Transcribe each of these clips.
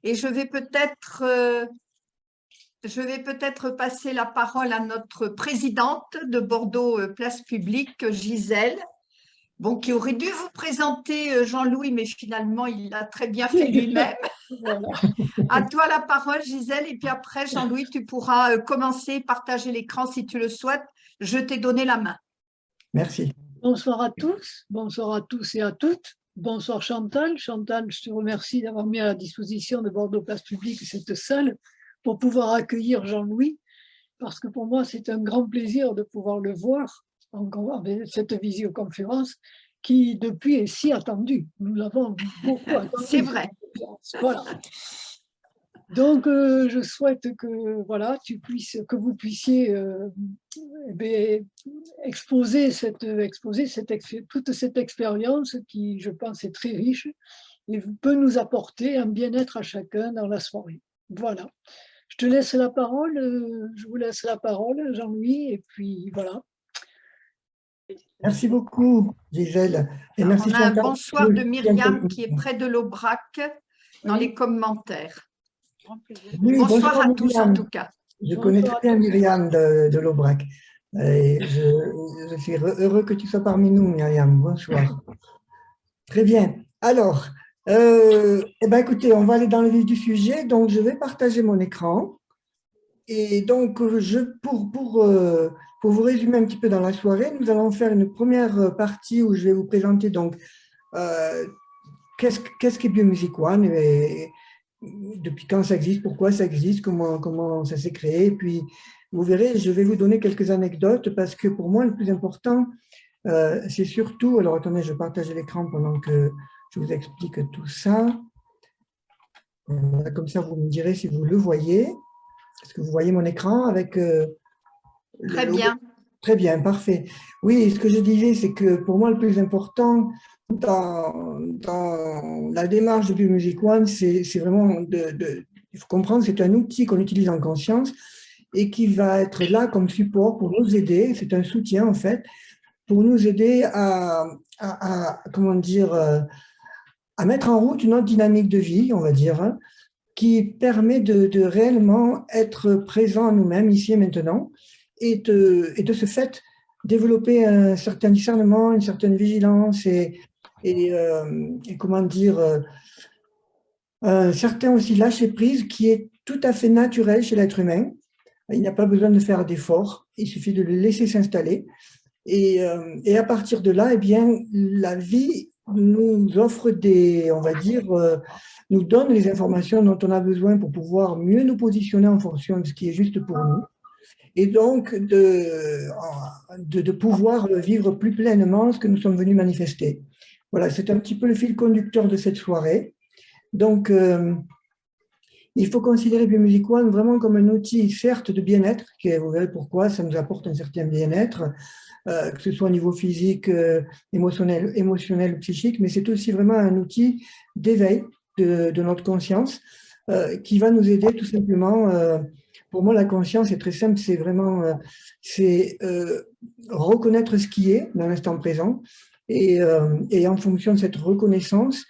Et je vais peut-être passer la parole à notre présidente de Bordeaux Place Publique, Gisèle, bon, qui aurait dû vous présenter Jean-Louis, mais finalement, il l'a très bien fait lui-même. Voilà. À toi la parole, Gisèle, et puis après, Jean-Louis, tu pourras commencer, partager l'écran si tu le souhaites. Je t'ai donné la main. Merci. Bonsoir à tous et à toutes. Bonsoir Chantal. Chantal, je te remercie d'avoir mis à la disposition de Bordeaux Place Publique cette salle pour pouvoir accueillir Jean-Louis, parce que pour moi, c'est un grand plaisir de pouvoir le voir avec cette visioconférence qui, depuis, est si attendue. Nous l'avons beaucoup attendu. C'est vrai. Voilà. Donc, je souhaite que, voilà, que vous puissiez exposer toute cette expérience qui, je pense, est très riche et peut nous apporter un bien-être à chacun dans la soirée. Voilà. Je te laisse la parole, je vous laisse la parole, Jean-Louis, et puis voilà. Merci beaucoup, Gisèle. Et merci, on a Chantal. un bonsoir de Myriam qui est près de l'Aubrac dans les commentaires. Oui, bonsoir à tous Myriam. en tout cas. Je connais très bien Myriam de l'Aubrac. Et je suis heureux que tu sois parmi nous, Myriam. Bonsoir. Très bien. Alors, écoutez, on va aller dans le vif du sujet. Donc, je vais partager mon écran. Et donc, pour vous résumer un petit peu dans la soirée, nous allons faire une première partie où je vais vous présenter donc qu'est-ce qu'est Biomusic One, et depuis quand ça existe, pourquoi ça existe, comment ça s'est créé. Et puis, vous verrez, je vais vous donner quelques anecdotes parce que pour moi, le plus important, c'est surtout… Alors, attendez, je partage l'écran pendant que je vous explique tout ça. Comme ça, vous me direz si vous le voyez. Est-ce que vous voyez mon écran avec… Très bien. Très bien, parfait. Oui, ce que je disais, c'est que pour moi, le plus important dans la démarche de Biomusic One, c'est vraiment il faut comprendre, c'est un outil qu'on utilise en conscience et qui va être là comme support pour nous aider. C'est un soutien, en fait, pour nous aider comment dire, à mettre en route une autre dynamique de vie, on va dire, hein, qui permet de réellement être présent à nous-mêmes, ici et maintenant, et de ce fait, développer un certain discernement, une certaine vigilance et comment dire, un certain aussi lâcher-prise qui est tout à fait naturel chez l'être humain. Il n'y a pas besoin de faire d'efforts, il suffit de le laisser s'installer. Et à partir de là, eh bien, la vie nous offre on va dire, nous donne les informations dont on a besoin pour pouvoir mieux nous positionner en fonction de ce qui est juste pour nous. Et donc, de pouvoir vivre plus pleinement ce que nous sommes venus manifester. Voilà, c'est un petit peu le fil conducteur de cette soirée. Donc, il faut considérer Biomusic One vraiment comme un outil, certes, de bien-être, vous verrez pourquoi, ça nous apporte un certain bien-être, que ce soit au niveau physique, émotionnel ou psychique, mais c'est aussi vraiment un outil d'éveil de notre conscience qui va nous aider tout simplement. Pour moi, la conscience est très simple, c'est vraiment reconnaître ce qui est dans l'instant présent et en fonction de cette reconnaissance,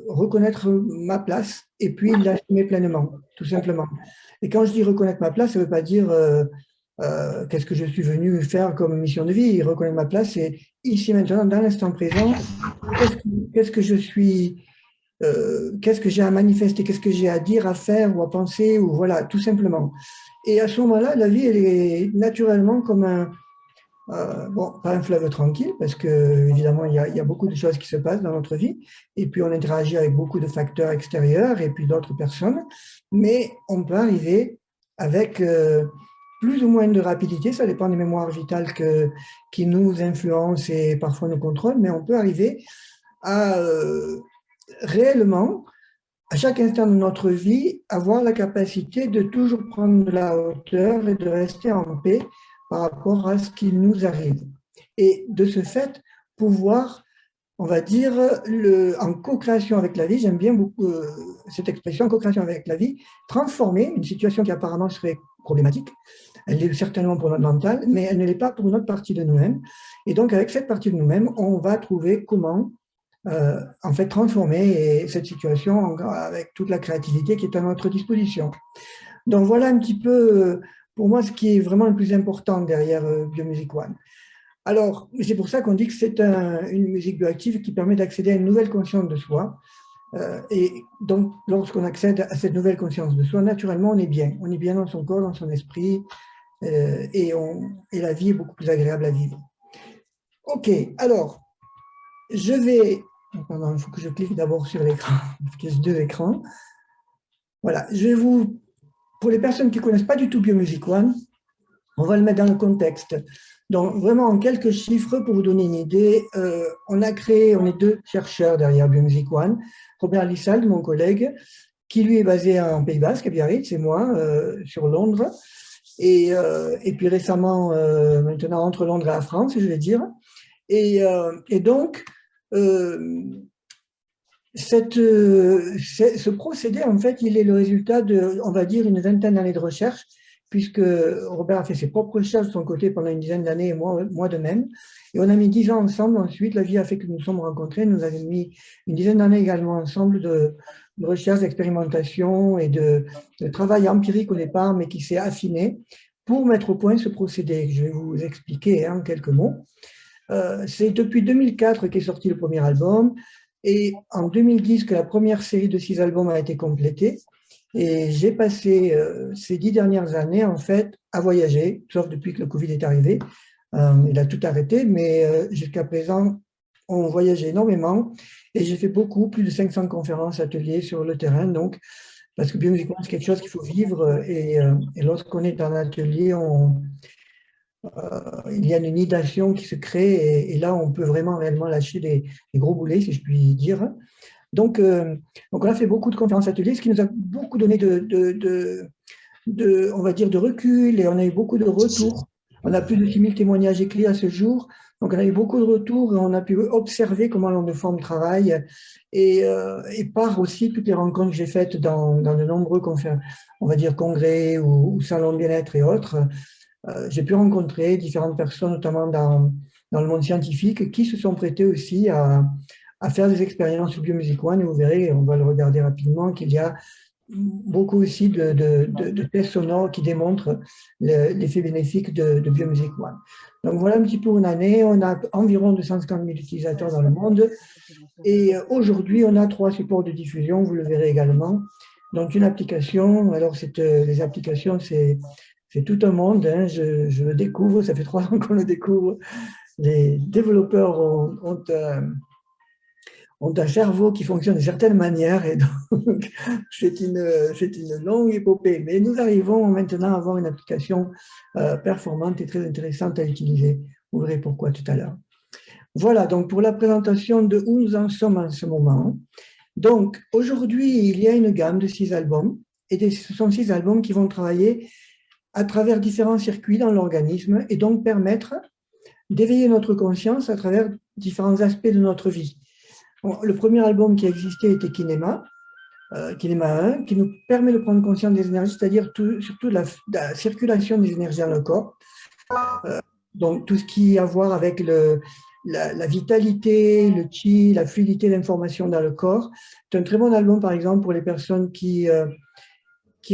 reconnaître ma place et puis l'assumer pleinement, tout simplement. Et quand je dis reconnaître ma place, ça ne veut pas dire qu'est-ce que je suis venu faire comme mission de vie. Reconnaître ma place, c'est ici maintenant, dans l'instant présent, qu'est-ce que je suis, qu'est-ce que j'ai à manifester, qu'est-ce que j'ai à dire, à faire ou à penser, ou voilà, tout simplement. Et à ce moment-là, la vie, elle est naturellement comme bon, pas un fleuve tranquille, parce que évidemment, il y a beaucoup de choses qui se passent dans notre vie, et puis on interagit avec beaucoup de facteurs extérieurs et puis d'autres personnes, mais on peut arriver avec plus ou moins de rapidité, ça dépend des mémoires vitales qui nous influencent et parfois nous contrôlent, mais on peut arriver à réellement, à chaque instant de notre vie, avoir la capacité de toujours prendre de la hauteur et de rester en paix par rapport à ce qui nous arrive. Et de ce fait, pouvoir, on va dire, en co-création avec la vie, j'aime bien beaucoup cette expression, co-création avec la vie, transformer une situation qui apparemment serait problématique. Elle l'est certainement pour notre mental, mais elle ne l'est pas pour une autre partie de nous-mêmes. Et donc, avec cette partie de nous-mêmes, on va trouver comment en fait transformer cette situation avec toute la créativité qui est à notre disposition. Donc voilà un petit peu pour moi ce qui est vraiment le plus important derrière Biomusic One. Alors, c'est pour ça qu'on dit que c'est une musique bioactive qui permet d'accéder à une nouvelle conscience de soi. Et donc, lorsqu'on accède à cette nouvelle conscience de soi, naturellement, on est bien. On est bien dans son corps, dans son esprit, et la vie est beaucoup plus agréable à vivre. OK, alors, je vais... Pardon, il faut que je clique d'abord sur l'écran, parce qu'il y a deux écrans. Voilà, je vais vous... Pour les personnes qui ne connaissent pas du tout Biomusic One, on va le mettre dans le contexte. Donc, vraiment, en quelques chiffres, pour vous donner une idée, on est deux chercheurs derrière Biomusic One. Robert Lissalde, mon collègue, qui lui est basé en Pays Basque, à Biarritz, et moi, sur Londres. Et puis récemment, maintenant, entre Londres et la France, je vais dire. Et donc, ce procédé, en fait, il est le résultat de, on va dire, une vingtaine d'années de recherche, puisque Robert a fait ses propres recherches de son côté pendant une dizaine d'années, et moi de même. Et on a mis 10 ans ensemble. Ensuite, la vie a fait que nous nous sommes rencontrés. Nous avons mis une dizaine d'années également ensemble de recherche, d'expérimentation et de travail empirique au départ, mais qui s'est affiné pour mettre au point ce procédé. Je vais vous expliquer en quelques mots. C'est depuis 2004 qu'est sorti le premier album. Et en 2010 que la première série de 6 albums a été complétée. Et j'ai passé ces 10 dernières années, en fait, à voyager, sauf depuis que le Covid est arrivé. Il a tout arrêté, mais jusqu'à présent, on voyageait énormément. Et j'ai fait plus de 500 conférences, ateliers sur le terrain. Donc, parce que Biomusic, c'est quelque chose qu'il faut vivre. Et lorsqu'on est en atelier, il y a une nidation qui se crée. Et là, on peut vraiment réellement lâcher des gros boulets, si je puis dire. Donc, on a fait beaucoup de conférences ateliers, ce qui nous a beaucoup donné on va dire, de recul, et on a eu beaucoup de retours. On a plus de 6000 témoignages écrits à ce jour. Donc, on a eu beaucoup de retours et on a pu observer comment l'on de forme travaille. Et par aussi toutes les rencontres que j'ai faites dans de nombreux on va dire, congrès ou salons de bien-être et autres, j'ai pu rencontrer différentes personnes, notamment dans le monde scientifique, qui se sont prêtées aussi à faire des expériences sur Biomusic One. Et vous verrez, on va le regarder rapidement, qu'il y a beaucoup aussi de tests sonores qui démontrent l'effet bénéfique de Biomusic One. Donc voilà un petit peu une année. On a environ 250 000 utilisateurs dans le monde. Et aujourd'hui, on a 3 supports de diffusion, vous le verrez également. Donc une application, alors les applications, c'est tout un monde, hein. Je le découvre, ça fait 3 ans qu'on le découvre. Les développeurs ont un cerveau qui fonctionne de certaines manières, et donc c'est une longue épopée. Mais nous arrivons maintenant à avoir une application performante et très intéressante à utiliser. Vous verrez pourquoi tout à l'heure. Voilà, donc pour la présentation de où nous en sommes en ce moment. Donc aujourd'hui, il y a une gamme de 6 albums, et ce sont 6 albums qui vont travailler à travers différents circuits dans l'organisme et donc permettre d'éveiller notre conscience à travers différents aspects de notre vie. Bon, le premier album qui existait était Kinema, Kinema 1, qui nous permet de prendre conscience des énergies, c'est-à-dire surtout la circulation des énergies dans le corps. Donc tout ce qui a à voir avec la vitalité, le chi, la fluidité d'information dans le corps. C'est un très bon album, par exemple, pour les personnes qui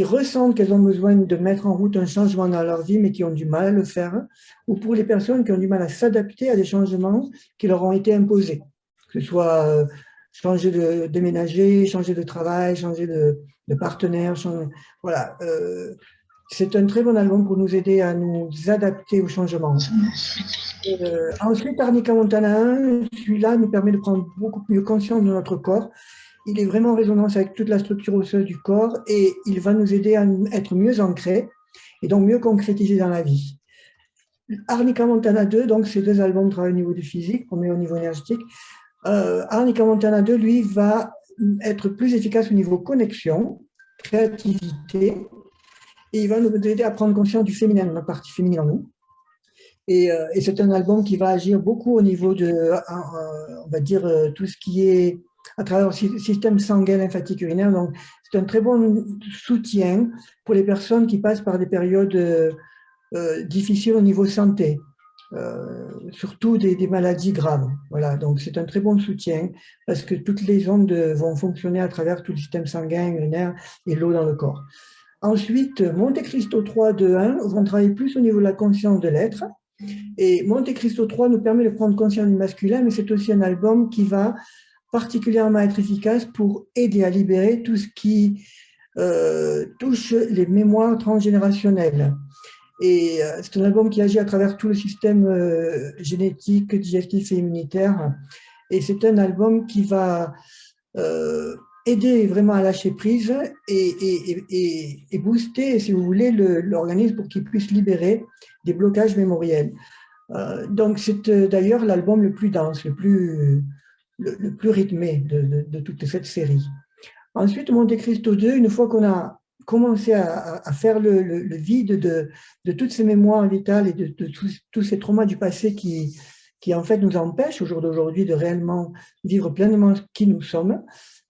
ressentent qu'elles ont besoin de mettre en route un changement dans leur vie, mais qui ont du mal à le faire, ou pour les personnes qui ont du mal à s'adapter à des changements qui leur ont été imposés, que ce soit changer de déménager, changer de travail, changer de partenaire. Voilà. C'est un très bon album pour nous aider à nous adapter aux changements. Ensuite, Arnica Montana 1, celui-là nous permet de prendre beaucoup mieux conscience de notre corps. Il est vraiment en résonance avec toute la structure osseuse du corps et il va nous aider à être mieux ancrés et donc mieux concrétisés dans la vie. Arnica Montana 2, donc ces 2 albums travaillent au niveau du physique, on met au niveau énergétique. Arnica Montana 2, lui, va être plus efficace au niveau connexion, créativité, et il va nous aider à prendre conscience du féminin, de la partie féminine en nous. Et c'est un album qui va agir beaucoup au niveau de, on va dire, tout ce qui est à travers le système sanguin, lymphatique, urinaire. Donc, c'est un très bon soutien pour les personnes qui passent par des périodes difficiles au niveau santé. surtout des maladies graves. Voilà, donc c'est un très bon soutien parce que toutes les ondes vont fonctionner à travers tout le système sanguin, le nerf et l'eau dans le corps. Ensuite, Monte Cristo 3 de 1 vont travailler plus au niveau de la conscience de l'être. Et Monte Cristo 3 nous permet de prendre conscience du masculin, mais c'est aussi un album qui va particulièrement être efficace pour aider à libérer tout ce qui touche les mémoires transgénérationnelles. Et c'est un album qui agit à travers tout le système génétique, digestif et immunitaire. Et c'est un album qui va aider vraiment à lâcher prise et booster, si vous voulez, l'organisme pour qu'il puisse libérer des blocages mémoriels. Donc c'est d'ailleurs l'album le plus dense, le plus rythmé de toute cette série. Ensuite, Monte Cristo 2, une fois qu'on a commencé à faire le vide de toutes ces mémoires vitales et de tous ces traumas du passé qui en fait nous empêchent au jour d'aujourd'hui de réellement vivre pleinement qui nous sommes,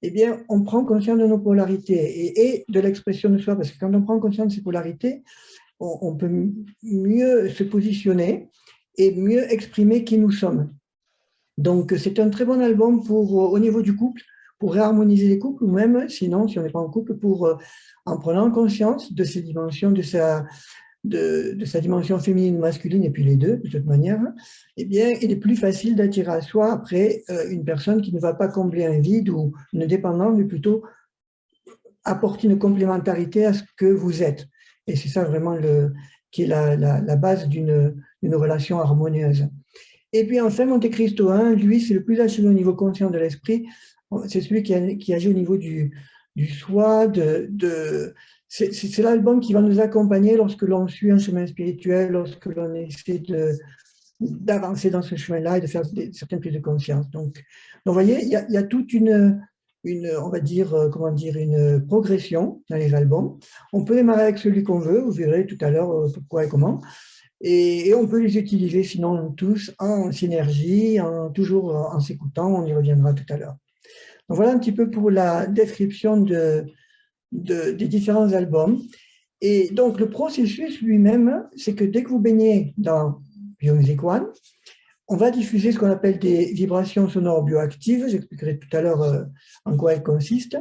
eh bien, on prend conscience de nos polarités et de l'expression de soi, parce que quand on prend conscience de ces polarités, on peut mieux se positionner et mieux exprimer qui nous sommes. Donc, c'est un très bon album au niveau du couple, pour réharmoniser les couples, ou même, sinon, si on n'est pas en couple, en prenant conscience de ces dimensions, de sa dimension féminine ou masculine, et puis les deux, de toute manière, eh bien, il est plus facile d'attirer à soi, après, une personne qui ne va pas combler un vide ou une dépendance, mais plutôt apporter une complémentarité à ce que vous êtes. Et c'est ça vraiment qui est la base d'une relation harmonieuse. Et puis enfin, Monte Cristo 1, lui, c'est le plus achevé au niveau conscient de l'esprit. C'est celui qui agit au niveau du soi. C'est l'album qui va nous accompagner lorsque l'on suit un chemin spirituel, lorsque l'on essaie d'avancer dans ce chemin-là et de faire certaines prises de conscience. Donc vous voyez, il y a toute on va dire, une progression dans les albums. On peut démarrer avec celui qu'on veut, vous verrez tout à l'heure pourquoi et comment. Et on peut les utiliser sinon tous en synergie, toujours en s'écoutant, on y reviendra tout à l'heure. Donc voilà un petit peu pour la description des différents albums. Et donc le processus lui-même, c'est que dès que vous baignez dans Biomusic One, on va diffuser ce qu'on appelle des vibrations sonores bioactives. J'expliquerai tout à l'heure en quoi elles consistent.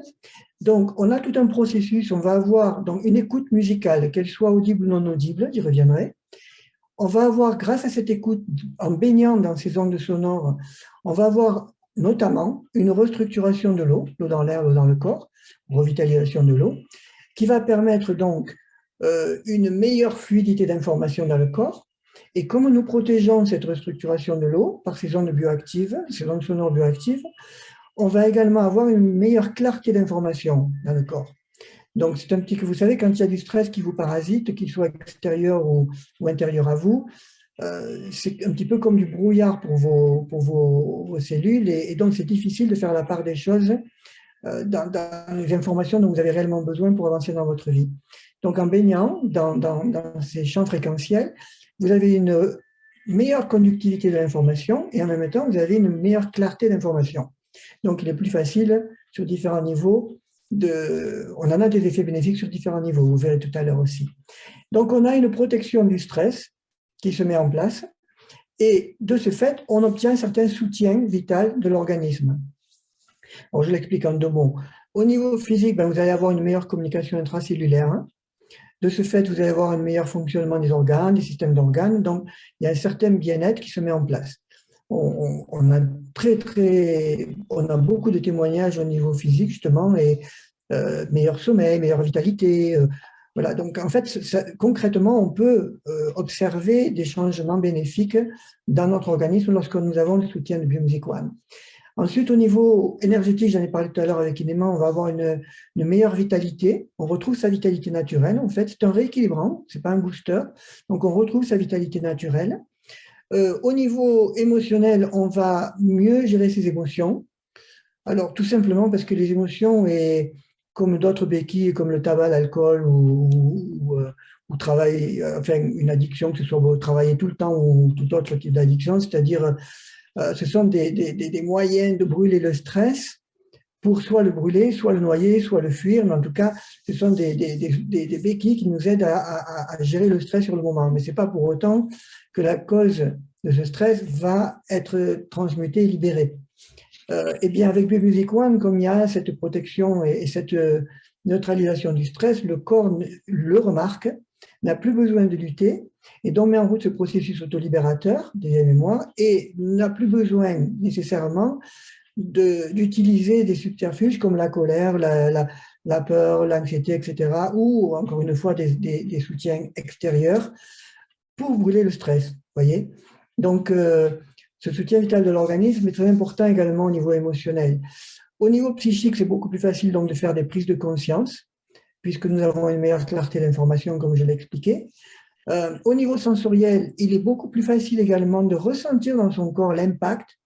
Donc on a tout un processus, on va avoir donc une écoute musicale, qu'elle soit audible ou non audible, j'y reviendrai. On va avoir, grâce à cette écoute, en baignant dans ces ondes sonores, on va avoir notamment une restructuration de l'eau dans l'air, l'eau dans le corps, revitalisation de l'eau, qui va permettre donc une meilleure fluidité d'information dans le corps. Et comme nous protégeons cette restructuration de l'eau par ces ondes bioactives, ces ondes sonores bioactives, on va également avoir une meilleure clarté d'information dans le corps. Donc, c'est un petit que vous savez, quand il y a du stress qui vous parasite, qu'il soit extérieur ou intérieur à vous, c'est un petit peu comme du brouillard pour vos cellules, et donc c'est difficile de faire la part des choses dans les informations dont vous avez réellement besoin pour avancer dans votre vie. Donc, en baignant dans ces champs fréquentiels, vous avez une meilleure conductivité de l'information et en même temps, vous avez une meilleure clarté d'information. Donc, il est plus facile sur différents niveaux. On en a des effets bénéfiques sur différents niveaux, vous verrez tout à l'heure aussi. Donc, on a une protection du stress qui se met en place et de ce fait, on obtient un certain soutien vital de l'organisme. Alors, je l'explique en 2 mots. Au niveau physique, vous allez avoir une meilleure communication intracellulaire. De ce fait, vous allez avoir un meilleur fonctionnement des organes, des systèmes d'organes. Donc, il y a un certain bien-être qui se met en place. On a beaucoup de témoignages au niveau physique, justement, et meilleur sommeil, meilleure vitalité. Voilà. Donc, en fait, concrètement, on peut observer des changements bénéfiques dans notre organisme lorsque nous avons le soutien de Biomusic One. Ensuite, au niveau énergétique, j'en ai parlé tout à l'heure avec Inema, on va avoir une meilleure vitalité. On retrouve sa vitalité naturelle. En fait, c'est un rééquilibrant, ce n'est pas un booster. Donc, on retrouve sa vitalité naturelle. Au niveau émotionnel, on va mieux gérer ses émotions. Alors, tout simplement parce que les émotions, comme d'autres béquilles, comme le tabac, l'alcool ou travailler, enfin, une addiction, que ce soit travailler tout le temps ou tout autre type d'addiction, c'est-à-dire ce sont des moyens de brûler le stress pour soit le brûler, soit le noyer, soit le fuir, mais en tout cas, ce sont des béquilles qui nous aident à gérer le stress sur le moment. Mais ce n'est pas pour autant que la cause de ce stress va être transmuté et libéré. Eh bien, avec Biomusic One, comme il y a cette protection et cette neutralisation du stress, le corps le remarque, n'a plus besoin de lutter, et donc met en route ce processus autolibérateur des mémoires et n'a plus besoin nécessairement d'utiliser des subterfuges comme la colère, la peur, l'anxiété, etc., ou encore une fois des soutiens extérieurs pour brûler le stress. Voyez. Donc, ce soutien vital de l'organisme est très important également au niveau émotionnel. Au niveau psychique, c'est beaucoup plus facile donc de faire des prises de conscience, puisque nous avons une meilleure clarté d'information, comme je l'ai expliqué. Au niveau sensoriel, il est beaucoup plus facile également de ressentir dans son corps l'impact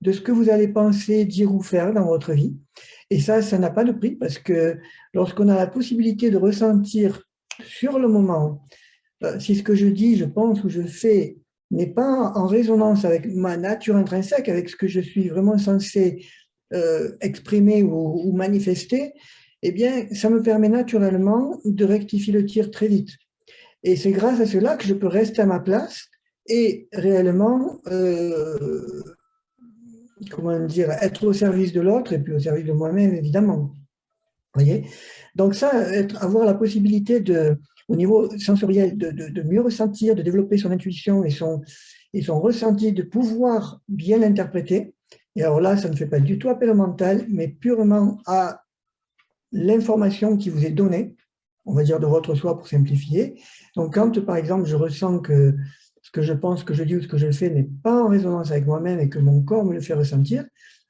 de ce que vous allez penser, dire ou faire dans votre vie. Et ça n'a pas de prix, parce que lorsqu'on a la possibilité de ressentir sur le moment, si ce que je dis, je pense ou je fais n'est pas en résonance avec ma nature intrinsèque, avec ce que je suis vraiment censé exprimer ou manifester, eh bien, ça me permet naturellement de rectifier le tir très vite. Et c'est grâce à cela que je peux rester à ma place et réellement, comment dire, être au service de l'autre et puis au service de moi-même, évidemment. Voyez. Donc ça, avoir la possibilité au niveau sensoriel de mieux ressentir, de développer son intuition et son ressenti, de pouvoir bien l'interpréter. Et alors là, ça ne fait pas du tout appel au mental, mais purement à l'information qui vous est donnée, on va dire de votre soi pour simplifier. Donc quand, par exemple, je ressens que ce que je pense, ce que je dis ou ce que je fais n'est pas en résonance avec moi-même et que mon corps me le fait ressentir,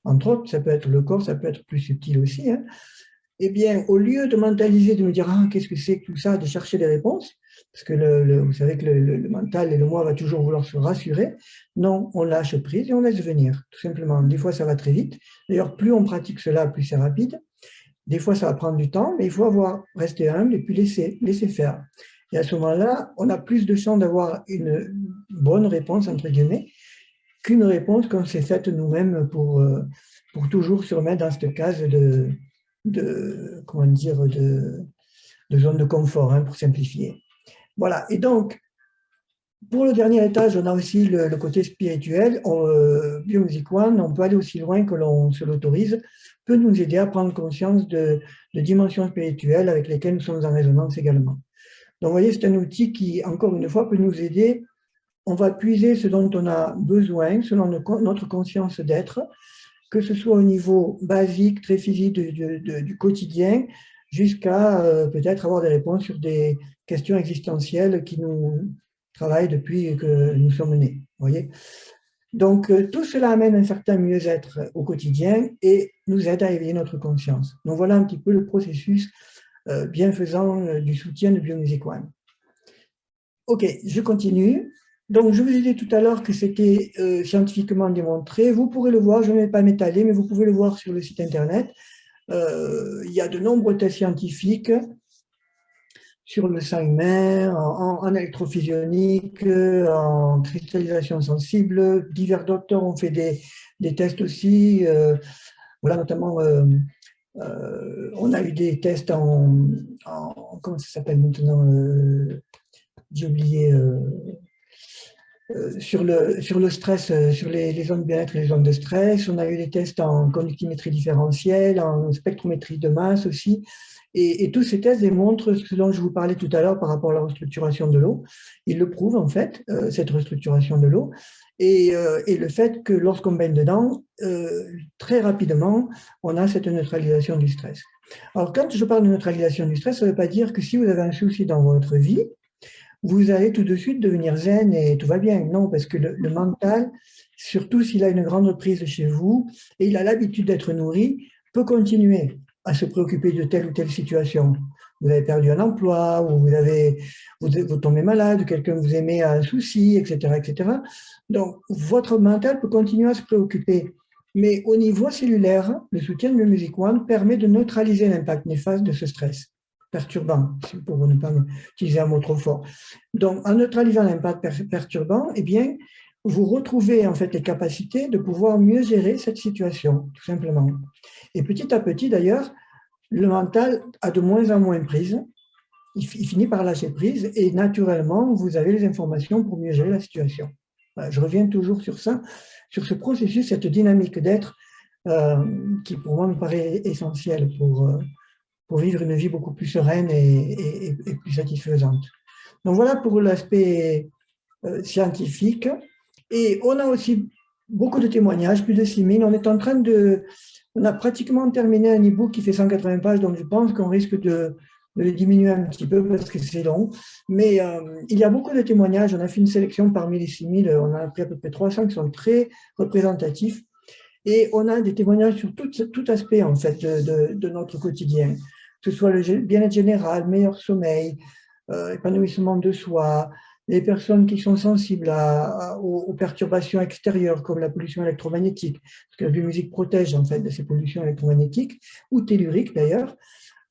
entre autres, ça peut être le corps, ça peut être plus subtil aussi, hein, eh bien, au lieu de mentaliser, de me dire « Ah, qu'est-ce que c'est que tout ça ?» de chercher des réponses, parce que vous savez que le mental et le moi va toujours vouloir se rassurer. Non, on lâche prise et on laisse venir, tout simplement. Des fois, ça va très vite. D'ailleurs, plus on pratique cela, plus c'est rapide. Des fois, ça va prendre du temps, mais il faut rester humble et puis laisser faire. Et à ce moment-là, on a plus de chances d'avoir une bonne réponse, entre guillemets, qu'une réponse qu'on s'est faite nous-mêmes pour toujours se remettre dans cette case comment dire, de zone de confort, hein, pour simplifier. Voilà, et donc, pour le dernier étage, on a aussi le côté spirituel. Biomusic One, on peut aller aussi loin que l'on se l'autorise, peut nous aider à prendre conscience de dimensions spirituelles avec lesquelles nous sommes en résonance également. Donc, vous voyez, c'est un outil qui, encore une fois, peut nous aider. On va puiser ce dont on a besoin, selon notre conscience d'être, que ce soit au niveau basique, très physique du quotidien, jusqu'à peut-être avoir des réponses sur des questions existentielles qui nous travaillent depuis que nous sommes nés. Voyez. Donc, tout cela amène un certain mieux-être au quotidien et nous aide à éveiller notre conscience. Donc, voilà un petit peu le processus bienfaisant du soutien de Biomusic One. Ok, je continue. Donc, je vous ai dit tout à l'heure que c'était scientifiquement démontré. Vous pourrez le voir, je ne vais pas m'étaler, mais vous pouvez le voir sur le site internet. Il y a de nombreux tests scientifiques sur le sang humain, en électrophysionique, en cristallisation sensible. Divers docteurs ont fait des tests aussi. Voilà, notamment, on a eu des tests comment ça s'appelle maintenant, j'ai oublié, sur le stress, sur les zones de bien-être et les zones de stress. On a eu des tests en conductimétrie différentielle, en spectrométrie de masse aussi. Et tous ces tests démontrent ce dont je vous parlais tout à l'heure par rapport à la restructuration de l'eau. Ils le prouvent en fait, cette restructuration de l'eau. Et le fait que lorsqu'on baigne dedans, très rapidement, on a cette neutralisation du stress. Alors quand je parle de neutralisation du stress, ça ne veut pas dire que si vous avez un souci dans votre vie, vous allez tout de suite devenir zen et tout va bien. Non, parce que le mental, surtout s'il a une grande prise chez vous et il a l'habitude d'être nourri, peut continuer à se préoccuper de telle ou telle situation. Vous avez perdu un emploi, ou vous tombez malade, ou quelqu'un que vous aimez a un souci, etc., etc. Donc, votre mental peut continuer à se préoccuper. Mais au niveau cellulaire, le soutien de Biomusic One permet de neutraliser l'impact néfaste de ce stress perturbant, pour ne pas utiliser un mot trop fort. Donc, en neutralisant l'impact perturbant, eh bien, vous retrouvez en fait les capacités de pouvoir mieux gérer cette situation, tout simplement. Et petit à petit, d'ailleurs, le mental a de moins en moins prise, il finit par lâcher prise, et naturellement, vous avez les informations pour mieux gérer la situation. Voilà, je reviens toujours sur ça, sur ce processus, cette dynamique d'être qui pour moi me paraît essentielle pour vivre une vie beaucoup plus sereine et plus satisfaisante. Donc voilà pour l'aspect scientifique. Et on a aussi beaucoup de témoignages, plus de 6000. On a pratiquement terminé un e-book qui fait 180 pages, donc je pense qu'on risque de le diminuer un petit peu parce que c'est long. Mais il y a beaucoup de témoignages. On a fait une sélection parmi les 6000. On a pris à peu près 300 qui sont très représentatifs. Et on a des témoignages sur tout aspect en fait de notre quotidien, que ce soit le bien-être général, meilleur sommeil, épanouissement de soi, les personnes qui sont sensibles aux perturbations extérieures comme la pollution électromagnétique, parce que la biomusique protège en fait de ces pollutions électromagnétiques ou telluriques d'ailleurs.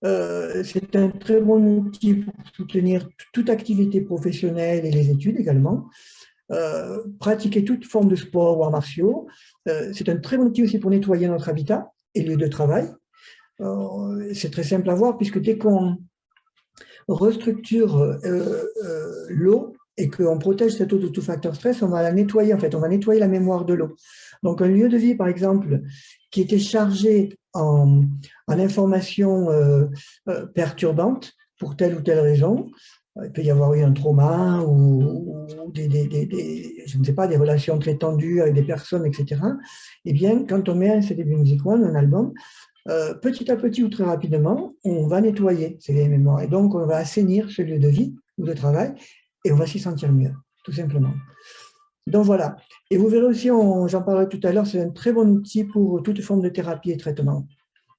C'est un très bon outil pour soutenir toute activité professionnelle et les études également. Pratiquer toute forme de sport ou arts martiaux. C'est un très bon outil aussi pour nettoyer notre habitat et lieu de travail. C'est très simple à voir puisque dès qu'on restructure l'eau et qu'on protège cette eau de tout facteur stress, on va la nettoyer en fait, on va nettoyer la mémoire de l'eau. Donc un lieu de vie par exemple qui était chargé en informations perturbantes pour telle ou telle raison, il peut y avoir eu un trauma ou je ne sais pas, des relations très tendues avec des personnes, etc. Eh bien, quand on met un CD Music One, un album, petit à petit ou très rapidement, on va nettoyer ces vieilles mémoires. Et donc, on va assainir ce lieu de vie ou de travail et on va s'y sentir mieux, tout simplement. Donc voilà. Et vous verrez aussi, j'en parlerai tout à l'heure, c'est un très bon outil pour toute forme de thérapie et traitement.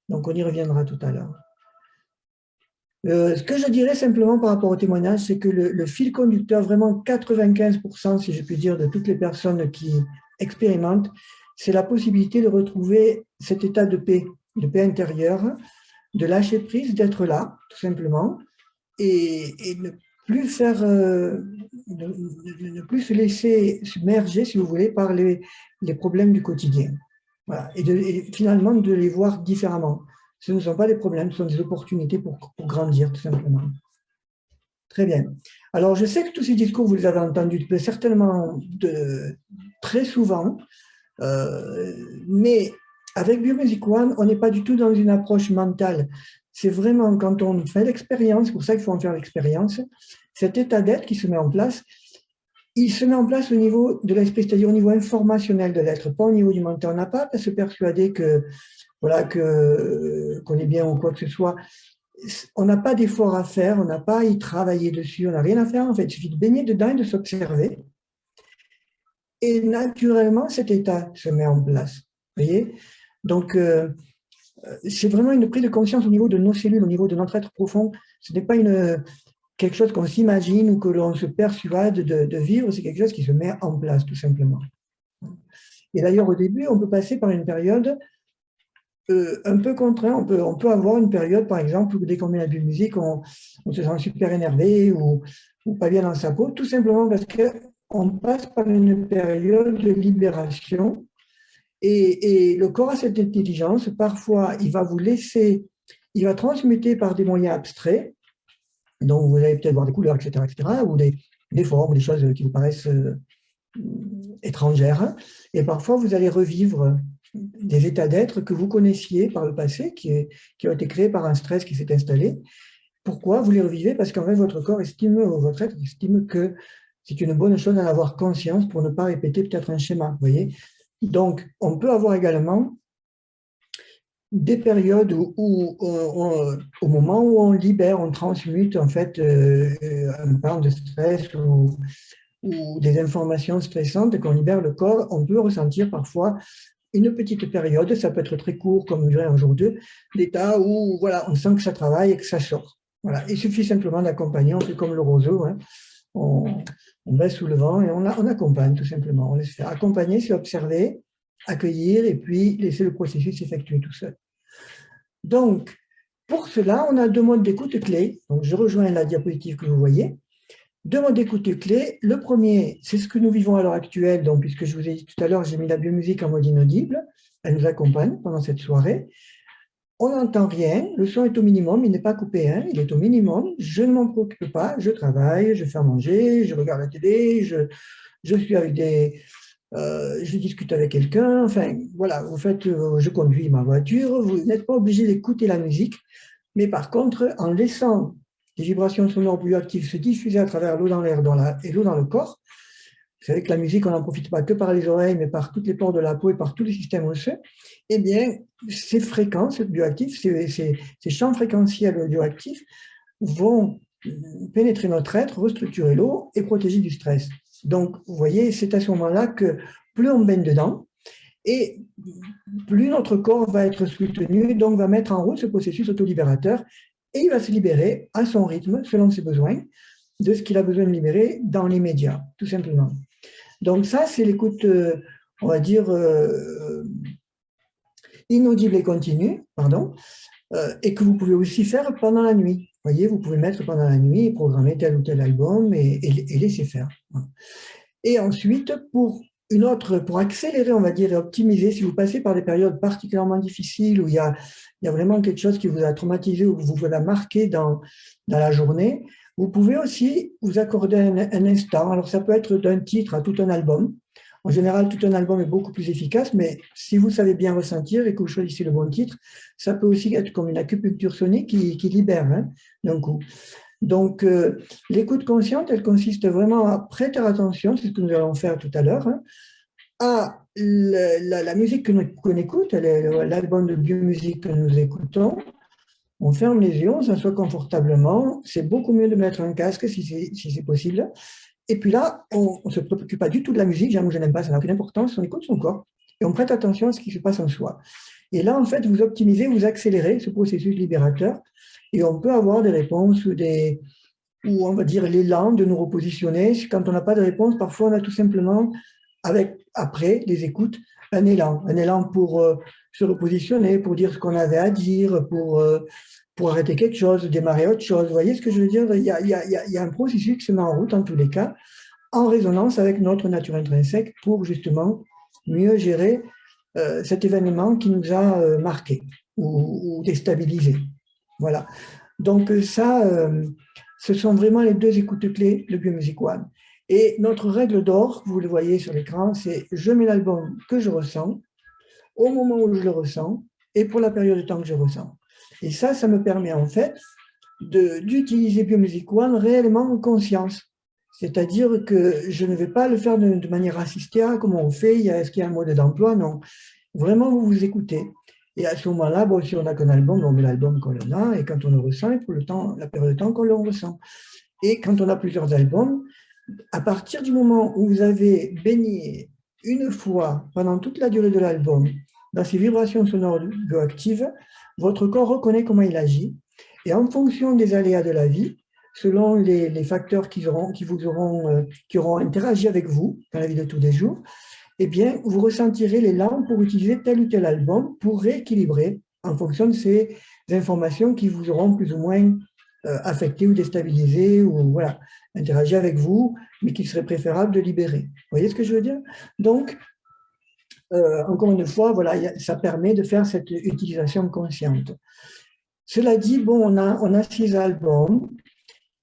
Donc, on y reviendra tout à l'heure. Ce que je dirais simplement par rapport au témoignage, c'est que le fil conducteur, vraiment 95%, si je puis dire, de toutes les personnes qui expérimentent, c'est la possibilité de retrouver cet état de paix intérieure, de lâcher prise, d'être là, tout simplement, et ne plus faire, ne plus se laisser submerger, si vous voulez, par les problèmes du quotidien. Voilà. Et finalement, de les voir différemment. Ce ne sont pas des problèmes, ce sont des opportunités pour grandir, tout simplement. Très bien. Alors, je sais que tous ces discours, vous les avez entendus certainement très souvent, mais avec Biomusic One, on n'est pas du tout dans une approche mentale. C'est vraiment quand on fait l'expérience, c'est pour ça qu'il faut en faire l'expérience, cet état d'être qui se met en place, il se met en place au niveau de l'esprit, c'est-à-dire au niveau informationnel de l'être, pas au niveau du mental. On n'a pas à se persuader que voilà, qu'on est bien ou quoi que ce soit. On n'a pas d'effort à faire, on n'a pas à y travailler dessus, on n'a rien à faire en fait. Il suffit de baigner dedans et de s'observer. Et naturellement, cet état se met en place. Vous voyez? Donc, c'est vraiment une prise de conscience au niveau de nos cellules, au niveau de notre être profond. Ce n'est pas quelque chose qu'on s'imagine ou que l'on se persuade de vivre, c'est quelque chose qui se met en place, tout simplement. Et d'ailleurs, au début, on peut passer par une période un peu contraint, on peut avoir une période, par exemple, où dès qu'on met la musique, on se sent super énervé ou pas bien dans sa peau, tout simplement parce qu'on passe par une période de libération et le corps a cette intelligence. Parfois, il va vous laisser, il va transmuter par des moyens abstraits, donc vous allez peut-être voir des couleurs, etc., ou des formes, ou des choses qui vous paraissent étrangères, et parfois vous allez revivre des états d'être que vous connaissiez par le passé, qui ont été créés par un stress qui s'est installé. Pourquoi vous les revivez? Parce qu'en fait, votre corps estime, ou votre être estime que c'est une bonne chose d'en avoir conscience pour ne pas répéter peut-être un schéma. Vous voyez? Donc, on peut avoir également des périodes où au moment où on libère, on transmute en fait un pan de stress ou des informations stressantes et qu'on libère le corps, on peut ressentir parfois une petite période, ça peut être très court, comme durer un jour ou deux, d'état où voilà, on sent que ça travaille et que ça sort. Voilà. Il suffit simplement d'accompagner, on fait comme le roseau, hein. On baisse sous le vent et on accompagne tout simplement. On laisse faire. Accompagner, c'est observer, accueillir et puis laisser le processus s'effectuer tout seul. Donc, pour cela, on a 2 modes d'écoute clés. Donc, je rejoins la diapositive que vous voyez. 2 modes d'écoute clés. Le premier, c'est ce que nous vivons à l'heure actuelle. Donc, puisque je vous ai dit tout à l'heure, j'ai mis la biomusique en mode inaudible. Elle nous accompagne pendant cette soirée. On n'entend rien, le son est au minimum, il n'est pas coupé, hein, il est au minimum. Je ne m'en préoccupe pas, je travaille, je fais à manger, je regarde la télé, je suis avec je discute avec quelqu'un, enfin, voilà, vous faites, je conduis ma voiture, vous n'êtes pas obligé d'écouter la musique, mais par contre, en laissant les vibrations sonores bioactives se diffuser à travers l'eau dans l'air et l'eau dans le corps, vous savez que la musique, on n'en profite pas que par les oreilles, mais par toutes les pores de la peau et par tous les systèmes osseux, eh bien, ces fréquences bioactives, ces champs fréquentiels bioactifs vont pénétrer notre être, restructurer l'eau et protéger du stress. Donc, vous voyez, c'est à ce moment-là que plus on baigne dedans, et plus notre corps va être soutenu, donc va mettre en route ce processus autolibérateur, et il va se libérer à son rythme, selon ses besoins, de ce qu'il a besoin de libérer dans l'immédiat, tout simplement. Donc ça, c'est l'écoute, on va dire, inaudible et continue, pardon, et que vous pouvez aussi faire pendant la nuit. Vous voyez, vous pouvez mettre pendant la nuit et programmer tel ou tel album et laisser faire. Et ensuite, pour accélérer, on va dire, et optimiser, si vous passez par des périodes particulièrement difficiles où il y a vraiment quelque chose qui vous a traumatisé ou vous a marqué dans la journée, vous pouvez aussi vous accorder un instant. Alors, ça peut être d'un titre à tout un album. En général, tout un album est beaucoup plus efficace, mais si vous savez bien ressentir et que vous choisissez le bon titre, ça peut aussi être comme une acupuncture sonique qui libère d'un coup. Donc, l'écoute consciente, elle consiste vraiment à prêter attention, c'est ce que nous allons faire tout à l'heure, à la musique qu'on écoute, l'album de biomusique que nous écoutons. On ferme les yeux, on s'assoit confortablement. C'est beaucoup mieux de mettre un casque si c'est possible. Et puis là, on ne se préoccupe pas du tout de la musique. J'aime ou je n'aime pas, ça n'a aucune importance. On écoute son corps et on prête attention à ce qui se passe en soi. Et là, en fait, vous optimisez, vous accélérez ce processus libérateur et on peut avoir des réponses ou on va dire l'élan de nous repositionner. Quand on n'a pas de réponse, parfois on a tout simplement, après les écoutes, un élan pour se repositionner, pour dire ce qu'on avait à dire, pour arrêter quelque chose, démarrer autre chose. Vous voyez ce que je veux dire? Il y a un processus qui se met en route en tous les cas, en résonance avec notre nature intrinsèque pour justement mieux gérer cet événement qui nous a marqué ou déstabilisé. Voilà. Donc ça, ce sont vraiment les deux écoutes clés de Biomusic One. Et notre règle d'or, vous le voyez sur l'écran, c'est je mets l'album que je ressens, au moment où je le ressens, et pour la période de temps que je ressens. Et ça me permet en fait d'utiliser Biomusic One réellement en conscience. C'est-à-dire que je ne vais pas le faire de manière assistée, comment on fait, est-ce qu'il y a un mode d'emploi? Non. Vraiment, vous vous écoutez. Et à ce moment-là, bon, si on n'a qu'un album, on met l'album qu'on a, et quand on le ressent, et pour la période de temps qu'on le ressent. Et quand on a plusieurs albums, à partir du moment où vous avez baigné une fois pendant toute la durée de l'album dans ces vibrations sonores bioactives, votre corps reconnaît comment il agit. Et en fonction des aléas de la vie, selon les facteurs qui auront interagi avec vous dans la vie de tous les jours, eh bien, vous ressentirez l'élan pour utiliser tel ou tel album pour rééquilibrer en fonction de ces informations qui vous auront plus ou moins affecté ou déstabilisé ou voilà, interagi avec vous, mais qu'il serait préférable de libérer. Vous voyez ce que je veux dire? Donc, encore une fois, voilà, ça permet de faire cette utilisation consciente. Cela dit, bon, on a 6 albums,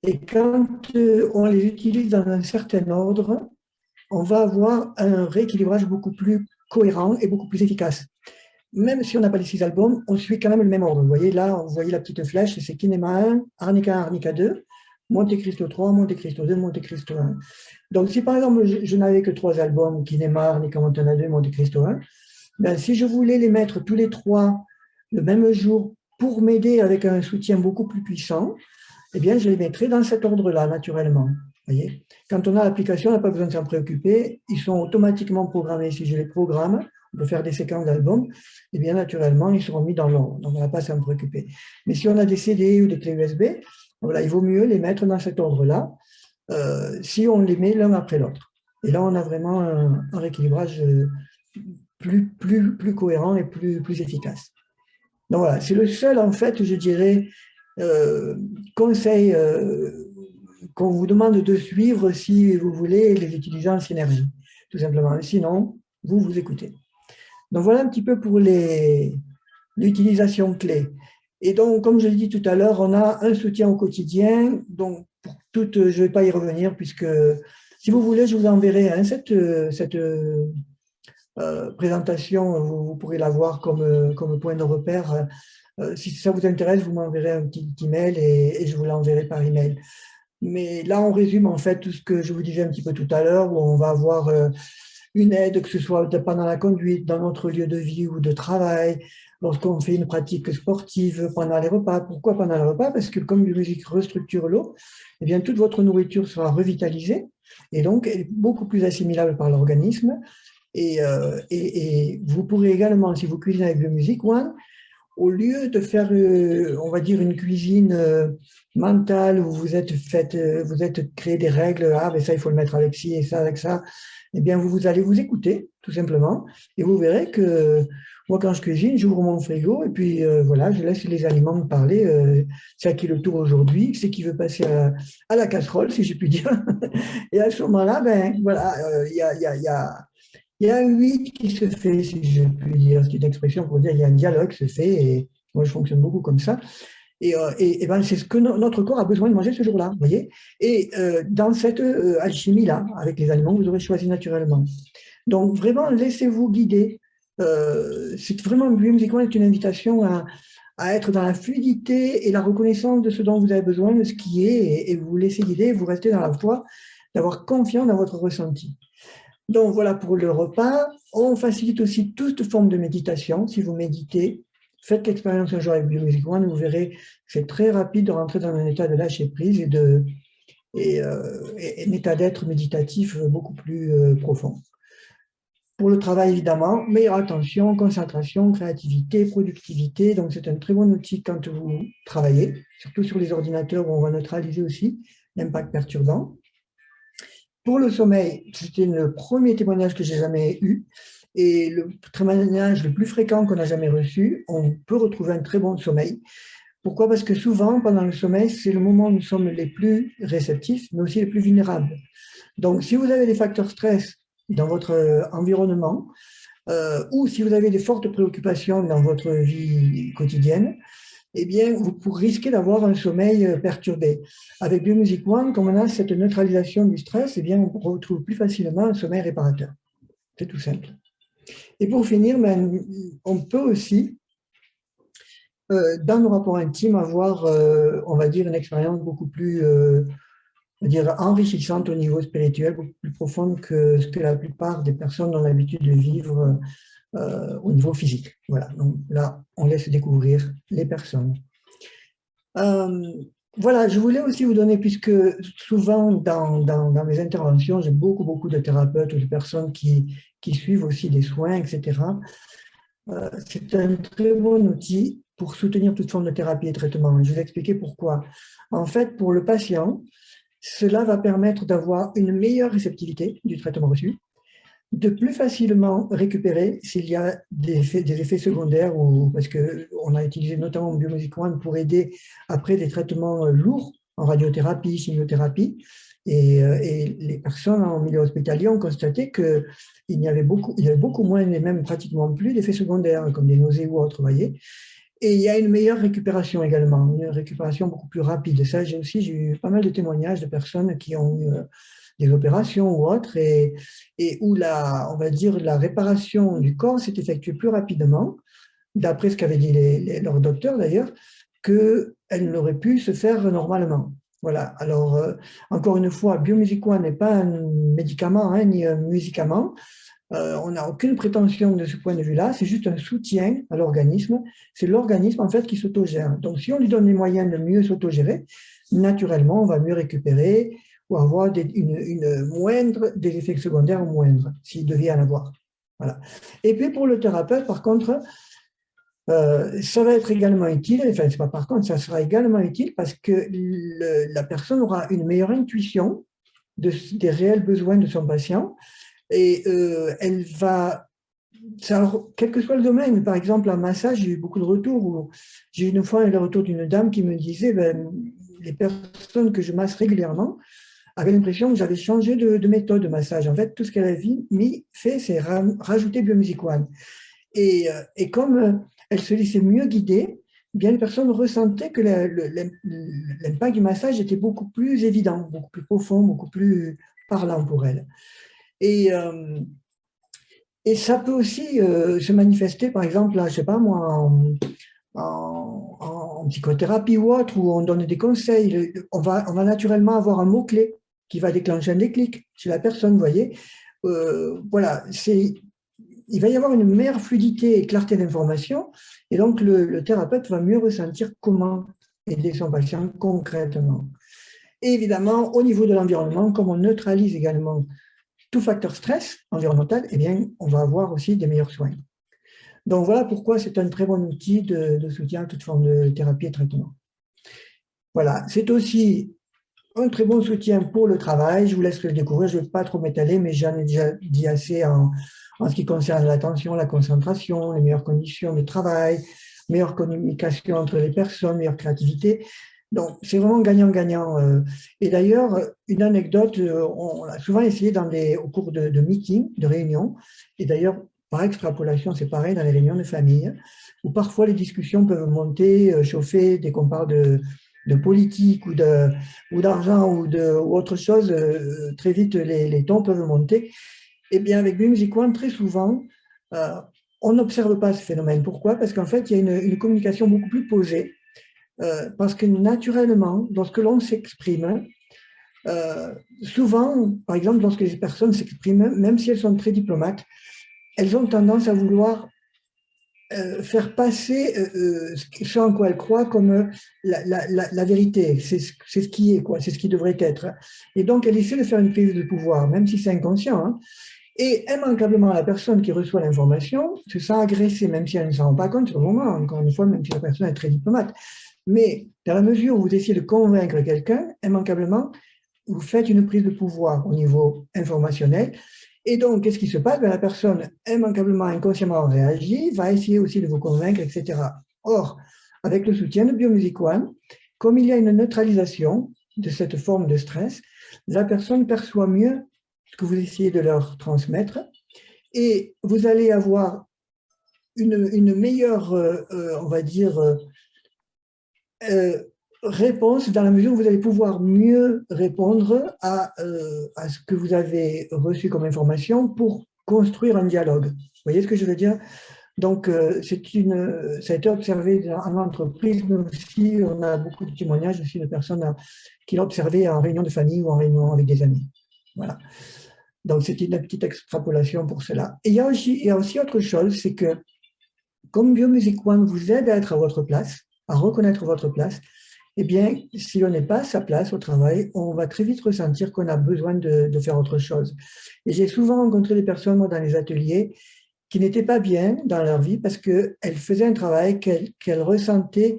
et quand on les utilise dans un certain ordre, on va avoir un rééquilibrage beaucoup plus cohérent et beaucoup plus efficace. Même si on n'a pas les 6 albums, on suit quand même le même ordre. Vous voyez là, vous voyez la petite flèche, c'est Kinema 1, Arnica 1, Arnica 2, Monte Cristo 3, Monte Cristo 2, Monte Cristo 1. Donc si par exemple je n'avais que 3 albums, Kinema, Arnica Montana 2, Monte Cristo 1, ben, si je voulais les mettre tous les 3 le même jour pour m'aider avec un soutien beaucoup plus puissant, eh bien je les mettrais dans cet ordre-là, naturellement. Voyez, quand on a l'application, on n'a pas besoin de s'en préoccuper. Ils sont automatiquement programmés. Si je les programme, on peut faire des séquences d'albums, et bien naturellement, ils seront mis dans l'ordre. Donc, on n'a pas à s'en préoccuper. Mais si on a des CD ou des clés USB, voilà, il vaut mieux les mettre dans cet ordre-là, si on les met l'un après l'autre. Et là, on a vraiment un rééquilibrage plus cohérent et plus efficace. Donc voilà, c'est le seul, en fait, je dirais, conseil qu'on vous demande de suivre si vous voulez les utiliser en synergie, tout simplement. Sinon, vous écoutez. Donc voilà un petit peu pour l'utilisation clé. Et donc, comme je l'ai dit tout à l'heure, on a un soutien au quotidien. Donc, je ne vais pas y revenir puisque Si vous voulez, je vous enverrai hein, cette présentation, vous pourrez la voir comme point de repère. Si ça vous intéresse, vous m'enverrez un petit email et je vous l'enverrai par email. Mais là, on résume en fait tout ce que je vous disais un petit peu tout à l'heure, où on va avoir une aide, que ce soit pendant la conduite, dans notre lieu de vie ou de travail, lorsqu'on fait une pratique sportive, pendant les repas. Pourquoi pendant les repas? Parce que comme Biologique restructure l'eau, eh bien, toute votre nourriture sera revitalisée et donc elle est beaucoup plus assimilable par l'organisme. Et vous pourrez également, si vous cuisinez avec Biomusic One, au lieu de faire, on va dire, une cuisine mentale où vous êtes créé des règles, ah, mais ça, il faut le mettre avec ci et ça, avec ça, eh bien, vous allez vous écouter, tout simplement, et vous verrez que moi, quand je cuisine, j'ouvre mon frigo, et puis voilà, je laisse les aliments me parler. C'est à qui le tour aujourd'hui, c'est qui veut passer à la casserole, si je puis dire. Et à ce moment-là, ben, voilà, il y a un oui qui se fait, si je puis dire, c'est une expression pour dire il y a un dialogue qui se fait, et moi je fonctionne beaucoup comme ça. Et ben, c'est ce que notre corps a besoin de manger ce jour-là, vous voyez. Et dans cette alchimie-là, avec les aliments que vous aurez choisis naturellement. Donc vraiment, laissez-vous guider. C'est vraiment, Biomusic One est une invitation à être dans la fluidité et la reconnaissance de ce dont vous avez besoin, de ce qui est, et vous vous laissez guider, vous restez dans la foi, d'avoir confiance dans votre ressenti. Donc voilà pour le repas. On facilite aussi toute forme de méditation. Si vous méditez, faites l'expérience un jour avec Biomusic One, vous verrez que c'est très rapide de rentrer dans un état de lâcher prise et un état d'être méditatif beaucoup plus profond. Pour le travail, évidemment, meilleure attention, concentration, créativité, productivité. Donc c'est un très bon outil quand vous travaillez, surtout sur les ordinateurs où on va neutraliser aussi l'impact perturbant. Pour le sommeil, c'était le premier témoignage que j'ai jamais eu et le témoignage le plus fréquent qu'on a jamais reçu. On peut retrouver un très bon sommeil. Pourquoi? Parce que souvent, pendant le sommeil, c'est le moment où nous sommes les plus réceptifs, mais aussi les plus vulnérables. Donc, si vous avez des facteurs stress dans votre environnement ou si vous avez des fortes préoccupations dans votre vie quotidienne, eh bien, vous risquez d'avoir un sommeil perturbé. Avec Biomusic One, comme on a cette neutralisation du stress, eh bien, on retrouve plus facilement un sommeil réparateur. C'est tout simple. Et pour finir, ben, on peut aussi, dans nos rapports intimes, avoir, on va dire, une expérience beaucoup plus on va dire, enrichissante au niveau spirituel, beaucoup plus profonde que ce que la plupart des personnes ont l'habitude de vivre au niveau physique. Voilà, donc là, on laisse découvrir les personnes. Voilà, je voulais aussi vous donner, puisque souvent dans mes interventions, j'ai beaucoup de thérapeutes ou de personnes qui suivent aussi des soins, etc. C'est un très bon outil pour soutenir toute forme de thérapie et traitement. Je vais vous expliquer pourquoi. En fait, pour le patient, cela va permettre d'avoir une meilleure réceptivité du traitement reçu, de plus facilement récupérer s'il y a des effets secondaires, parce qu'on a utilisé notamment Biomusic One pour aider après des traitements lourds en radiothérapie, chimiothérapie, et les personnes en milieu hospitalier ont constaté qu'il y avait beaucoup moins, et même pratiquement plus d'effets secondaires, comme des nausées ou autres, voyez. Et il y a une meilleure récupération également, une récupération beaucoup plus rapide. Ça, j'ai eu pas mal de témoignages de personnes qui ont eu des opérations ou autres, et où on va dire, la réparation du corps s'est effectuée plus rapidement, d'après ce qu'avaient dit leurs docteurs d'ailleurs, qu'elle n'aurait pu se faire normalement. Voilà. Alors, encore une fois, Biomusic One n'est pas un médicament, hein, ni un médicament. On n'a aucune prétention de ce point de vue-là, c'est juste un soutien à l'organisme. C'est l'organisme, en fait, qui s'autogère. Donc, si on lui donne les moyens de mieux s'autogérer, naturellement, on va mieux récupérer ou avoir une moindre, des effets secondaires moindres, s'il devait y en avoir. Voilà. Et puis, pour le thérapeute, par contre, ça va être également utile, enfin, c'est pas par contre, ça sera également utile parce que la personne aura une meilleure intuition des réels besoins de son patient. Et elle va, alors, quel que soit le domaine, par exemple en massage, j'ai eu beaucoup de retours. J'ai eu une fois le retour d'une dame qui me disait les personnes que je masse régulièrement avaient l'impression que j'avais changé de méthode de massage. En fait, tout ce qu'elle avait fait, c'est rajouter Biomusic One. Et comme elle se laissait mieux guider, bien les personnes ressentaient que l'impact du massage était beaucoup plus évident, beaucoup plus profond, beaucoup plus parlant pour elles. Et ça peut aussi se manifester, par exemple, là, je ne sais pas moi, en psychothérapie ou autre, où on donne des conseils. On va naturellement avoir un mot-clé qui va déclencher un déclic chez la personne, vous voyez. Voilà, il va y avoir une meilleure fluidité et clarté d'information, et donc le thérapeute va mieux ressentir comment aider son patient concrètement. Et évidemment, au niveau de l'environnement, comme on neutralise également tout facteur stress environnemental, eh bien, on va avoir aussi des meilleurs soins. Donc voilà pourquoi c'est un très bon outil de soutien à toute forme de thérapie et traitement. Voilà, c'est aussi un très bon soutien pour le travail. Je vous laisse le découvrir, je ne vais pas trop m'étaler, mais j'en ai déjà dit assez en ce qui concerne l'attention, la concentration, les meilleures conditions de travail, meilleure communication entre les personnes, meilleure créativité. Donc, c'est vraiment gagnant-gagnant. Et d'ailleurs, une anecdote, on a souvent essayé au cours de meetings, de réunions, et d'ailleurs, par extrapolation, c'est pareil dans les réunions de famille, où parfois les discussions peuvent monter, chauffer, dès qu'on parle de politique ou d'argent ou autre chose, très vite les tons peuvent monter. Eh bien, avec Biomusic One, très souvent, on n'observe pas ce phénomène. Pourquoi? Parce qu'en fait, il y a une communication beaucoup plus posée. Parce que naturellement, lorsque l'on s'exprime, souvent, par exemple, lorsque les personnes s'expriment, même si elles sont très diplomates, elles ont tendance à vouloir faire passer ce en quoi elles croient comme la vérité. C'est ce qui est, quoi. C'est ce qui devrait être. Et donc, elles essaient de faire une prise de pouvoir, même si c'est inconscient. Hein. Et immanquablement, la personne qui reçoit l'information se sent agressée, même si elle ne s'en rend pas compte sur le moment, encore une fois, même si la personne est très diplomate. Mais dans la mesure où vous essayez de convaincre quelqu'un, immanquablement, vous faites une prise de pouvoir au niveau informationnel. Et donc, qu'est-ce qui se passe? La personne, immanquablement, inconsciemment réagit, va essayer aussi de vous convaincre, etc. Or, avec le soutien de Biomusic One, comme il y a une neutralisation de cette forme de stress, la personne perçoit mieux ce que vous essayez de leur transmettre et vous allez avoir une meilleure, on va dire, réponse dans la mesure où vous allez pouvoir mieux répondre à ce que vous avez reçu comme information pour construire un dialogue. Vous voyez ce que je veux dire? Donc, ça a été observé en entreprise, mais aussi on a beaucoup de témoignages aussi de personnes qui l'ont observé en réunion de famille ou en réunion avec des amis. Voilà. Donc, c'était une petite extrapolation pour cela. Et il y a aussi autre chose, c'est que comme Biomusic One vous aide à être à votre place, à reconnaître votre place, eh bien, si on n'est pas à sa place au travail, on va très vite ressentir qu'on a besoin de faire autre chose. Et j'ai souvent rencontré des personnes, moi, dans les ateliers, qui n'étaient pas bien dans leur vie parce qu'elles faisaient un travail qu'elles ressentaient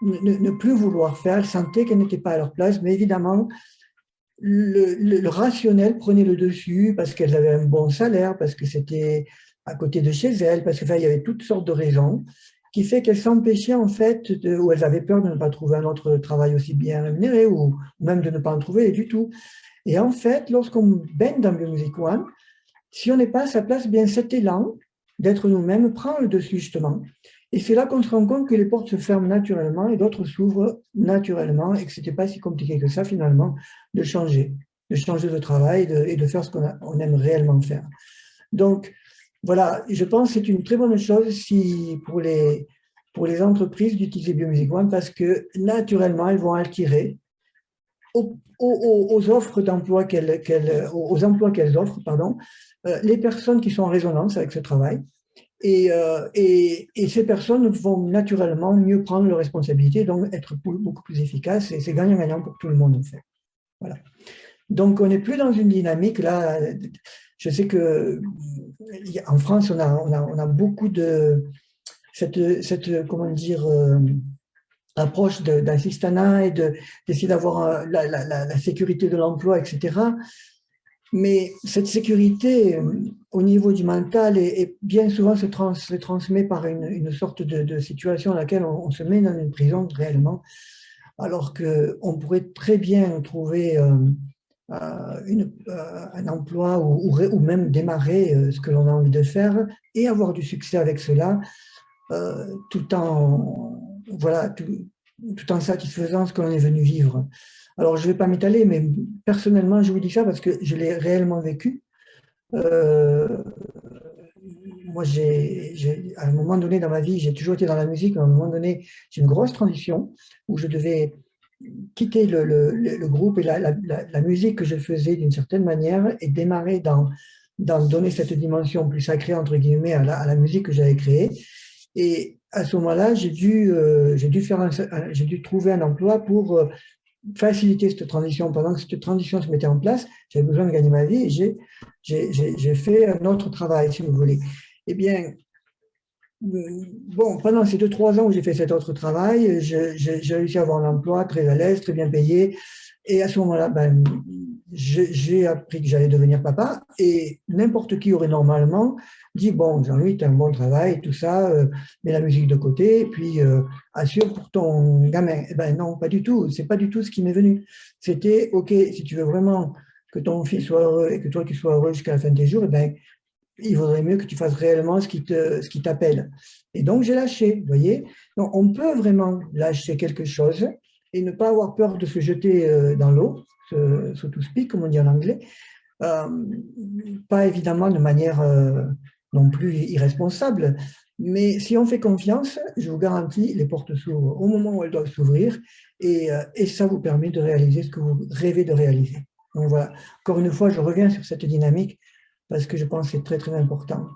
ne plus vouloir faire, elles sentaient qu'elles n'étaient pas à leur place, mais évidemment, le rationnel prenait le dessus parce qu'elles avaient un bon salaire, parce que c'était à côté de chez elles, parce qu'il y avait toutes sortes de raisons qui fait qu'elles s'empêchaient en fait, ou elles avaient peur de ne pas trouver un autre travail aussi bien rémunéré, ou même de ne pas en trouver du tout. Et en fait, lorsqu'on baigne dans Biomusic One, si on n'est pas à sa place, bien cet élan d'être nous-mêmes prend le dessus justement. Et c'est là qu'on se rend compte que les portes se ferment naturellement et d'autres s'ouvrent naturellement et que ce n'était pas si compliqué que ça finalement de changer de travail et de faire ce qu'on aime réellement faire. Donc, voilà, je pense que c'est une très bonne chose pour les entreprises d'utiliser Biomusic One parce que naturellement, elles vont attirer aux offres d'emploi aux emplois qu'elles offrent, pardon, les personnes qui sont en résonance avec ce travail. Et ces personnes vont naturellement mieux prendre leurs responsabilités, donc être beaucoup plus efficaces. Et c'est gagnant-gagnant pour tout le monde, en fait. Voilà. Donc, on n'est plus dans une dynamique, là. Je sais qu'en France, on a beaucoup de cette comment dire, approche d'assistanat et d'essayer d'avoir la sécurité de l'emploi, etc. Mais cette sécurité au niveau du mental est bien souvent se transmet par une sorte de situation dans laquelle on se met dans une prison réellement, alors qu'on pourrait très bien trouver un emploi ou même démarrer ce que l'on a envie de faire et avoir du succès avec cela, tout en satisfaisant ce que l'on est venu vivre. Alors, je ne vais pas m'étaler, mais personnellement, je vous dis ça parce que je l'ai réellement vécu. Euh, Moi, à un moment donné dans ma vie, j'ai toujours été dans la musique, mais à un moment donné, j'ai une grosse transition où je devais quitter le groupe et la musique que je faisais d'une certaine manière et démarrer dans donner cette dimension plus sacrée, entre guillemets, à la musique que j'avais créée. Et à ce moment-là, j'ai dû trouver un emploi pour faciliter cette transition. Pendant que cette transition se mettait en place, j'avais besoin de gagner ma vie et j'ai fait un autre travail, si vous voulez. Eh bien, bon, pendant ces 2-3 ans où j'ai fait cet autre travail, j'ai réussi à avoir un emploi très à l'aise, très bien payé. Et à ce moment-là, ben, j'ai appris que j'allais devenir papa. Et n'importe qui aurait normalement dit, bon, Jean-Louis, tu as un bon travail, tout ça, mets la musique de côté, puis assure pour ton gamin. Eh ben non, pas du tout. C'est pas du tout ce qui m'est venu. C'était, OK, si tu veux vraiment que ton fils soit heureux et que toi tu sois heureux jusqu'à la fin de tes jours, eh ben, il vaudrait mieux que tu fasses réellement ce qui t'appelle. Et donc, j'ai lâché, vous voyez. Donc, on peut vraiment lâcher quelque chose et ne pas avoir peur de se jeter dans l'eau, so to speak, comme on dit en anglais. Euh, Pas évidemment de manière non plus irresponsable, mais si on fait confiance, je vous garantis, les portes s'ouvrent au moment où elles doivent s'ouvrir et ça vous permet de réaliser ce que vous rêvez de réaliser. Donc voilà, encore une fois, je reviens sur cette dynamique parce que je pense que c'est très, très important.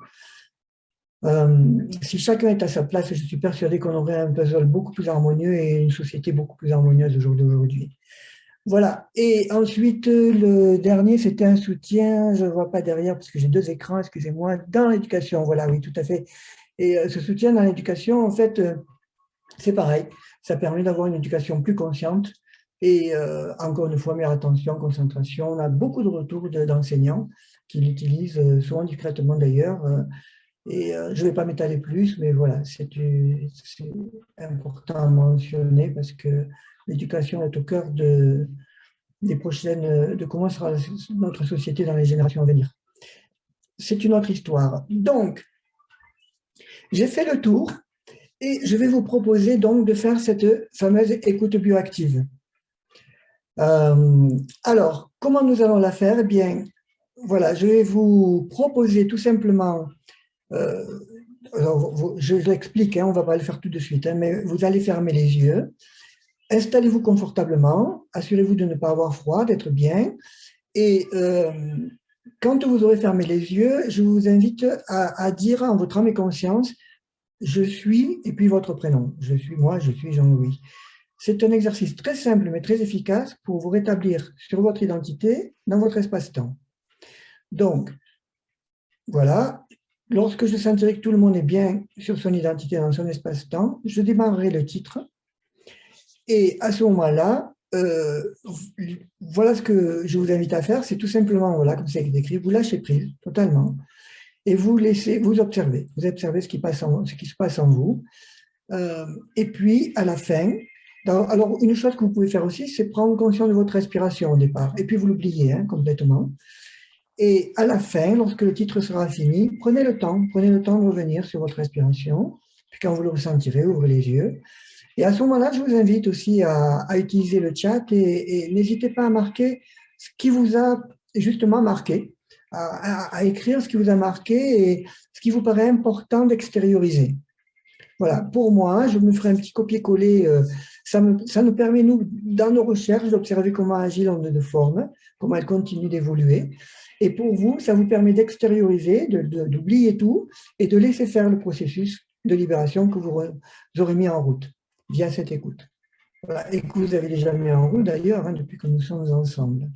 Si chacun est à sa place, je suis persuadé qu'on aurait un puzzle beaucoup plus harmonieux et une société beaucoup plus harmonieuse au jour d'aujourd'hui. Voilà. Et ensuite, le dernier, c'était un soutien, je ne vois pas derrière parce que j'ai 2 écrans, excusez-moi, dans l'éducation. Voilà, oui, tout à fait. Et ce soutien dans l'éducation, en fait, c'est pareil. Ça permet d'avoir une éducation plus consciente et encore une fois, meilleure attention, concentration. On a beaucoup de retours d'enseignants qui l'utilisent, souvent discrètement d'ailleurs. Et je ne vais pas m'étaler plus, mais voilà, c'est important à mentionner parce que l'éducation est au cœur de comment sera notre société dans les générations à venir. C'est une autre histoire. Donc, j'ai fait le tour et je vais vous proposer donc de faire cette fameuse écoute bioactive. Alors, comment nous allons la faire? Eh bien, voilà, je vais vous proposer tout simplement, alors, je l'explique, hein, on ne va pas le faire tout de suite, hein, mais vous allez fermer les yeux, installez-vous confortablement, assurez-vous de ne pas avoir froid, d'être bien, et quand vous aurez fermé les yeux, je vous invite à dire en votre âme et conscience, je suis, et puis votre prénom. Je suis Jean-Louis. C'est un exercice très simple mais très efficace pour vous rétablir sur votre identité dans votre espace-temps. Donc, voilà, lorsque je sentirai que tout le monde est bien sur son identité dans son espace-temps, je démarrerai le titre. Et à ce moment-là, voilà ce que je vous invite à faire, c'est tout simplement, voilà, comme c'est décrit, vous lâchez prise totalement et vous laissez, vous observez ce qui se passe en vous. Et puis, à la fin, alors une chose que vous pouvez faire aussi, c'est prendre conscience de votre respiration au départ, et puis vous l'oubliez complètement. Et à la fin, lorsque le titre sera fini, prenez le temps de revenir sur votre respiration, puis quand vous le ressentirez, ouvrez les yeux. Et à ce moment-là, je vous invite aussi à utiliser le chat et n'hésitez pas à marquer ce qui vous a justement marqué, à écrire ce qui vous a marqué et ce qui vous paraît important d'extérioriser. Voilà, pour moi, je me ferai un petit copier-coller. Ça nous permet, nous, dans nos recherches, d'observer comment agit l'onde de forme, comment elle continue d'évoluer. Et pour vous, ça vous permet d'extérioriser, d'oublier tout et de laisser faire le processus de libération que vous aurez mis en route via cette écoute. Voilà, et que vous avez déjà mis en route d'ailleurs depuis que nous sommes ensemble.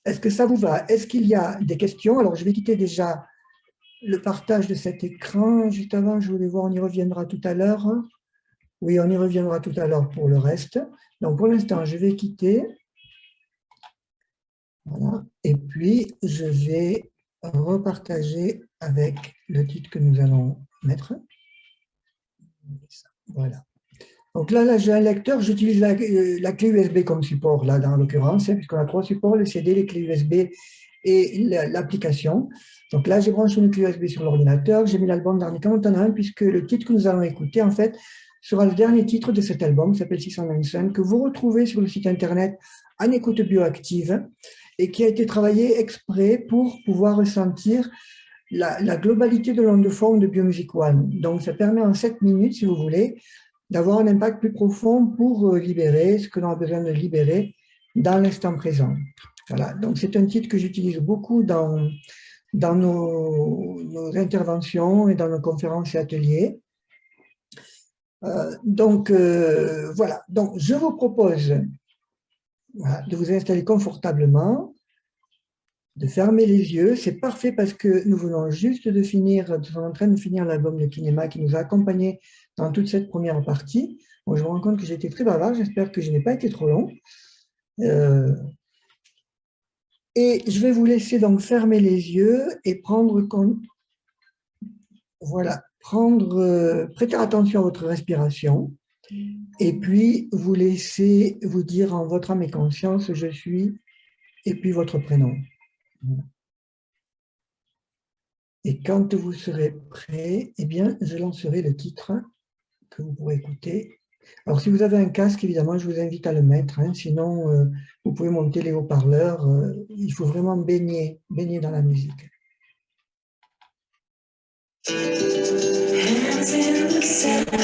Est-ce que ça vous va? Est-ce qu'il y a des questions? Alors, je vais quitter déjà le partage de cet écran. Juste avant, je voulais voir, on y reviendra tout à l'heure. Oui, on y reviendra tout à l'heure pour le reste. Donc, pour l'instant, je vais quitter. Voilà. Et puis, je vais repartager avec le titre que nous allons mettre. Voilà. Donc là j'ai un lecteur, j'utilise la clé USB comme support, là, dans l'occurrence, puisqu'on a 3 supports, le CD, les clés USB et l'application. Donc là, j'ai branché une clé USB sur l'ordinateur, j'ai mis l'album dernier quand on en a un, puisque le titre que nous allons écouter, en fait, sera le dernier titre de cet album, qui s'appelle 625, que vous retrouvez sur le site internet En écoute bioactive et qui a été travaillé exprès pour pouvoir ressentir la globalité de l'onde de forme de Biomusic One. Donc, ça permet en 7 minutes, si vous voulez, d'avoir un impact plus profond pour libérer ce que l'on a besoin de libérer dans l'instant présent. Voilà, donc c'est un titre que j'utilise beaucoup dans nos interventions et dans nos conférences et ateliers. Voilà, donc je vous propose de vous installer confortablement, de fermer les yeux. C'est parfait parce que nous venons juste de finir, nous sommes en train de finir l'album de Kinema qui nous a accompagnés dans toute cette première partie. Bon, je me rends compte que j'ai été très bavard, j'espère que je n'ai pas été trop long. Et je vais vous laisser donc fermer les yeux et prendre compte, voilà, prêter attention à votre respiration et puis vous laisser vous dire en votre âme et conscience, je suis, et puis votre prénom. Et quand vous serez prêt, eh bien, je lancerai le titre que vous pourrez écouter. Alors, si vous avez un casque, évidemment, je vous invite à le mettre. Hein, sinon, vous pouvez monter les haut-parleurs. Il faut vraiment baigner dans la musique. Hands in the sand.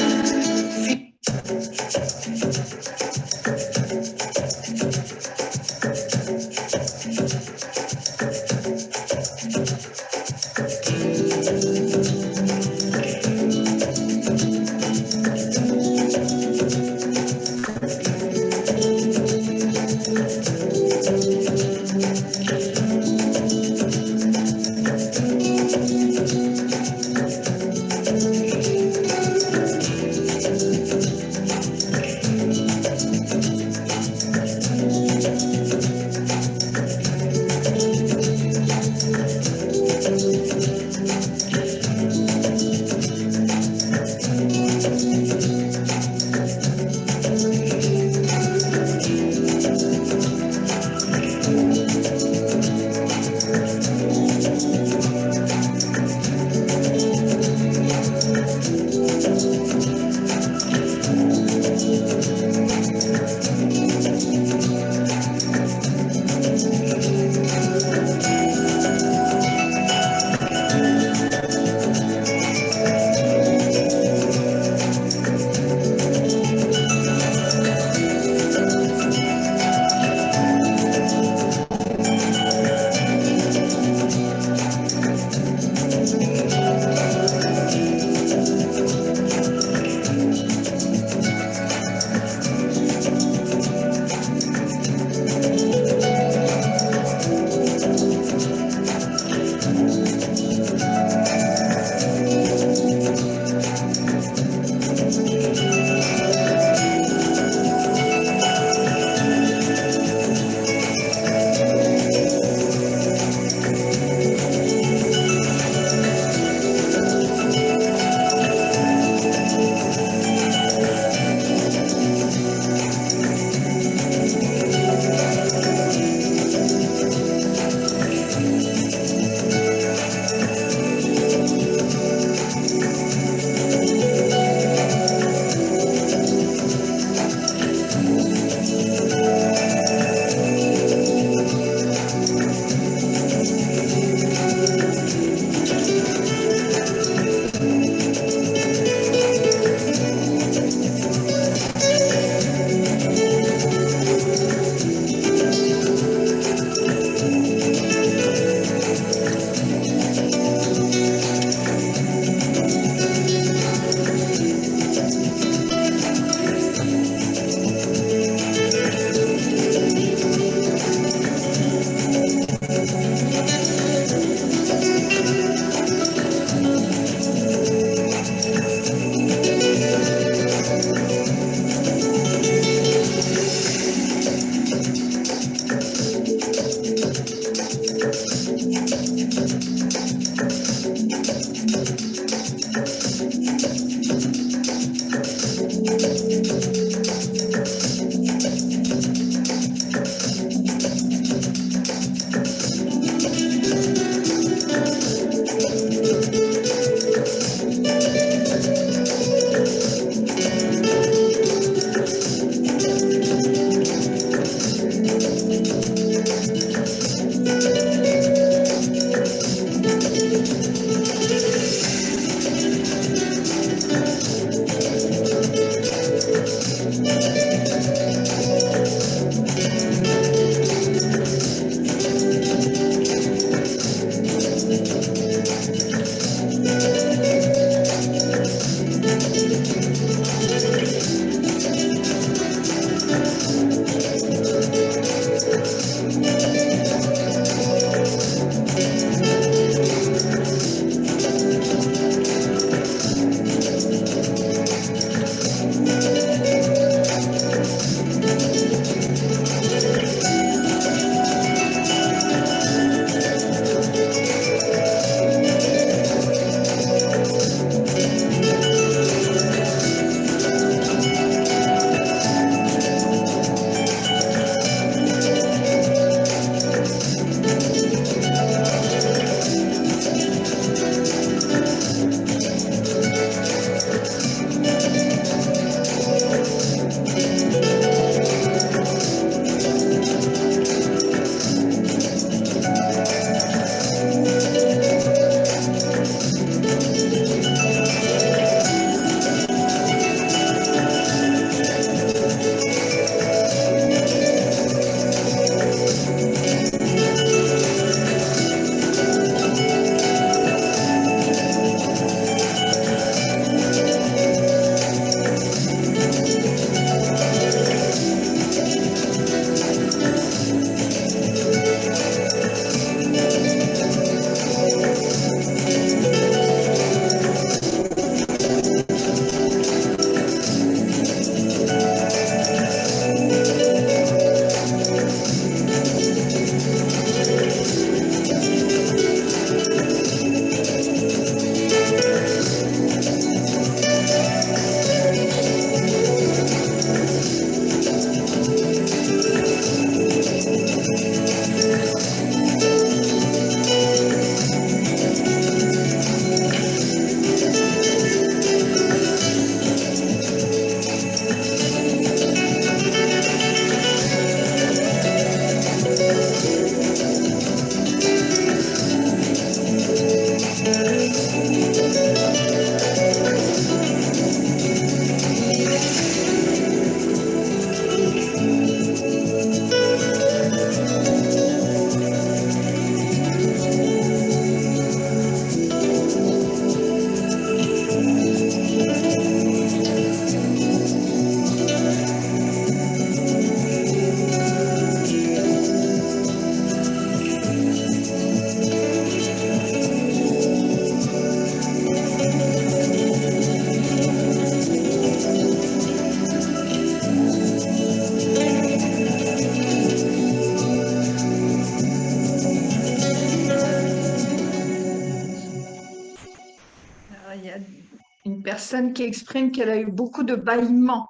personne qui exprime qu'elle a eu beaucoup de bâillements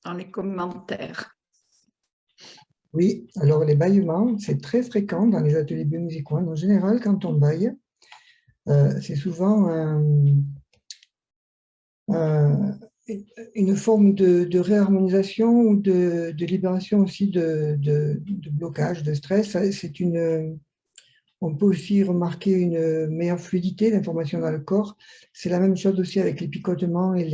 dans les commentaires. Oui, alors les bâillements, c'est très fréquent dans les ateliers biomusicaux. En général, quand on bâille, c'est souvent une forme de réharmonisation ou de libération aussi de blocage, de stress. On peut aussi remarquer une meilleure fluidité d'information dans le corps. C'est la même chose aussi avec les picotements et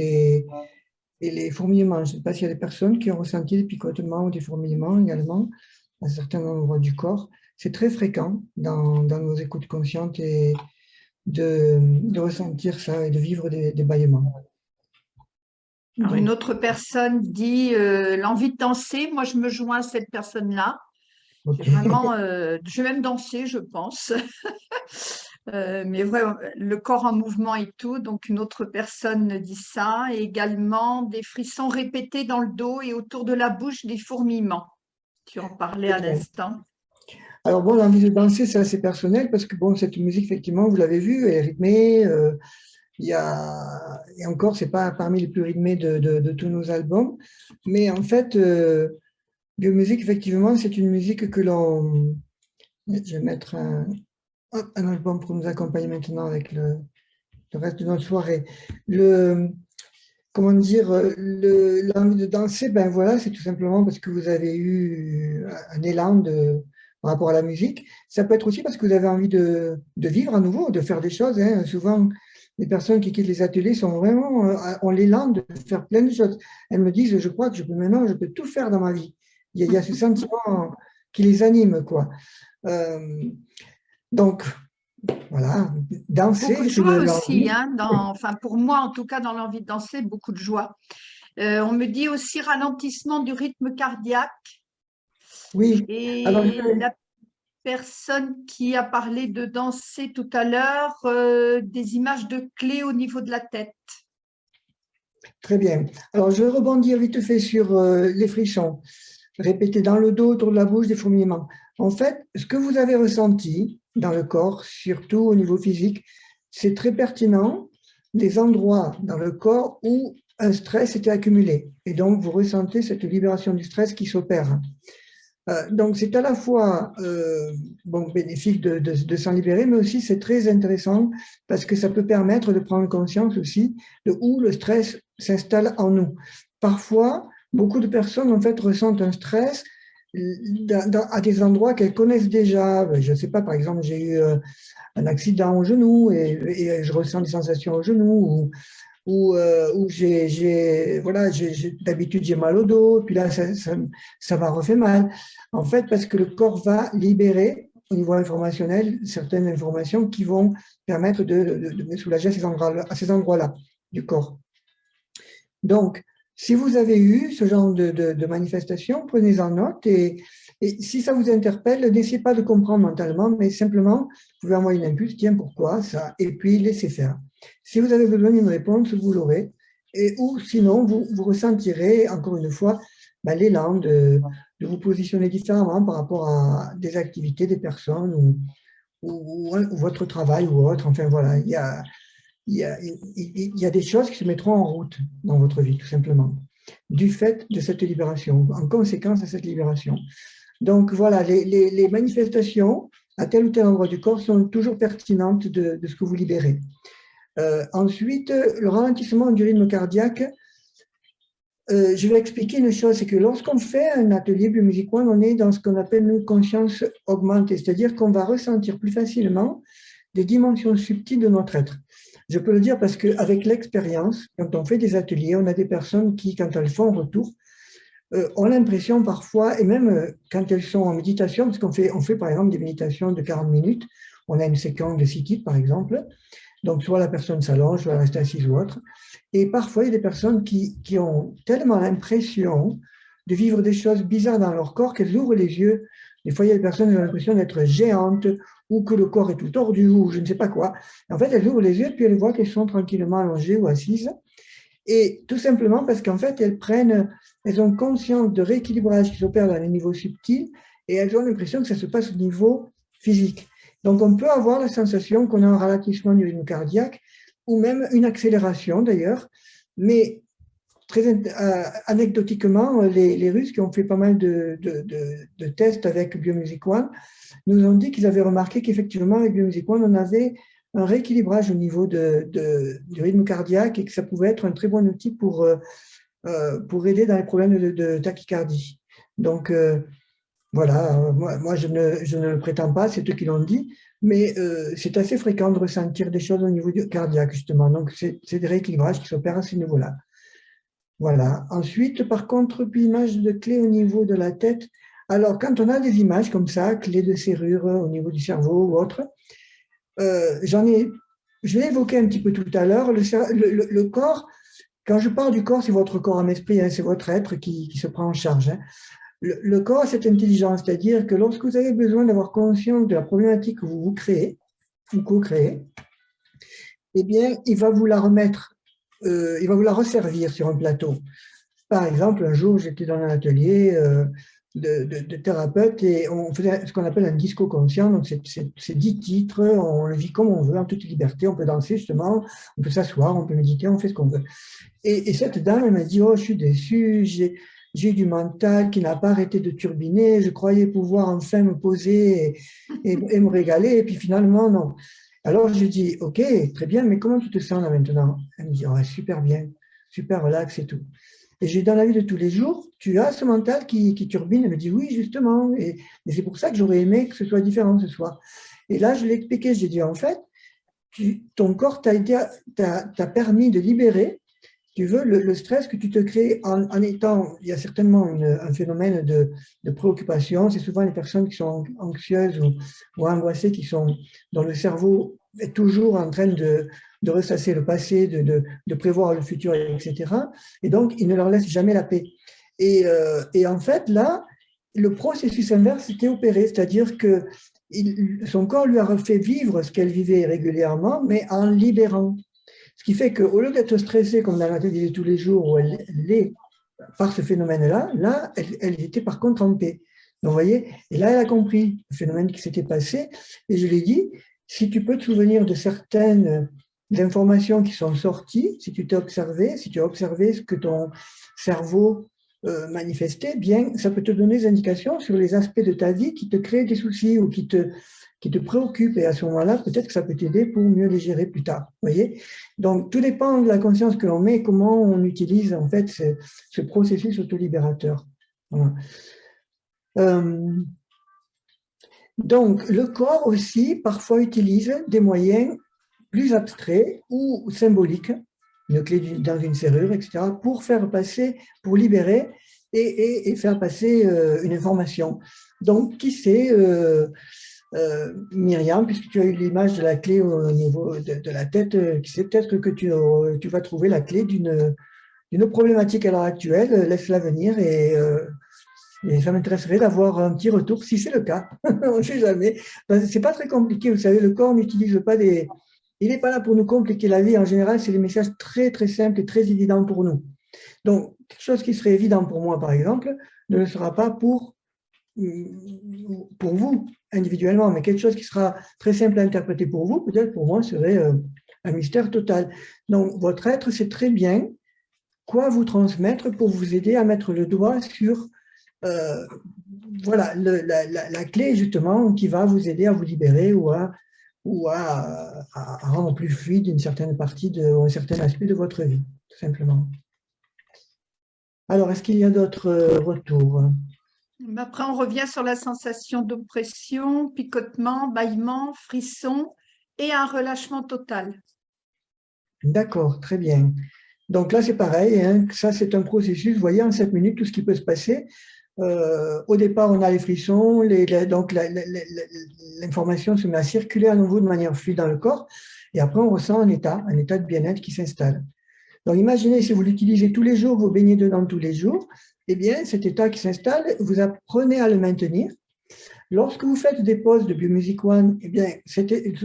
les fourmillements. Je ne sais pas s'il y a des personnes qui ont ressenti des picotements ou des fourmillements également à certains endroits du corps. C'est très fréquent dans nos écoutes conscientes et de ressentir ça et de vivre des bâillements. Alors, une autre personne dit l'envie de danser. Moi, je me joins à cette personne-là. Okay. Vraiment, je vais même danser, je pense. Mais vraiment, le corps en mouvement et tout. Donc, une autre personne dit ça. Et également, des frissons répétés dans le dos et autour de la bouche, des fourmillements. Tu en parlais à l'instant. Alors bon, l'envie de danser, c'est assez personnel parce que bon, cette musique, effectivement, vous l'avez vu, elle est rythmée. Et encore, c'est pas parmi les plus rythmés de tous nos albums. Mais en fait, biomusique, effectivement, c'est une musique que l'on... Je vais mettre un album pour nous accompagner maintenant avec le reste de notre soirée. Comment dire, l'envie de danser, ben voilà, c'est tout simplement parce que vous avez eu un élan par rapport à la musique. Ça peut être aussi parce que vous avez envie de vivre à nouveau, de faire des choses. Hein. Souvent, les personnes qui quittent les ateliers sont vraiment, ont l'élan de faire plein de choses. Elles me disent, je crois que je peux tout faire dans ma vie. Il y a ce sentiment qui les anime, quoi. Donc, voilà, danser. Beaucoup de joie aussi, hein, enfin pour moi en tout cas, dans l'envie de danser, beaucoup de joie. On me dit aussi ralentissement du rythme cardiaque. Oui. Et alors, la personne qui a parlé de danser tout à l'heure, des images de clés au niveau de la tête. Très bien. Alors, je vais rebondir vite fait sur les frissons. Répéter dans le dos, autour de la bouche, des fourmillements. En fait, ce que vous avez ressenti dans le corps, surtout au niveau physique, c'est très pertinent des endroits dans le corps où un stress était accumulé. Et donc, vous ressentez cette libération du stress qui s'opère. Donc, c'est à la fois bénéfique de s'en libérer, mais aussi c'est très intéressant parce que ça peut permettre de prendre conscience aussi de où le stress s'installe en nous. Parfois, beaucoup de personnes en fait ressentent un stress à des endroits qu'elles connaissent déjà. Je ne sais pas, par exemple, j'ai eu un accident au genou et je ressens des sensations au genou ou d'habitude j'ai mal au dos, puis là ça m'a refait mal. En fait, parce que le corps va libérer au niveau informationnel certaines informations qui vont permettre de me soulager à ces endroits-là du corps. Donc, si vous avez eu ce genre de manifestation, prenez-en note et si ça vous interpelle, n'essayez pas de comprendre mentalement, mais simplement, vous pouvez envoyer une impulse, tiens, pourquoi ça, et puis laissez faire. Si vous avez besoin d'une réponse, vous l'aurez, ou sinon, vous ressentirez, encore une fois, l'élan de vous positionner différemment par rapport à des activités, des personnes, ou votre travail ou autre. Enfin, voilà, il y a des choses qui se mettront en route dans votre vie, tout simplement, du fait de cette libération, en conséquence de cette libération. Donc voilà, les manifestations à tel ou tel endroit du corps sont toujours pertinentes de ce que vous libérez. Ensuite, le ralentissement du rythme cardiaque, je vais expliquer une chose, c'est que lorsqu'on fait un atelier biomusical, on est dans ce qu'on appelle une conscience augmentée, c'est-à-dire qu'on va ressentir plus facilement des dimensions subtiles de notre être. Je peux le dire parce qu'avec l'expérience, quand on fait des ateliers, on a des personnes qui, quand elles font un retour, ont l'impression parfois, et même quand elles sont en méditation, parce qu'on fait par exemple des méditations de 40 minutes, on a une séquence de 6 titres par exemple, donc soit la personne s'allonge, soit elle reste assise ou autre, et parfois il y a des personnes qui ont tellement l'impression de vivre des choses bizarres dans leur corps qu'elles ouvrent les yeux. Des fois il y a des personnes qui ont l'impression d'être géantes, ou que le corps est tout tordu, ou je ne sais pas quoi. En fait, elles ouvrent les yeux, puis elles voient qu'elles sont tranquillement allongées ou assises, et tout simplement parce qu'en fait, elles ont conscience de rééquilibrage qui s'opère dans les niveaux subtils et elles ont l'impression que ça se passe au niveau physique. Donc, on peut avoir la sensation qu'on a un ralentissement du rythme cardiaque ou même une accélération d'ailleurs. Mais anecdotiquement, les Russes qui ont fait pas mal de tests avec Biomusic One nous ont dit qu'ils avaient remarqué qu'effectivement, avec Biomusic One, on avait un rééquilibrage au niveau du rythme cardiaque et que ça pouvait être un très bon outil pour aider dans les problèmes de tachycardie. Donc, voilà, moi je ne le prétends pas, c'est eux qui l'ont dit, mais c'est assez fréquent de ressentir des choses au niveau cardiaque, justement. Donc, c'est des rééquilibrages qui s'opèrent à ce niveau-là. Voilà. Ensuite, par contre, puis image de clé au niveau de la tête. Alors, quand on a des images comme ça, clés de serrure au niveau du cerveau ou autre, je l'ai évoqué un petit peu tout à l'heure, le corps, quand je parle du corps, c'est votre corps en esprit, hein, c'est votre être qui se prend en charge. Hein. Le corps a cette intelligence, c'est-à-dire que lorsque vous avez besoin d'avoir conscience de la problématique que vous créez, ou co-créez, eh bien, il va vous la remettre, il va vous la resservir sur un plateau. Par exemple, un jour, j'étais dans un atelier de thérapeute et on faisait ce qu'on appelle un disco conscient, donc c'est 10 titres, on le vit comme on veut, en toute liberté, on peut danser justement, on peut s'asseoir, on peut méditer, on fait ce qu'on veut. Et cette dame, elle m'a dit, oh, je suis déçue, j'ai du mental qui n'a pas arrêté de turbiner, je croyais pouvoir enfin me poser et me régaler, et puis finalement, non. Alors je dis, ok, très bien, mais comment tu te sens là maintenant? Elle me dit, oh, super bien, super relax et tout. Et j'ai dans la vie de tous les jours, tu as ce mental qui turbine. Elle me dit, oui, justement, et c'est pour ça que j'aurais aimé que ce soit différent ce soir. Et là, je l'ai expliqué, j'ai dit, en fait, ton corps t'a permis de libérer, tu veux, le stress que tu te crées en étant, il y a certainement un phénomène de préoccupation, c'est souvent les personnes qui sont anxieuses ou angoissées, dont le cerveau est toujours en train de ressasser le passé, de prévoir le futur, etc. Et donc, ils ne leur laissent jamais la paix. Et en fait, là, le processus inverse s'était opéré, c'est-à-dire que son corps lui a fait vivre ce qu'elle vivait régulièrement, mais en libérant. Ce qui fait qu'au lieu d'être stressée comme dans l'atelier tous les jours où elle l'est par ce phénomène-là, là, elle était par contre en paix. Donc, vous voyez, et là, elle a compris le phénomène qui s'était passé. Et je lui ai dit, si tu peux te souvenir de certaines informations qui sont sorties, si tu t'es observé, si tu as observé ce que ton cerveau manifestait, bien, ça peut te donner des indications sur les aspects de ta vie qui te créent des soucis ou qui te préoccupent. Et à ce moment-là, peut-être que ça peut t'aider pour mieux les gérer plus tard. Vous voyez? Donc, tout dépend de la conscience que l'on met et comment on utilise en fait ce processus autolibérateur. Voilà. Donc, le corps aussi, parfois, utilise des moyens plus abstraits ou symboliques, une clé dans une serrure, etc., pour faire passer, pour libérer et faire passer une information. Donc, qui sait, Myriam, puisque tu as eu l'image de la clé au niveau de la tête, qui sait, peut-être que tu vas trouver la clé d'une problématique à l'heure actuelle, laisse-la venir et ça m'intéresserait d'avoir un petit retour si c'est le cas. On ne sait jamais. C'est pas très compliqué, vous savez, le corps n'utilise pas il n'est pas là pour nous compliquer la vie. En général, c'est des messages très, très simples et très évidents pour nous. Donc, quelque chose qui serait évident pour moi, par exemple, ne le sera pas pour vous, individuellement, mais quelque chose qui sera très simple à interpréter pour vous, peut-être pour moi, serait un mystère total. Donc, votre être sait très bien quoi vous transmettre pour vous aider à mettre le doigt sur voilà, la clé, justement, qui va vous aider à vous libérer ou à rendre plus fluide une certaine partie ou un certain aspect de votre vie, tout simplement. Alors, est-ce qu'il y a d'autres retours? Après, on revient sur la sensation d'oppression, picotement, bâillement, frisson et un relâchement total. D'accord, très bien. Donc là, c'est pareil, hein, ça c'est un processus, vous voyez, en 7 minutes, tout ce qui peut se passer. Au départ, on a les frissons, donc l'information se met à circuler à nouveau de manière fluide dans le corps, et après on ressent un état de bien-être qui s'installe. Donc imaginez si vous l'utilisez tous les jours, vous baignez dedans tous les jours, eh bien cet état qui s'installe, vous apprenez à le maintenir. Lorsque vous faites des pauses de Biomusic One, eh bien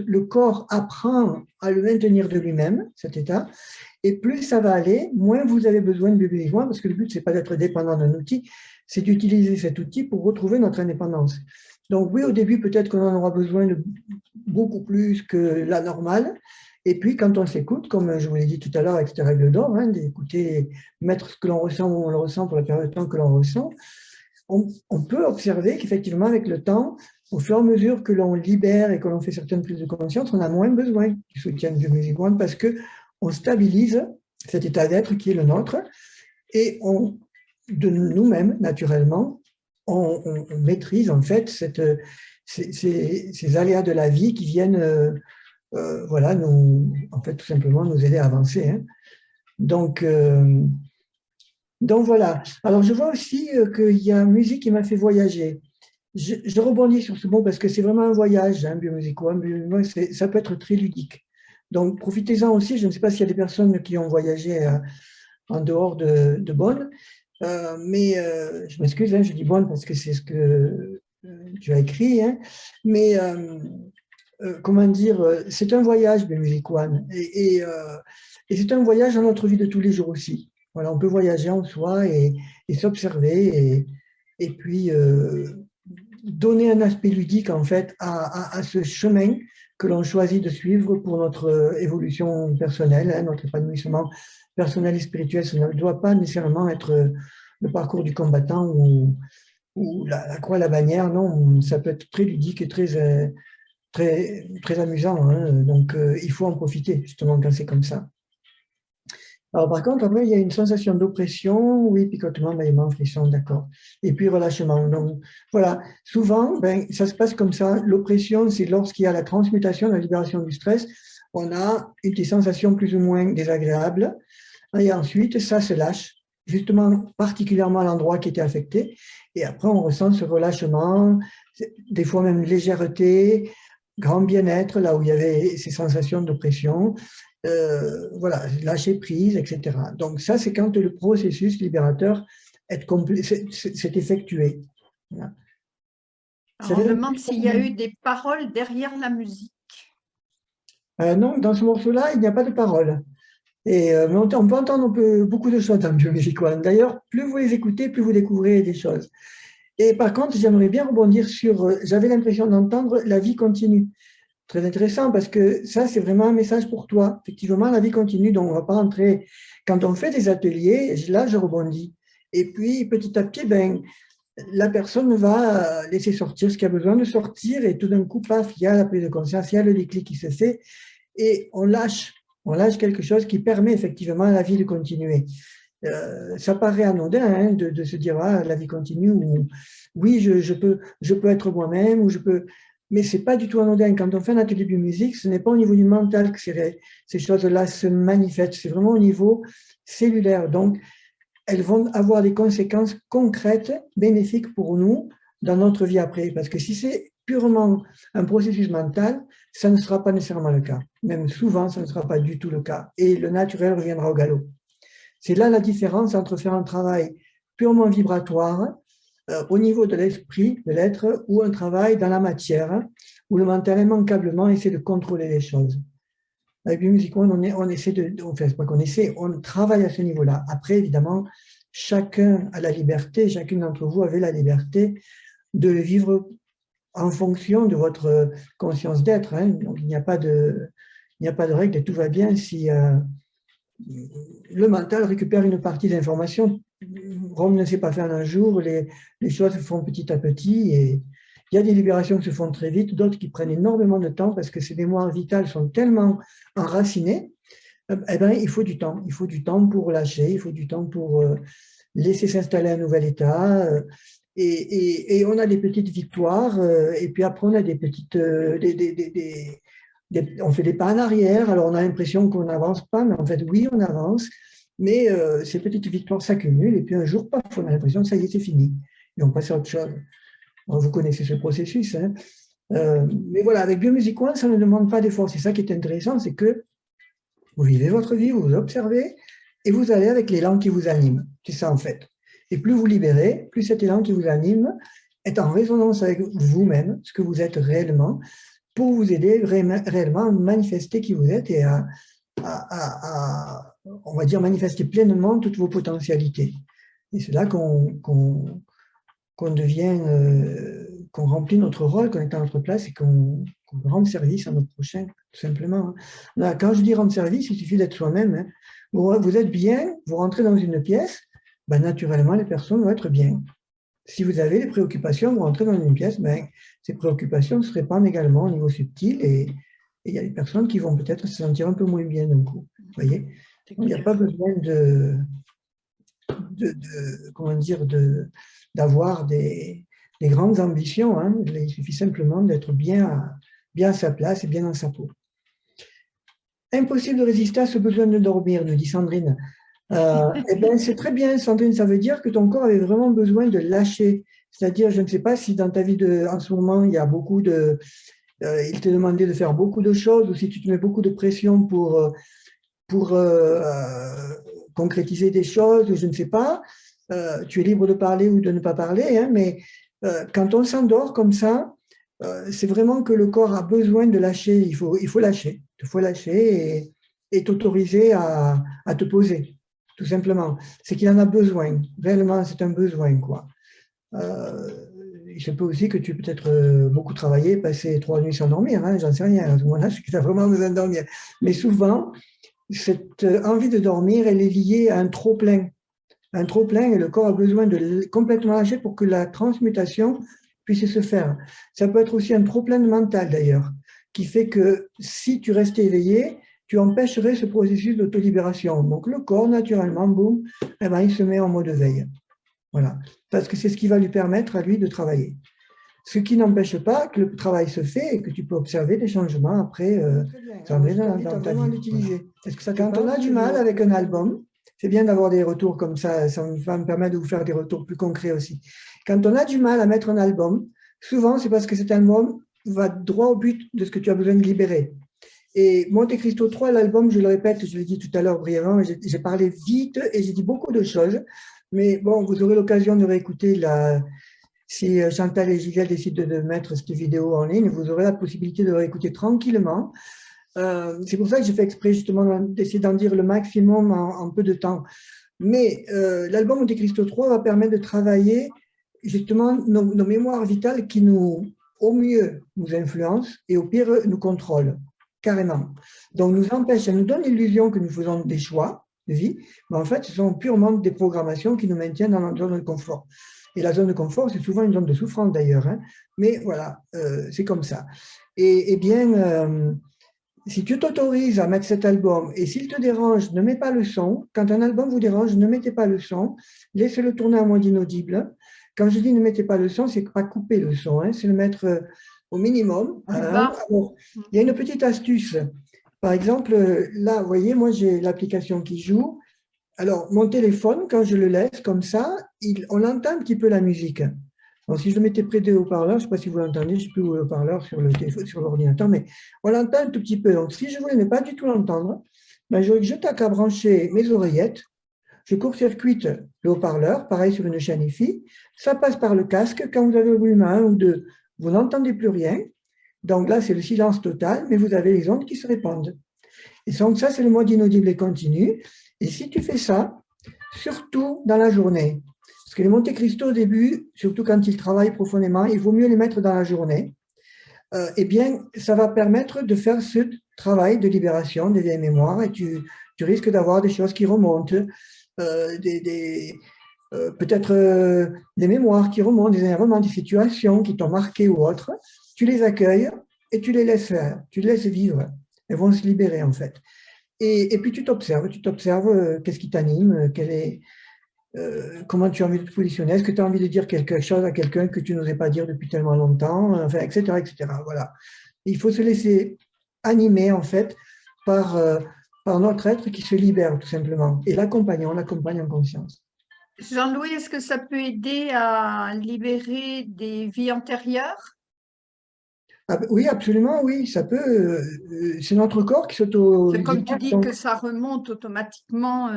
le corps apprend à le maintenir de lui-même, cet état, et plus ça va aller, moins vous avez besoin de Biomusic One, parce que le but, ce n'est pas d'être dépendant d'un outil, c'est d'utiliser cet outil pour retrouver notre indépendance. Donc oui, au début, peut-être qu'on en aura besoin de beaucoup plus que la normale, Et puis, quand on s'écoute, comme je vous l'ai dit tout à l'heure avec cette règle d'or, hein, d'écouter, mettre ce que l'on ressent où on le ressent pour la période de temps que l'on ressent, on peut observer qu'effectivement, avec le temps, au fur et à mesure que l'on libère et que l'on fait certaines prises de conscience, on a moins besoin du soutien du Music One parce qu'on stabilise cet état d'être qui est le nôtre et de nous-mêmes, naturellement, on maîtrise en fait ces aléas de la vie qui viennent voilà, en fait, tout simplement nous aider à avancer. Hein. Donc voilà. Alors, je vois aussi qu'il y a une musique qui m'a fait voyager. Je rebondis sur ce mot parce que c'est vraiment un voyage, hein, Biomusic One. Ça peut être très ludique. Donc, profitez-en aussi. Je ne sais pas s'il y a des personnes qui ont voyagé en dehors de Bonn, mais je m'excuse, hein, je dis Bonn parce que c'est ce que tu as écrit. Hein, mais comment dire, c'est un voyage, Biomusic One. Et c'est un voyage dans notre vie de tous les jours aussi. Voilà, on peut voyager en soi et s'observer et puis donner un aspect ludique en fait à ce chemin que l'on choisit de suivre pour notre évolution personnelle, hein, notre épanouissement personnel et spirituel. Ça ne doit pas nécessairement être le parcours du combattant ou la croix, la bannière. Non, ça peut être très ludique et très amusant. Hein, donc, il faut en profiter justement quand c'est comme ça. Alors, par contre, après, il y a une sensation d'oppression, oui, picotement, bâillement, frisson, d'accord. Et puis, relâchement. Donc, voilà, souvent, ça se passe comme ça. L'oppression, c'est lorsqu'il y a la transmutation, la libération du stress, on a des sensations plus ou moins désagréables. Et ensuite, ça se lâche, justement, particulièrement à l'endroit qui était affecté. Et après, on ressent ce relâchement, des fois même légèreté, grand bien-être, là où il y avait ces sensations d'oppression. Voilà, lâcher prise, etc. Donc ça, c'est quand le processus libérateur s'est effectué. Voilà. Alors, on me demande s'il y a eu des paroles derrière la musique. Non, dans ce morceau-là, il n'y a pas de paroles. Et mais on peut entendre beaucoup de choses dans Biomusic One. D'ailleurs, plus vous les écoutez, plus vous découvrez des choses. Et par contre, j'aimerais bien rebondir sur, j'avais l'impression d'entendre la vie continue. Très intéressant parce que ça, c'est vraiment un message pour toi. Effectivement, la vie continue, donc on ne va pas rentrer. Quand on fait des ateliers, là, je rebondis. Et puis, petit à petit, la personne va laisser sortir ce qui a besoin de sortir et tout d'un coup, paf, il y a la prise de conscience, il y a le déclic qui se fait et on lâche quelque chose qui permet effectivement à la vie de continuer. Ça paraît anodin hein, de se dire ah, la vie continue ou oui, je peux être moi-même ou je peux. Mais ce n'est pas du tout anodin. Quand on fait un atelier biomusique, ce n'est pas au niveau du mental que ces choses-là se manifestent, c'est vraiment au niveau cellulaire. Donc, elles vont avoir des conséquences concrètes, bénéfiques pour nous dans notre vie après. Parce que si c'est purement un processus mental, ça ne sera pas nécessairement le cas. Même souvent, ça ne sera pas du tout le cas. Et le naturel reviendra au galop. C'est là la différence entre faire un travail purement vibratoire, au niveau de l'esprit, de l'être, ou un travail dans la matière, où le mental immanquablement essaie de contrôler les choses. Avec Biomusic One, on travaille à ce niveau-là. Après, évidemment, chacun a la liberté, chacune d'entre vous avait la liberté de le vivre en fonction de votre conscience d'être. Hein. Donc, il n'y a pas de règle et tout va bien si le mental récupère une partie d'informations. Rome ne s'est pas fait en un jour, les choses se font petit à petit et il y a des libérations qui se font très vite, d'autres qui prennent énormément de temps parce que ces mémoires vitales sont tellement enracinées, il faut du temps. Il faut du temps pour lâcher, il faut du temps pour laisser s'installer un nouvel état. Et on a des petites victoires et puis après on a des petites... on fait des pas en arrière, alors on a l'impression qu'on n'avance pas, mais en fait, oui, on avance, mais ces petites victoires s'accumulent, et puis un jour, paf, on a l'impression que ça y est, c'est fini, et on passe à autre chose. Alors, vous connaissez ce processus, hein. Mais voilà, avec Biomusic One, ça ne demande pas d'effort. C'est ça qui est intéressant, c'est que vous vivez votre vie, vous vous observez, et vous allez avec l'élan qui vous anime. C'est ça, en fait. Et plus vous libérez, plus cet élan qui vous anime est en résonance avec vous-même, ce que vous êtes réellement, pour vous aider réellement à manifester qui vous êtes et à on va dire, manifester pleinement toutes vos potentialités. Et c'est là qu'on devient, qu'on remplit notre rôle, qu'on est à notre place et qu'on rendre service à notre prochain, tout simplement. Hein. Là, quand je dis rendre service, il suffit d'être soi-même. Hein. Vous êtes bien, vous rentrez dans une pièce, ben, naturellement, les personnes vont être bien. Si vous avez des préoccupations, vous rentrez dans une pièce, ben, ces préoccupations se répandent également au niveau subtil et il y a des personnes qui vont peut-être se sentir un peu moins bien d'un coup. Vous voyez? Il n'y a pas besoin comment dire, d'avoir des grandes ambitions. Hein. Il suffit simplement d'être bien à sa place et bien dans sa peau. Impossible de résister à ce besoin de dormir, nous dit Sandrine. Eh bien, c'est très bien, Sandrine, ça veut dire que ton corps avait vraiment besoin de lâcher. C'est-à-dire, je ne sais pas si dans ta vie en ce moment, il y a beaucoup de... il t'est demandé de faire beaucoup de choses ou si tu te mets beaucoup de pression pour concrétiser des choses, je ne sais pas. Tu es libre de parler ou de ne pas parler, hein, mais quand on s'endort comme ça, c'est vraiment que le corps a besoin de lâcher. Il faut lâcher. Il faut lâcher et t'autoriser à te poser, tout simplement. C'est qu'il en a besoin. Réellement, c'est un besoin, quoi. Il se peut aussi que tu aies peut-être beaucoup travaillé, passé 3 nuits sans dormir, hein, j'en sais rien. À ce moment-là, c'est que tu as vraiment besoin de dormir. Mais souvent, cette envie de dormir, elle est liée à un trop-plein. Un trop-plein et le corps a besoin de complètement lâcher pour que la transmutation puisse se faire. Ça peut être aussi un trop-plein mental d'ailleurs, qui fait que si tu restais éveillé, tu empêcherais ce processus d'autolibération. Donc le corps, naturellement, boum, eh ben, il se met en mode veille. Voilà. Parce que c'est ce qui va lui permettre à lui de travailler. Ce qui n'empêche pas que le travail se fait et que tu peux observer des changements après. Ça va vraiment l'utiliser. Est-ce que ça quand on a du mal avec un album, c'est bien d'avoir des retours comme ça va me permettre de vous faire des retours plus concrets aussi. Quand on a du mal à mettre un album, souvent c'est parce que cet album va droit au but de ce que tu as besoin de libérer. Et Monte Cristo 3, l'album, je le répète, je l'ai dit tout à l'heure brièvement, j'ai parlé vite et j'ai dit beaucoup de choses, mais bon, vous aurez l'occasion de réécouter si Chantal et Gisèle décident de mettre cette vidéo en ligne, vous aurez la possibilité de réécouter tranquillement. C'est pour ça que j'ai fait exprès justement d'essayer d'en dire le maximum en peu de temps. Mais l'album Monte Cristo 3 va permettre de travailler justement nos mémoires vitales qui au mieux, nous influencent et au pire, nous contrôlent, carrément. Donc, nous empêchent, ça nous donne l'illusion que nous faisons des choix de vie, mais en fait, ce sont purement des programmations qui nous maintiennent dans notre zone de confort. Et la zone de confort, c'est souvent une zone de souffrance d'ailleurs, hein. Mais voilà, c'est comme ça. Et bien, si tu t'autorises à mettre cet album, et s'il te dérange, ne mets pas le son. Quand un album vous dérange, ne mettez pas le son. Laissez-le tourner à moins d'inaudible. Quand je dis ne mettez pas le son, c'est pas couper le son, hein, c'est le mettre au minimum. Alors, il y a une petite astuce. Par exemple, là, vous voyez, moi j'ai l'application qui joue. Alors, mon téléphone, quand je le laisse comme ça, on entend un petit peu la musique. Donc, si je le mettais près des haut-parleurs, je ne sais pas si vous l'entendez, je ne sais plus où est le haut-parleur sur le téléphone, sur l'ordinateur, mais on l'entend un tout petit peu. Donc, si je voulais ne pas du tout l'entendre, ben, je n'ai qu'à brancher mes oreillettes, je court-circuite le haut-parleur, pareil sur une chaîne hi-fi, ça passe par le casque. Quand vous avez au volume 1 ou 2, vous n'entendez plus rien. Donc là, c'est le silence total, mais vous avez les ondes qui se répandent. Et donc ça, c'est le mode inaudible et continu. Et si tu fais ça, surtout dans la journée, parce que les Monte Cristo au début, surtout quand ils travaillent profondément, il vaut mieux les mettre dans la journée, eh bien, ça va permettre de faire ce travail de libération des vieilles mémoires et tu risques d'avoir des choses qui remontent, peut-être des mémoires qui remontent, des énervements, des situations qui t'ont marqué ou autres. Tu les accueilles et tu les laisses faire, tu les laisses vivre. Elles vont se libérer en fait. Et puis tu t'observes qu'est-ce qui t'anime, comment tu as envie de te positionner, est-ce que tu as envie de dire quelque chose à quelqu'un que tu n'osais pas dire depuis tellement longtemps, enfin, etc., etc. Voilà. Il faut se laisser animer en fait par notre être qui se libère tout simplement. Et on l'accompagne en conscience. Jean-Louis, est-ce que ça peut aider à libérer des vies antérieures? Oui, absolument, oui, ça peut. C'est notre corps qui s'auto. C'est comme tu dis que ça remonte automatiquement.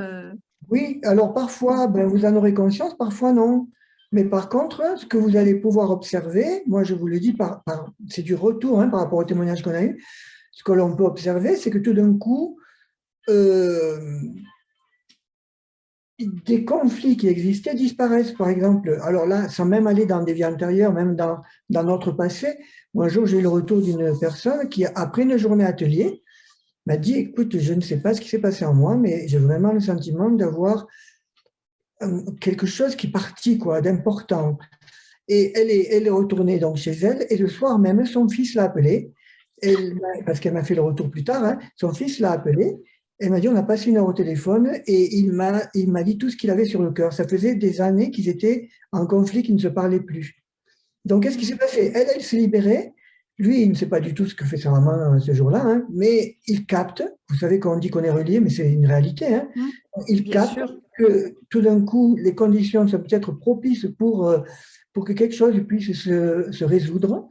Oui, alors parfois, ben, vous en aurez conscience, parfois non. Mais par contre, ce que vous allez pouvoir observer, moi je vous le dis, c'est du retour hein, par rapport au témoignage qu'on a eu, ce que l'on peut observer, c'est que tout d'un coup, des conflits qui existaient disparaissent, par exemple. Alors là, sans même aller dans des vies antérieures, même dans notre passé, un jour, j'ai eu le retour d'une personne qui, après une journée atelier, m'a dit, écoute, je ne sais pas ce qui s'est passé en moi, mais j'ai vraiment le sentiment d'avoir quelque chose qui est parti, quoi, d'important. Et elle est retournée donc chez elle, et le soir même, son fils l'a appelée, parce qu'elle m'a fait le retour plus tard, hein, son fils l'a appelée, elle m'a dit, on a passé une heure au téléphone, et il m'a dit tout ce qu'il avait sur le cœur. Ça faisait des années qu'ils étaient en conflit, qu'ils ne se parlaient plus. Donc, qu'est-ce qui s'est passé? Elle s'est libérée. Lui, il ne sait pas du tout ce que fait sa maman ce jour-là, hein, mais il capte. Vous savez qu'on dit qu'on est relié, mais c'est une réalité. Hein. Il Bien capte sûr. que tout d'un coup, les conditions sont peut-être propices pour que quelque chose puisse se résoudre.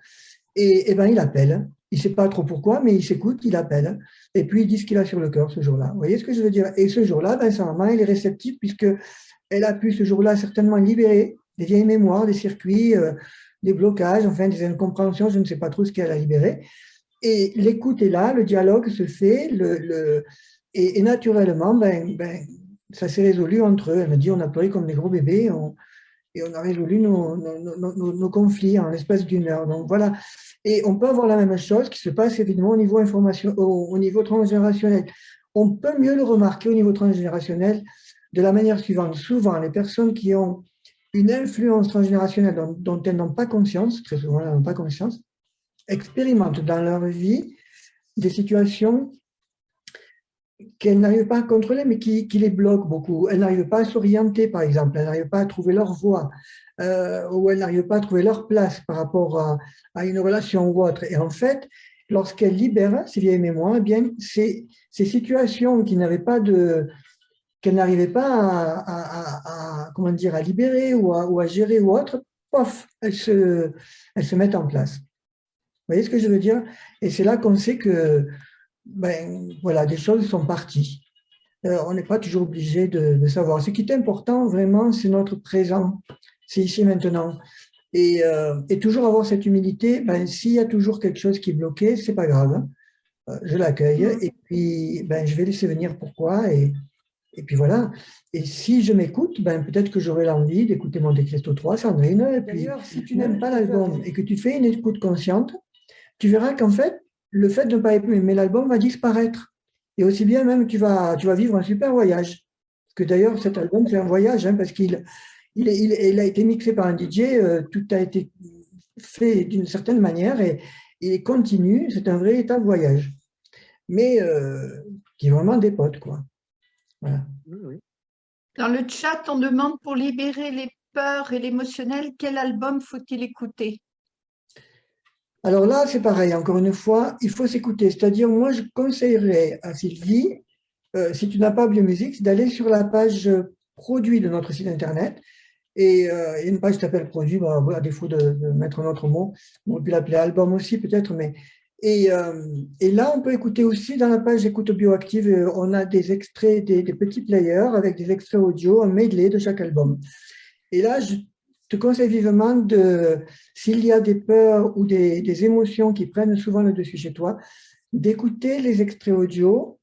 Et ben, il appelle. Il ne sait pas trop pourquoi, mais il s'écoute, il appelle. Et puis, il dit ce qu'il a sur le cœur ce jour-là. Vous voyez ce que je veux dire? Et ce jour-là, ben, sa maman, elle est réceptive, puisqu'elle a pu ce jour-là certainement libérer des vieilles mémoires, des circuits, des blocages, enfin des incompréhensions, je ne sais pas trop ce qu'elle a libéré. Et l'écoute est là, le dialogue se fait, et naturellement, ça s'est résolu entre eux. Elle me dit, on a pleuré comme des gros bébés, et on a résolu nos conflits en l'espace d'une heure. Donc voilà. Et on peut avoir la même chose qui se passe évidemment au niveau information, au niveau transgénérationnel. On peut mieux le remarquer au niveau transgénérationnel de la manière suivante. Souvent, les personnes qui ont une influence transgénérationnelle dont elles n'ont pas conscience, très souvent elles n'ont pas conscience, expérimentent dans leur vie des situations qu'elles n'arrivent pas à contrôler, mais qui les bloquent beaucoup. Elles n'arrivent pas à s'orienter, par exemple, elles n'arrivent pas à trouver leur voie, ou elles n'arrivent pas à trouver leur place par rapport à une relation ou autre. Et en fait, lorsqu'elles libèrent ces vieilles mémoires, eh bien, ces situations qu'elles n'arrivaient pas comment dire, à libérer ou à gérer ou autre, pof, elles se mettent en place. Vous voyez ce que je veux dire? Et c'est là qu'on sait que voilà, des choses sont parties. On n'est pas toujours obligé de savoir. Ce qui est important, vraiment, c'est notre présent. C'est ici maintenant. Et toujours avoir cette humilité, s'il y a toujours quelque chose qui est bloqué, c'est pas grave. Je l'accueille et puis je vais laisser venir pourquoi. Et puis voilà. Et si je m'écoute, peut-être que j'aurai l'envie d'écouter Monte Cristo 3, Sandrine. Et puis, si tu n'aimes pas l'album et que tu fais une écoute consciente, tu verras qu'en fait, le fait de ne pas aimer l'album va disparaître. Et aussi bien même, tu vas vivre un super voyage. Parce que d'ailleurs, cet album, c'est un voyage, hein, parce qu'il a été mixé par un DJ, tout a été fait d'une certaine manière et il continue. C'est un véritable voyage. Mais qui est vraiment des potes, quoi. Voilà. Dans le chat, on demande pour libérer les peurs et l'émotionnel, quel album faut-il écouter? Alors là, c'est pareil, encore une fois, il faut s'écouter. C'est-à-dire, moi, je conseillerais à Sylvie, si tu n'as pas Biomusique, d'aller sur la page produit de notre site internet. Et une page qui s'appelle produit, à défaut de mettre un autre mot, on peut l'appeler album aussi peut-être, mais. Et là, on peut écouter aussi dans la page écoute bioactive, on a des extraits, des petits players avec des extraits audio, un medley de chaque album. Et là, je te conseille vivement s'il y a des peurs ou des émotions qui prennent souvent le dessus chez toi, d'écouter les extraits audio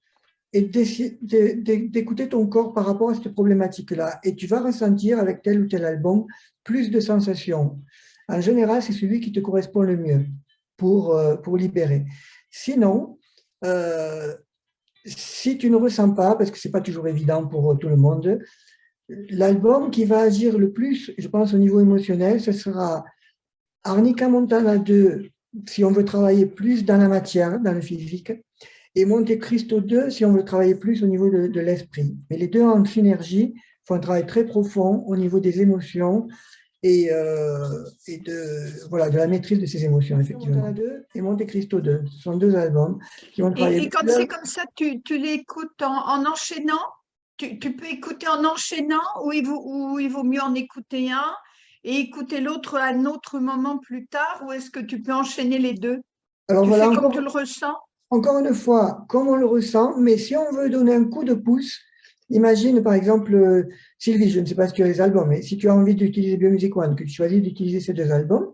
et d'écouter ton corps par rapport à cette problématique-là. Et tu vas ressentir avec tel ou tel album plus de sensations. En général, c'est celui qui te correspond le mieux pour libérer. Sinon, si tu ne ressens pas, parce que ce n'est pas toujours évident pour tout le monde, l'album qui va agir le plus, je pense, au niveau émotionnel, ce sera Arnica Montana 2, si on veut travailler plus dans la matière, dans le physique, et Monte Cristo 2, si on veut travailler plus au niveau de l'esprit. Mais les deux en synergie font un travail très profond au niveau des émotions et de la maîtrise de ces émotions, effectivement. Montana 2 et Monte Cristo 2, ce sont deux albums qui vont travailler. Et quand c'est comme ça, tu l'écoutes en enchaînant? Tu peux écouter en enchaînant ou il vaut mieux en écouter un et écouter l'autre à un autre moment plus tard, ou est-ce que tu peux enchaîner les deux? Alors tu voilà, fais comme tu le ressens? Encore une fois, comme on le ressent, mais si on veut donner un coup de pouce, imagine par exemple, Sylvie, je ne sais pas si tu as les albums, mais si tu as envie d'utiliser Biomusic One, que tu choisis d'utiliser ces deux albums,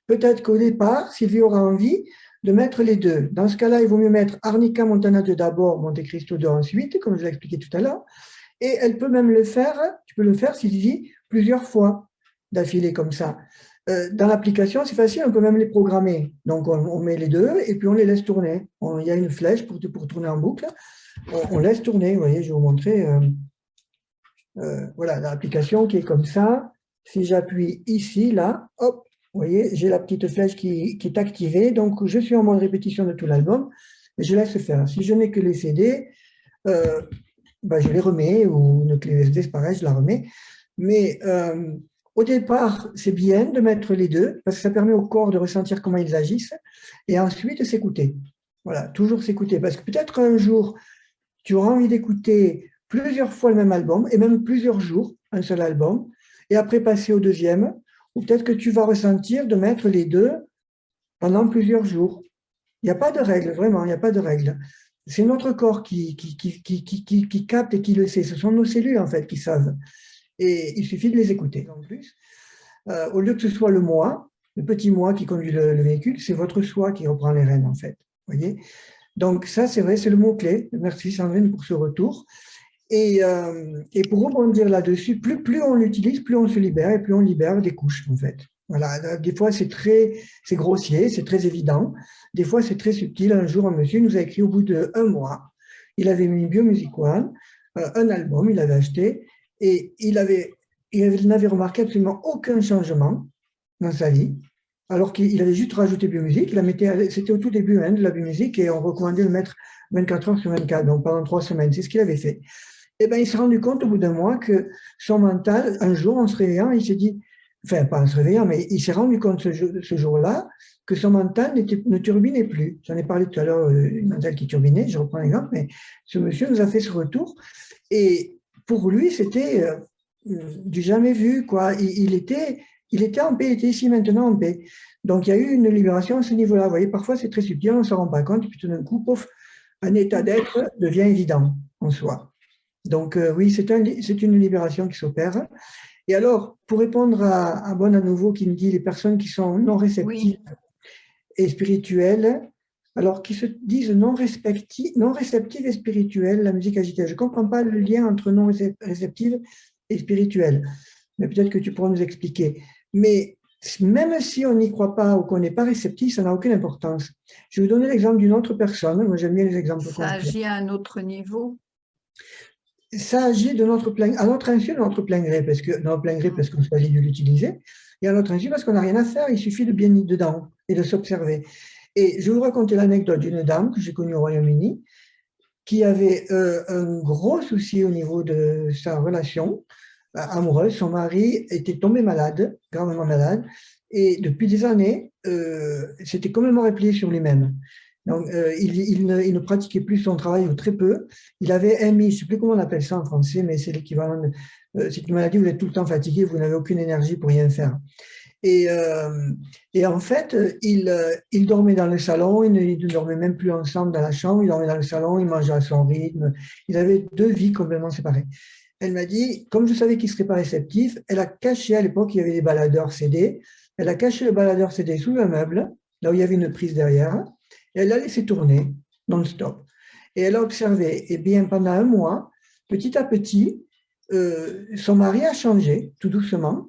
peut-être qu'au départ, Sylvie aura envie de mettre les deux. Dans ce cas-là, il vaut mieux mettre Arnica Montana 2 d'abord, Monte Cristo 2 ensuite, comme je l'ai expliqué tout à l'heure. Et elle peut même le faire, tu peux le faire, si tu dis, plusieurs fois d'affilée comme ça. Dans l'application, c'est facile, on peut même les programmer. Donc, on met les deux et puis on les laisse tourner. Il y a une flèche pour tourner en boucle. On laisse tourner, vous voyez, je vais vous montrer. Voilà, l'application qui est comme ça. Si j'appuie ici, là, hop, vous voyez, j'ai la petite flèche qui est activée. Donc, je suis en mode répétition de tout l'album et je laisse faire. Si je n'ai que les CD, je les remets, ou une clé USB, c'est pareil, je la remets. Mais au départ, c'est bien de mettre les deux, parce que ça permet au corps de ressentir comment ils agissent, et ensuite s'écouter. Voilà, toujours s'écouter, parce que peut-être un jour, tu auras envie d'écouter plusieurs fois le même album, et même plusieurs jours, un seul album, et après passer au deuxième, ou peut-être que tu vas ressentir de mettre les deux pendant plusieurs jours. Il n'y a pas de règle, vraiment, il n'y a pas de règle. C'est notre corps qui capte et qui le sait. Ce sont nos cellules, en fait, qui savent. Et il suffit de les écouter. En plus, au lieu que ce soit le moi, le petit moi qui conduit le véhicule, c'est votre soi qui reprend les rênes, en fait. Voyez. Donc ça, c'est vrai, c'est le mot-clé. Merci Sandrine pour ce retour. Et pour rebondir là-dessus, plus on l'utilise, plus on se libère et plus on libère des couches, en fait. Voilà, des fois c'est grossier, c'est très évident. Des fois c'est très subtil. Un jour, un monsieur nous a écrit au bout d'1 mois. Il avait mis Biomusic One, un album, il avait acheté, et il n'avait remarqué absolument aucun changement dans sa vie, alors qu'il avait juste rajouté Biomusic. C'était au tout début de la Biomusic, et on recommandait de le mettre 24 heures sur 24, donc pendant 3 semaines. C'est ce qu'il avait fait. Et bien, il s'est rendu compte au bout d'1 mois que son mental, un jour, en se réveillant, il s'est dit, enfin, pas en se réveillant, mais il s'est rendu compte ce jour-là que son mental ne turbinait plus. J'en ai parlé tout à l'heure, une mental qui turbinait, je reprends l'exemple, mais ce monsieur nous a fait ce retour. Et pour lui, c'était du jamais vu, quoi. Il était en paix, il était ici maintenant en paix. Donc, il y a eu une libération à ce niveau-là. Vous voyez, parfois, c'est très subtil, on ne s'en rend pas compte, et puis tout d'un coup, pouf, un état d'être devient évident en soi. Donc, oui, c'est une libération qui s'opère. Et alors, pour répondre à Bonne à nouveau, qui me dit les personnes qui sont non réceptives et spirituelles, alors qui se disent non réceptives et spirituelles, la musique agitée. Je ne comprends pas le lien entre non réceptive et spirituelle, mais peut-être que tu pourras nous expliquer. Mais même si on n'y croit pas ou qu'on n'est pas réceptif, ça n'a aucune importance. Je vais vous donner l'exemple d'une autre personne. Moi, j'aime bien les exemples concrets. Ça agit à un autre niveau. Ça agit à notre insu, de notre plein gré, parce qu'on choisit de l'utiliser, et à notre insu parce qu'on n'a rien à faire, il suffit de bien être dedans et de s'observer. Et je vais vous raconter l'anecdote d'une dame que j'ai connue au Royaume-Uni, qui avait un gros souci au niveau de sa relation amoureuse. Son mari était tombé malade, gravement malade, et depuis des années, s'était complètement replié sur lui-même. Donc, il ne pratiquait plus son travail ou très peu. Il avait MI, je ne sais plus comment on appelle ça en français, mais c'est l'équivalent de. C'est une maladie où vous êtes tout le temps fatigué, vous n'avez aucune énergie pour rien faire. Et en fait, il dormait dans le salon, ils ne dormaient même plus ensemble dans la chambre, il dormait dans le salon, il mangeait à son rythme. Il avait 2 vies complètement séparées. Elle m'a dit, comme je savais qu'il ne serait pas réceptif, elle a caché, à l'époque, il y avait des baladeurs CD, elle a caché le baladeur CD sous le meuble, là où il y avait une prise derrière, et elle l'a laissé tourner non-stop. Et elle a observé, et bien pendant 1 mois, petit à petit, son mari a changé, tout doucement,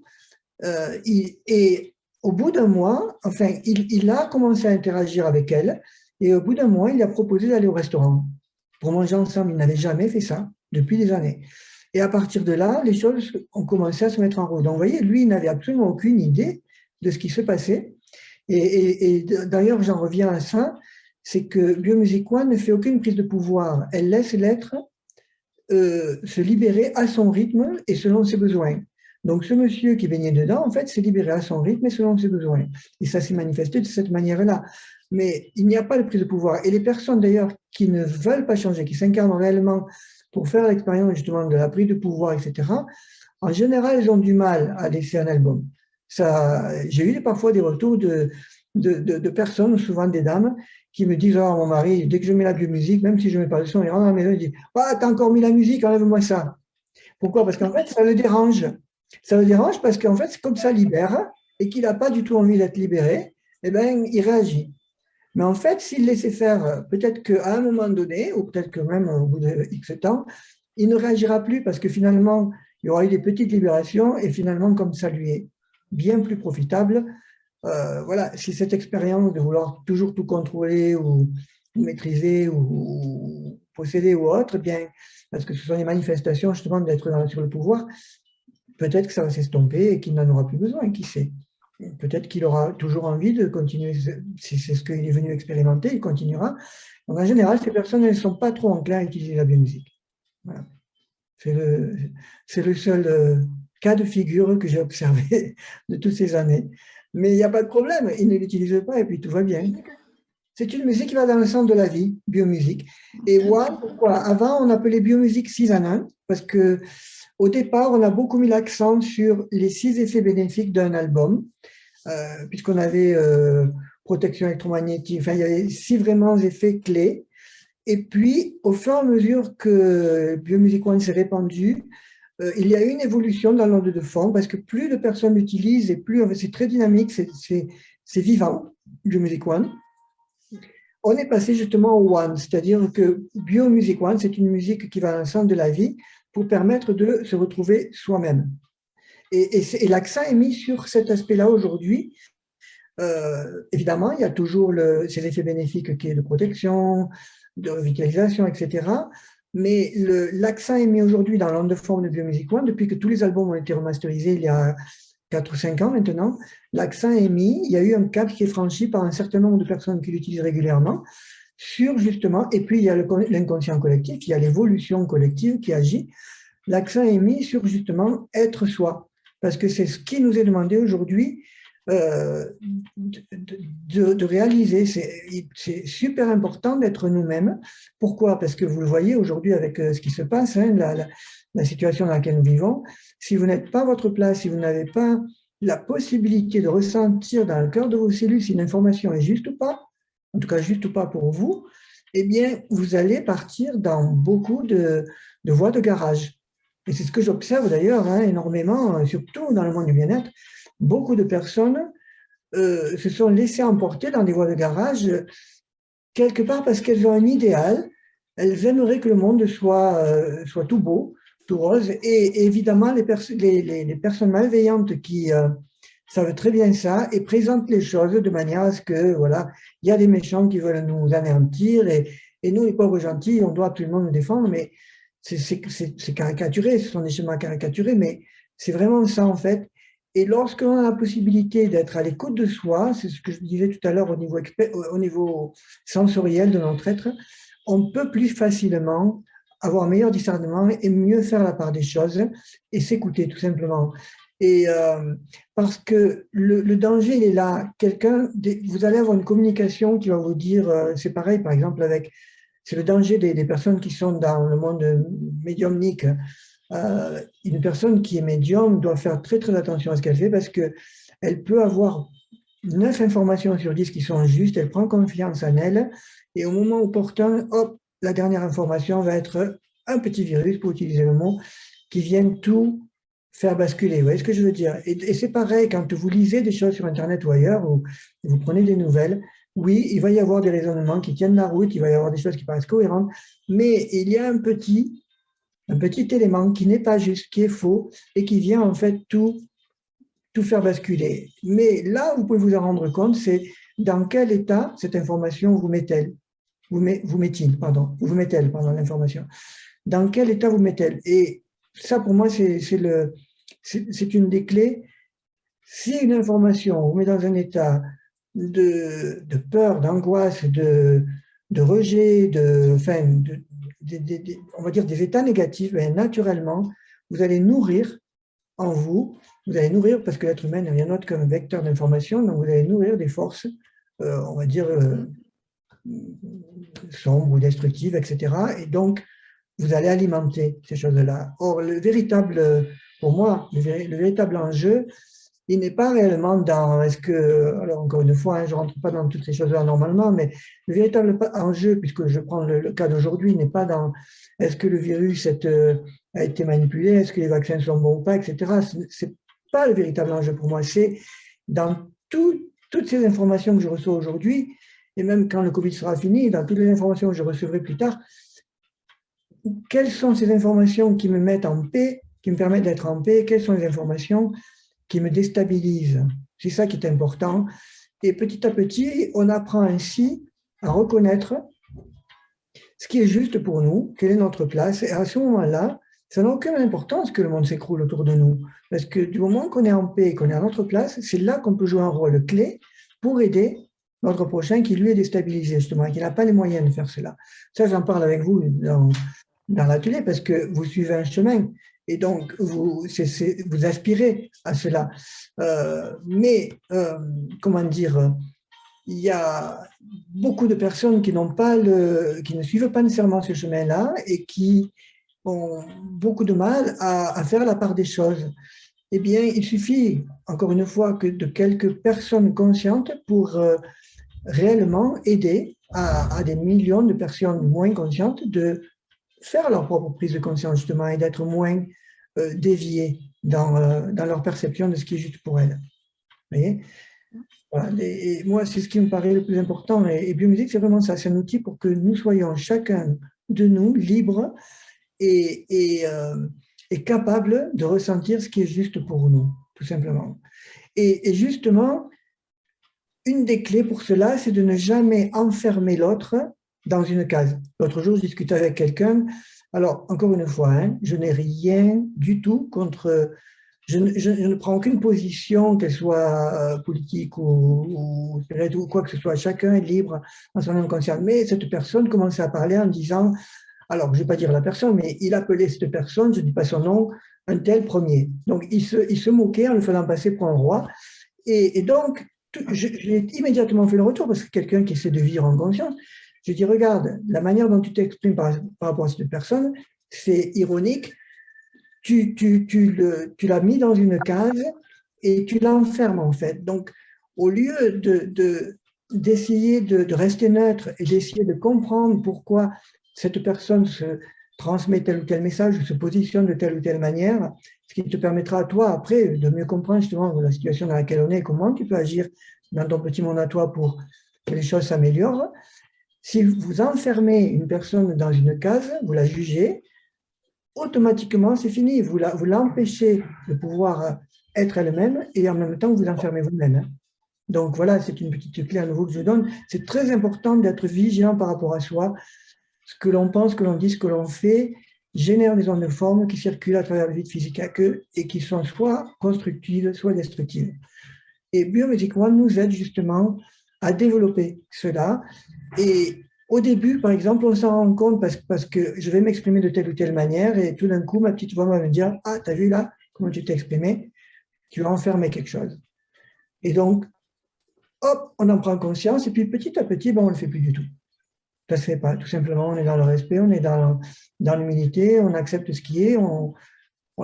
et au bout d'1 mois, enfin, il a commencé à interagir avec elle, et au bout d'1 mois, il a proposé d'aller au restaurant pour manger ensemble. Il n'avait jamais fait ça depuis des années. Et à partir de là, les choses ont commencé à se mettre en route. Donc, vous voyez, lui, il n'avait absolument aucune idée de ce qui se passait. Et d'ailleurs, j'en reviens à ça, c'est que Biomusic One ne fait aucune prise de pouvoir. Elle laisse l'être se libérer à son rythme et selon ses besoins. Donc, ce monsieur qui baignait dedans, en fait, s'est libéré à son rythme et selon ses besoins. Et ça s'est manifesté de cette manière-là. Mais il n'y a pas de prise de pouvoir. Et les personnes, d'ailleurs, qui ne veulent pas changer, qui s'incarnent réellement pour faire l'expérience, justement, de la prise de pouvoir, etc., en général, elles ont du mal à laisser un album. J'ai eu parfois des retours de personnes, souvent des dames, qui me disent, oh, mon mari, dès que je mets la musique, même si je ne mets pas le son, il rentre dans la maison, il dit, ah, t'as encore mis la musique, enlève-moi ça. Pourquoi? Parce qu'en fait, ça le dérange. Ça le dérange parce qu'en fait, c'est comme ça libère et qu'il n'a pas du tout envie d'être libéré, eh bien, il réagit. Mais en fait, s'il laissait faire, peut-être qu'à un moment donné, ou peut-être que même au bout de X temps, il ne réagira plus parce que finalement, il y aura eu des petites libérations et finalement, comme ça lui est bien plus profitable, voilà, si cette expérience de vouloir toujours tout contrôler ou maîtriser ou posséder ou autre, bien, parce que ce sont des manifestations justement d'être sur le pouvoir, peut-être que ça va s'estomper et qu'il n'en aura plus besoin, qui sait. Peut-être qu'il aura toujours envie de continuer, si c'est ce qu'il est venu expérimenter, il continuera. Donc en général, ces personnes, elles ne sont pas trop enclins à utiliser la biomusique. Voilà. C'est le seul cas de figure que j'ai observé de toutes ces années. Mais il n'y a pas de problème, ils ne l'utilisent pas et puis tout va bien. C'est une musique qui va dans le sens de la vie, biomusique. Et One, pourquoi? Avant, on appelait biomusique 6 en 1, parce que au départ, on a beaucoup mis l'accent sur les 6 effets bénéfiques d'un album, puisqu'on avait protection électromagnétique, enfin, il y avait 6 vraiment effets clés. Et puis, au fur et à mesure que Biomusic One s'est répandu, il y a eu une évolution dans l'onde de fond, parce que plus de personnes l'utilisent et plus c'est très dynamique, c'est vivant, Biomusic One. On est passé justement au One, c'est-à-dire que Biomusic One, c'est une musique qui va dans le sens de la vie pour permettre de se retrouver soi-même. Et l'accent est mis sur cet aspect-là aujourd'hui. Évidemment, il y a toujours ces effets bénéfiques qui est de protection, de revitalisation, etc. Mais l'accent est mis aujourd'hui dans l'onde de forme de Biomusic One, depuis que tous les albums ont été remasterisés il y a 4 ou 5 ans maintenant. L'accent est mis, il y a eu un cap qui est franchi par un certain nombre de personnes qui l'utilisent régulièrement, sur justement, et puis il y a l'inconscient collectif, il y a l'évolution collective qui agit. L'accent est mis sur justement être soi, parce que c'est ce qui nous est demandé aujourd'hui de réaliser. C'est super important d'être nous-mêmes. Pourquoi? Parce que vous le voyez aujourd'hui avec ce qui se passe, hein, la situation dans laquelle nous vivons. Si vous n'êtes pas à votre place, si vous n'avez pas la possibilité de ressentir dans le cœur de vos cellules si une information est juste ou pas, en tout cas juste ou pas pour vous, eh bien, vous allez partir dans beaucoup de voies de garage. Et c'est ce que j'observe d'ailleurs énormément, surtout dans le monde du bien-être. Beaucoup de personnes se sont laissées emporter dans des voies de garage, quelque part parce qu'elles ont un idéal, elles aimeraient que le monde soit tout beau, tout rose, et évidemment les personnes malveillantes qui savent très bien ça et présentent les choses de manière à ce que, voilà, il y a des méchants qui veulent nous anéantir, et nous, les pauvres gentils, on doit absolument nous défendre, mais c'est caricaturé, ce sont des schémas caricaturés, mais c'est vraiment ça en fait. Et lorsqu'on a la possibilité d'être à l'écoute de soi, c'est ce que je disais tout à l'heure au niveau sensoriel de notre être, on peut plus facilement avoir un meilleur discernement et mieux faire la part des choses et s'écouter tout simplement. Et parce que le danger, il est là. Vous allez avoir une communication qui va vous dire, c'est pareil par exemple c'est le danger des personnes qui sont dans le monde médiumnique. Une personne qui est médium doit faire très très attention à ce qu'elle fait parce qu'elle peut avoir 9 informations sur 10 qui sont justes, elle prend confiance en elle et au moment opportun, hop, la dernière information va être un petit virus, pour utiliser le mot, qui vient tout faire basculer. Vous voyez ce que je veux dire? Et c'est pareil, quand vous lisez des choses sur Internet ou ailleurs, ou vous prenez des nouvelles, oui, il va y avoir des raisonnements qui tiennent la route, il va y avoir des choses qui paraissent cohérentes, mais il y a un petit élément qui n'est pas juste, qui est faux, et qui vient en fait tout faire basculer. Mais là, vous pouvez vous en rendre compte, c'est dans quel état cette information vous met-elle, vous met-il, pardon, l'information. Dans quel état vous met-elle? Et ça, pour moi, c'est une des clés. Si une information vous met dans un état de peur, d'angoisse, de rejet, on va dire des états négatifs, bien, naturellement, vous allez nourrir en vous, parce que l'être humain n'est rien d'autre qu'un vecteur d'information, donc vous allez nourrir des forces, on va dire, sombres ou destructives, etc. Et donc, vous allez alimenter ces choses-là. Or, pour moi, le véritable enjeu, il n'est pas réellement dans, alors encore une fois, je ne rentre pas dans toutes ces choses-là normalement, mais le véritable enjeu, puisque je prends le cas d'aujourd'hui, n'est pas dans est-ce que le virus a été manipulé, est-ce que les vaccins sont bons ou pas, etc. Ce n'est pas le véritable enjeu pour moi, c'est dans toutes ces informations que je reçois aujourd'hui, et même quand le Covid sera fini, dans toutes les informations que je recevrai plus tard, quelles sont ces informations qui me mettent en paix, qui me permettent d'être en paix, quelles sont les informations qui me déstabilisent. C'est ça qui est important. Et petit à petit, on apprend ainsi à reconnaître ce qui est juste pour nous, quelle est notre place. Et à ce moment-là, ça n'a aucune importance que le monde s'écroule autour de nous. Parce que du moment qu'on est en paix, qu'on est à notre place, c'est là qu'on peut jouer un rôle clé pour aider notre prochain qui, lui, est déstabilisé, justement, et qui n'a pas les moyens de faire cela. Ça, j'en parle avec vous dans l'atelier parce que vous suivez un chemin et donc vous aspirez à cela. Comment dire, il y a beaucoup de personnes qui ne suivent pas nécessairement ce chemin-là et qui ont beaucoup de mal à faire la part des choses. Eh bien, il suffit, encore une fois, que de quelques personnes conscientes pour réellement aider à des millions de personnes moins conscientes de faire leur propre prise de conscience, justement, et d'être moins déviées dans leur perception de ce qui est juste pour elles. Vous voyez? Voilà. Et moi, c'est ce qui me paraît le plus important. Et biomusique, c'est vraiment ça. C'est un outil pour que nous soyons chacun de nous libres et capables de ressentir ce qui est juste pour nous, tout simplement. Et justement, une des clés pour cela, c'est de ne jamais enfermer l'autre dans une case. L'autre jour, je discutais avec quelqu'un. Alors, encore une fois, hein, je n'ai rien du tout contre... Je ne prends aucune position, qu'elle soit politique ou quoi que ce soit. Chacun est libre en son âme consciente. Mais cette personne commençait à parler en disant, alors je ne vais pas dire la personne, mais il appelait cette personne, je ne dis pas son nom, un tel premier. Donc il se moquait en le faisant passer pour un roi. Et donc, j'ai immédiatement fait le retour parce que quelqu'un qui essaie de vivre en conscience, je dis, regarde, la manière dont tu t'exprimes par rapport à cette personne, c'est ironique. Tu l'as mis dans une case et tu l'enfermes en fait. Donc, au lieu d'essayer de rester neutre et d'essayer de comprendre pourquoi cette personne se transmet tel ou tel message ou se positionne de telle ou telle manière, ce qui te permettra à toi après de mieux comprendre justement la situation dans laquelle on est et comment tu peux agir dans ton petit monde à toi pour que les choses s'améliorent. Si vous enfermez une personne dans une case, vous la jugez, automatiquement, c'est fini. Vous l'empêchez de pouvoir être elle-même et en même temps, vous enfermez vous-même. Donc voilà, c'est une petite clé à nouveau que je donne. C'est très important d'être vigilant par rapport à soi. Ce que l'on pense, ce que l'on dit, ce que l'on fait génère des ondes de forme qui circulent à travers le vide physique et qui sont soit constructives, soit destructives. Et Biomusic One nous aide justement à développer cela. Et au début, par exemple, on s'en rend compte parce que je vais m'exprimer de telle ou telle manière et tout d'un coup, ma petite voix va me dire « Ah, t'as vu là, comment tu t'es exprimé? Tu as enfermé quelque chose. » Et donc, hop, on en prend conscience et puis petit à petit, on ne le fait plus du tout. Ça ne se fait pas. Tout simplement, on est dans le respect, on est dans l'humilité, on accepte ce qui est, on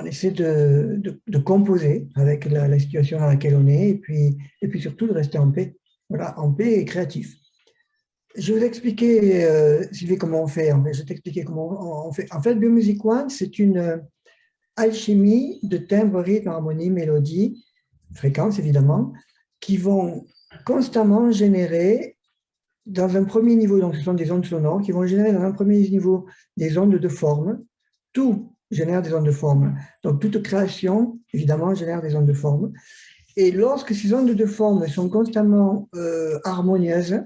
essaie de composer avec la situation dans laquelle on est et puis surtout de rester en paix. Voilà, en paix et créatif. Je vais vous expliquer, Sylvie, comment on fait. Je vais t'expliquer comment on fait. En fait, Biomusic One, c'est une alchimie de timbres, rythme, harmonie, mélodie, fréquences évidemment, qui vont constamment générer dans un premier niveau, donc ce sont des ondes sonores, qui vont générer dans un premier niveau des ondes de forme. Tout génère des ondes de forme. Donc toute création, évidemment, génère des ondes de forme. Et lorsque ces ondes de forme sont constamment harmonieuses,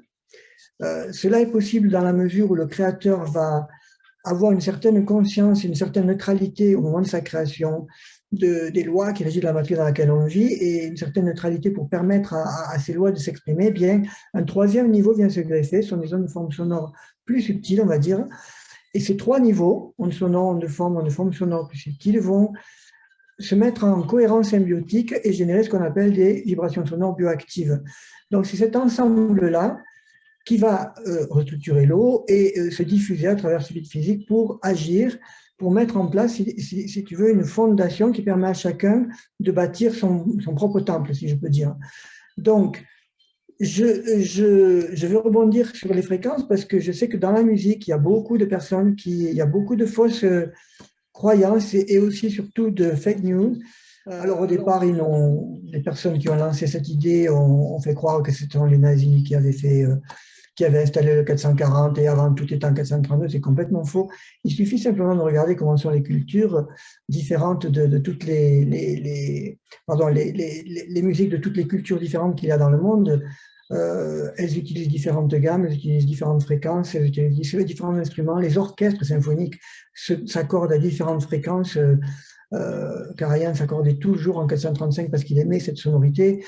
cela est possible dans la mesure où le créateur va avoir une certaine conscience, une certaine neutralité au moment de sa création, des lois qui régissent la matière dans laquelle on vit et une certaine neutralité pour permettre à ces lois de s'exprimer. Bien, un troisième niveau vient se greffer, ce sont des ondes de forme sonore plus subtiles, on va dire. Et ces trois niveaux, ondes sonores, ondes de forme sonore plus subtiles, vont se mettre en cohérence symbiotique et générer ce qu'on appelle des vibrations sonores bioactives. Donc, c'est cet ensemble-là qui va restructurer l'eau et se diffuser à travers ce vide physique pour agir, pour mettre en place, si tu veux, une fondation qui permet à chacun de bâtir son propre temple, si je peux dire. Donc, je veux rebondir sur les fréquences parce que je sais que dans la musique, il y a beaucoup de personnes, il y a beaucoup de fausses croyances et aussi surtout de fake news. Alors au départ, les personnes qui ont lancé cette idée ont fait croire que c'était les nazis qui avaient fait qui avait installé le 440 et avant tout était en 432, c'est complètement faux. Il suffit simplement de regarder comment sont les cultures différentes de toutes les musiques de toutes les cultures différentes qu'il y a dans le monde. Elles utilisent différentes gammes, elles utilisent différentes fréquences, elles utilisent différents instruments. Les orchestres symphoniques s'accordent à différentes fréquences. Karajan s'accordait toujours en 435 parce qu'il aimait cette sonorité.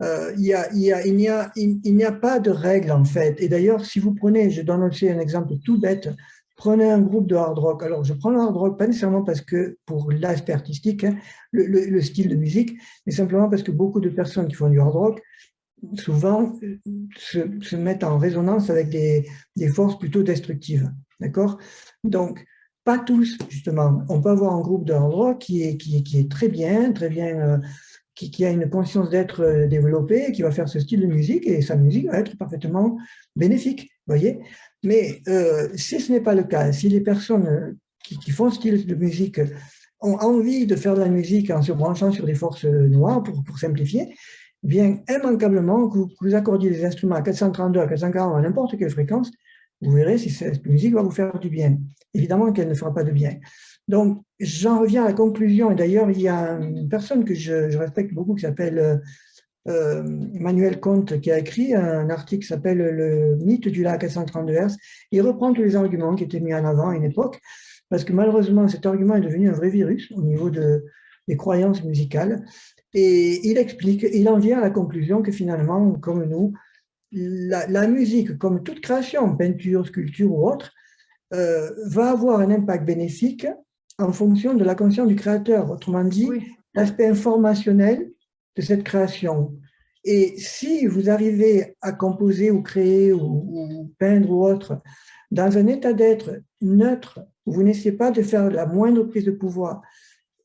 Il n'y a pas de règle en fait. Et d'ailleurs, si vous prenez, je donne aussi un exemple tout bête, prenez un groupe de hard rock. Alors, je prends le hard rock pas nécessairement parce que pour l'aspect artistique, hein, le style de musique, mais simplement parce que beaucoup de personnes qui font du hard rock souvent se mettent en résonance avec des forces plutôt destructives. D'accord? Donc, pas tous, justement. On peut avoir un groupe de hard rock qui est très bien, qui a une conscience d'être développée, qui va faire ce style de musique, et sa musique va être parfaitement bénéfique, voyez. Mais si ce n'est pas le cas, si les personnes qui font ce style de musique ont envie de faire de la musique en se branchant sur des forces noires, pour simplifier, bien immanquablement, que vous accordiez des instruments à 432, à 440, à n'importe quelle fréquence, vous verrez si cette musique va vous faire du bien. Évidemment qu'elle ne fera pas de bien. Donc, j'en reviens à la conclusion. Et d'ailleurs, il y a une personne que je respecte beaucoup qui s'appelle Emmanuel Comte, qui a écrit un article qui s'appelle Le mythe du La à 432 Hz. Il reprend tous les arguments qui étaient mis en avant à une époque, parce que malheureusement, cet argument est devenu un vrai virus au niveau des croyances musicales. Et il explique, il en vient à la conclusion que finalement, comme nous, la musique, comme toute création, peinture, sculpture ou autre, va avoir un impact bénéfique en fonction de la conscience du créateur. Autrement dit, oui, l'aspect informationnel de cette création. Et si vous arrivez à composer ou créer ou peindre ou autre dans un état d'être neutre, où vous n'essayez pas de faire la moindre prise de pouvoir,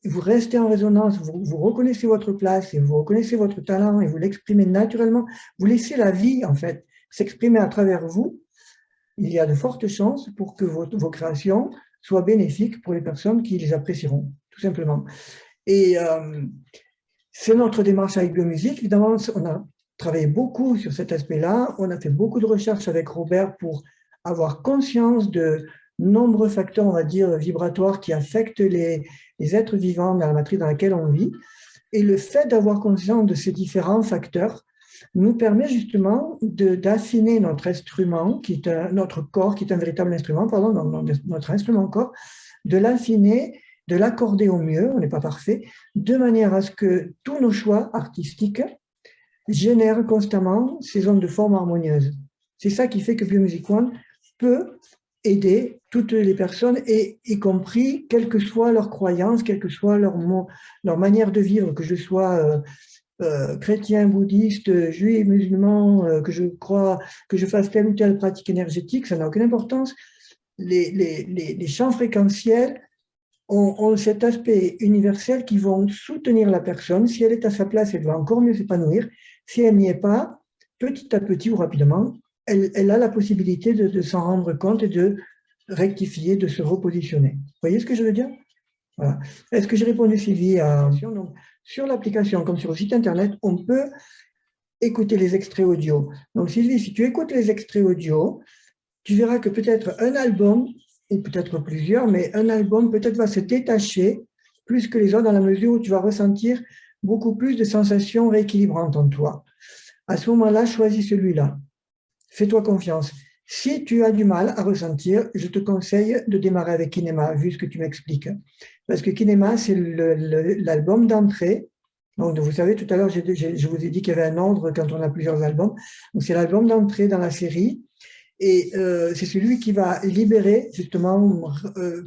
vous restez en résonance, vous reconnaissez votre place et vous reconnaissez votre talent et vous l'exprimez naturellement, vous laissez la vie, en fait, s'exprimer à travers vous, il y a de fortes chances pour que vos créations soient bénéfiques pour les personnes qui les apprécieront, tout simplement. Et c'est notre démarche avec Biomusique. Évidemment, on a travaillé beaucoup sur cet aspect-là. On a fait beaucoup de recherches avec Robert pour avoir conscience de nombreux facteurs, on va dire, vibratoires qui affectent les êtres vivants dans la matrice dans laquelle on vit. Et le fait d'avoir conscience de ces différents facteurs nous permet justement d'affiner notre instrument, notre corps, qui est un véritable instrument, pardon, notre instrument corps, de l'affiner, de l'accorder au mieux, on n'est pas parfait, de manière à ce que tous nos choix artistiques génèrent constamment ces ondes de forme harmonieuse. C'est ça qui fait que Biomusic One peut aider toutes les personnes, et y compris, quelle que soit leur croyance, quelle que soit leur manière de vivre, que je sois chrétien, bouddhiste, juif, musulman, que je fasse telle ou telle pratique énergétique, ça n'a aucune importance. Les champs fréquentiels ont cet aspect universel qui vont soutenir la personne. Si elle est à sa place, elle va encore mieux s'épanouir. Si elle n'y est pas, petit à petit ou rapidement, elle a la possibilité de s'en rendre compte et de rectifier, de se repositionner. Vous voyez ce que je veux dire? Voilà. Est-ce que j'ai répondu, Sylvie, à... Donc, sur l'application, comme sur le site internet, on peut écouter les extraits audio. Donc, Sylvie, si tu écoutes les extraits audio, tu verras que peut-être un album, ou peut-être plusieurs, mais un album peut-être va se détacher plus que les autres dans la mesure où tu vas ressentir beaucoup plus de sensations rééquilibrantes en toi. À ce moment-là, choisis celui-là. Fais-toi confiance. Si tu as du mal à ressentir, je te conseille de démarrer avec Kinema, vu ce que tu m'expliques. Parce que Kinema, c'est l'album d'entrée. Donc, vous savez, tout à l'heure, je vous ai dit qu'il y avait un ordre quand on a plusieurs albums. Donc, c'est l'album d'entrée dans la série. Et c'est celui qui va libérer, justement,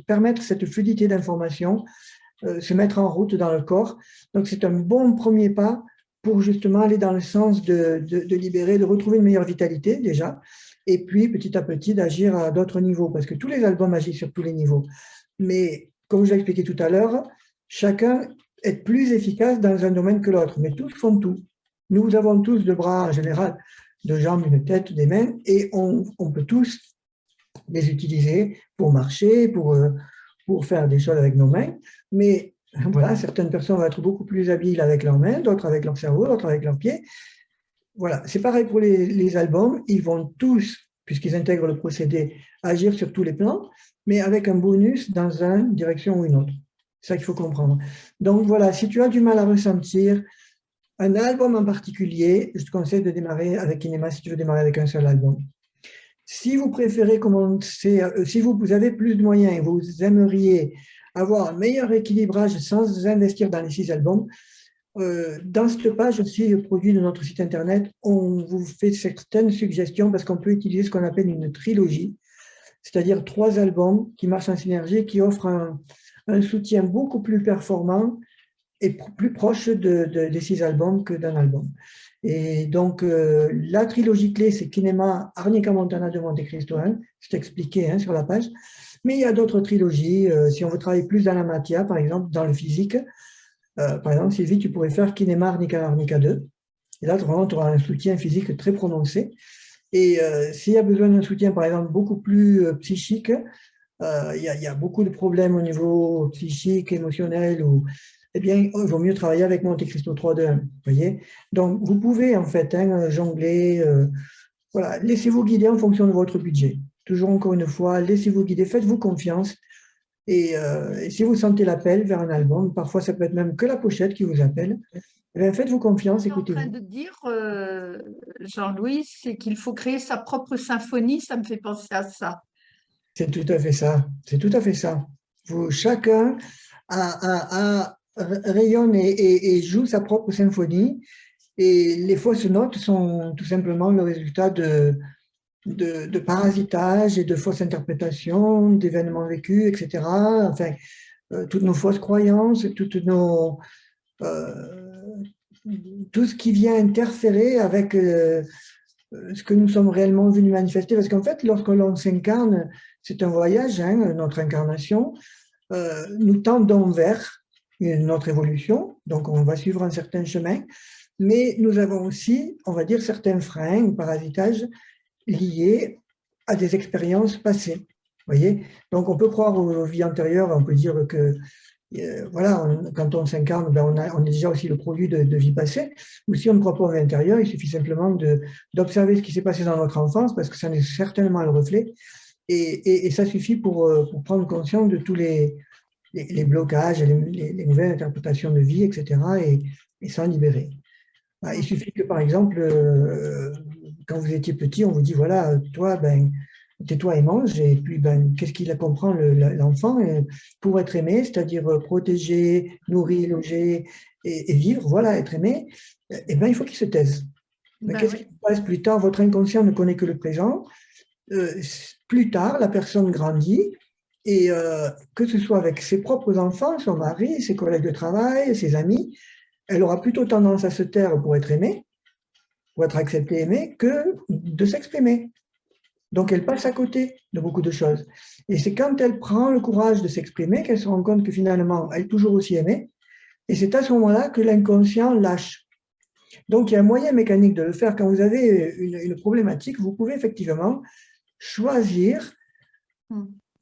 permettre cette fluidité d'information, se mettre en route dans le corps. Donc, c'est un bon premier pas pour justement aller dans le sens de libérer, de retrouver une meilleure vitalité déjà, et puis petit à petit d'agir à d'autres niveaux, parce que tous les albums agissent sur tous les niveaux. Mais comme je l'ai expliqué tout à l'heure, chacun est plus efficace dans un domaine que l'autre, mais tous font tout. Nous avons tous deux bras en général, deux jambes, une tête, des mains, et on peut tous les utiliser pour marcher, pour faire des choses avec nos mains, mais voilà, certaines personnes vont être beaucoup plus habiles avec leurs mains, d'autres avec leur cerveau, d'autres avec leurs pieds. Voilà, c'est pareil pour les albums, ils vont tous puisqu'ils intègrent le procédé agir sur tous les plans, mais avec un bonus dans une direction ou une autre. C'est ça qu'il faut comprendre. Donc voilà, si tu as du mal à ressentir un album en particulier, je te conseille de démarrer avec Kinema si tu veux démarrer avec un seul album. Si vous préférez commencer, si vous avez plus de moyens et vous aimeriez avoir un meilleur équilibrage sans investir dans les 6 albums, dans cette page aussi, produit de notre site internet, on vous fait certaines suggestions parce qu'on peut utiliser ce qu'on appelle une trilogie, c'est-à-dire 3 albums qui marchent en synergie, qui offrent un soutien beaucoup plus performant et plus proche des 6 albums que d'un album. Et donc, la trilogie clé, c'est Kinema, Arnica Montana de Monte Cristo 1, c'est expliqué sur la page. Mais il y a d'autres trilogies, si on veut travailler plus dans la matière, par exemple, dans le physique. Par exemple, Sylvie, tu pourrais faire Kinema, Arnica 2. Et là, vraiment, tu auras un soutien physique très prononcé. Et s'il y a besoin d'un soutien, par exemple, beaucoup plus psychique, il y a beaucoup de problèmes au niveau psychique, émotionnel, eh bien, il vaut mieux travailler avec Monte Cristo 3.2, vous voyez. Donc, vous pouvez, en fait, jongler. Voilà, laissez-vous guider en fonction de votre budget. Toujours encore une fois, laissez-vous guider, faites-vous confiance. Et si vous sentez l'appel vers un album, parfois ça peut être même que la pochette qui vous appelle, eh bien, faites-vous confiance, écoutez-vous. Ce que tu es en train de dire, Jean-Louis, c'est qu'il faut créer sa propre symphonie, ça me fait penser à ça. C'est tout à fait ça, c'est tout à fait ça. Chacun rayonne et joue sa propre symphonie, et les fausses notes sont tout simplement le résultat de parasitage et de fausses interprétations, d'événements vécus, etc. Enfin, toutes nos fausses croyances, tout ce qui vient interférer avec ce que nous sommes réellement venus manifester. Parce qu'en fait, lorsque l'on s'incarne, c'est un voyage, notre incarnation, nous tendons vers notre évolution, donc on va suivre un certain chemin, mais nous avons aussi, on va dire, certains freins ou parasitages liés à des expériences passées. Voyez, donc on peut croire aux vies antérieures, on peut dire que voilà, quand on s'incarne, ben on est déjà aussi le produit de vies passées. Ou si on ne croit pas aux vies antérieures, il suffit simplement d'observer ce qui s'est passé dans notre enfance, parce que ça en est certainement le reflet, et ça suffit pour prendre conscience de tous les blocages, les nouvelles interprétations de vie, etc., et s'en libérer. Il suffit que, par exemple, quand vous étiez petit, on vous dit, voilà, toi, tais-toi et mange, et puis qu'est-ce qu'il comprend l'enfant pour être aimé, c'est-à-dire protéger, nourrir, loger et vivre, voilà, être aimé, eh bien, il faut qu'il se taise. Mais qu'est-ce qui se passe plus tard? Votre inconscient ne connaît que le présent. Plus tard, la personne grandit, et que ce soit avec ses propres enfants, son mari, ses collègues de travail, ses amis, elle aura plutôt tendance à se taire pour être aimée, pour être acceptée, aimée, que de s'exprimer. Donc, elle passe à côté de beaucoup de choses. Et c'est quand elle prend le courage de s'exprimer qu'elle se rend compte que finalement, elle est toujours aussi aimée. Et c'est à ce moment-là que l'inconscient lâche. Donc, il y a un moyen mécanique de le faire. Quand vous avez une problématique, vous pouvez effectivement choisir,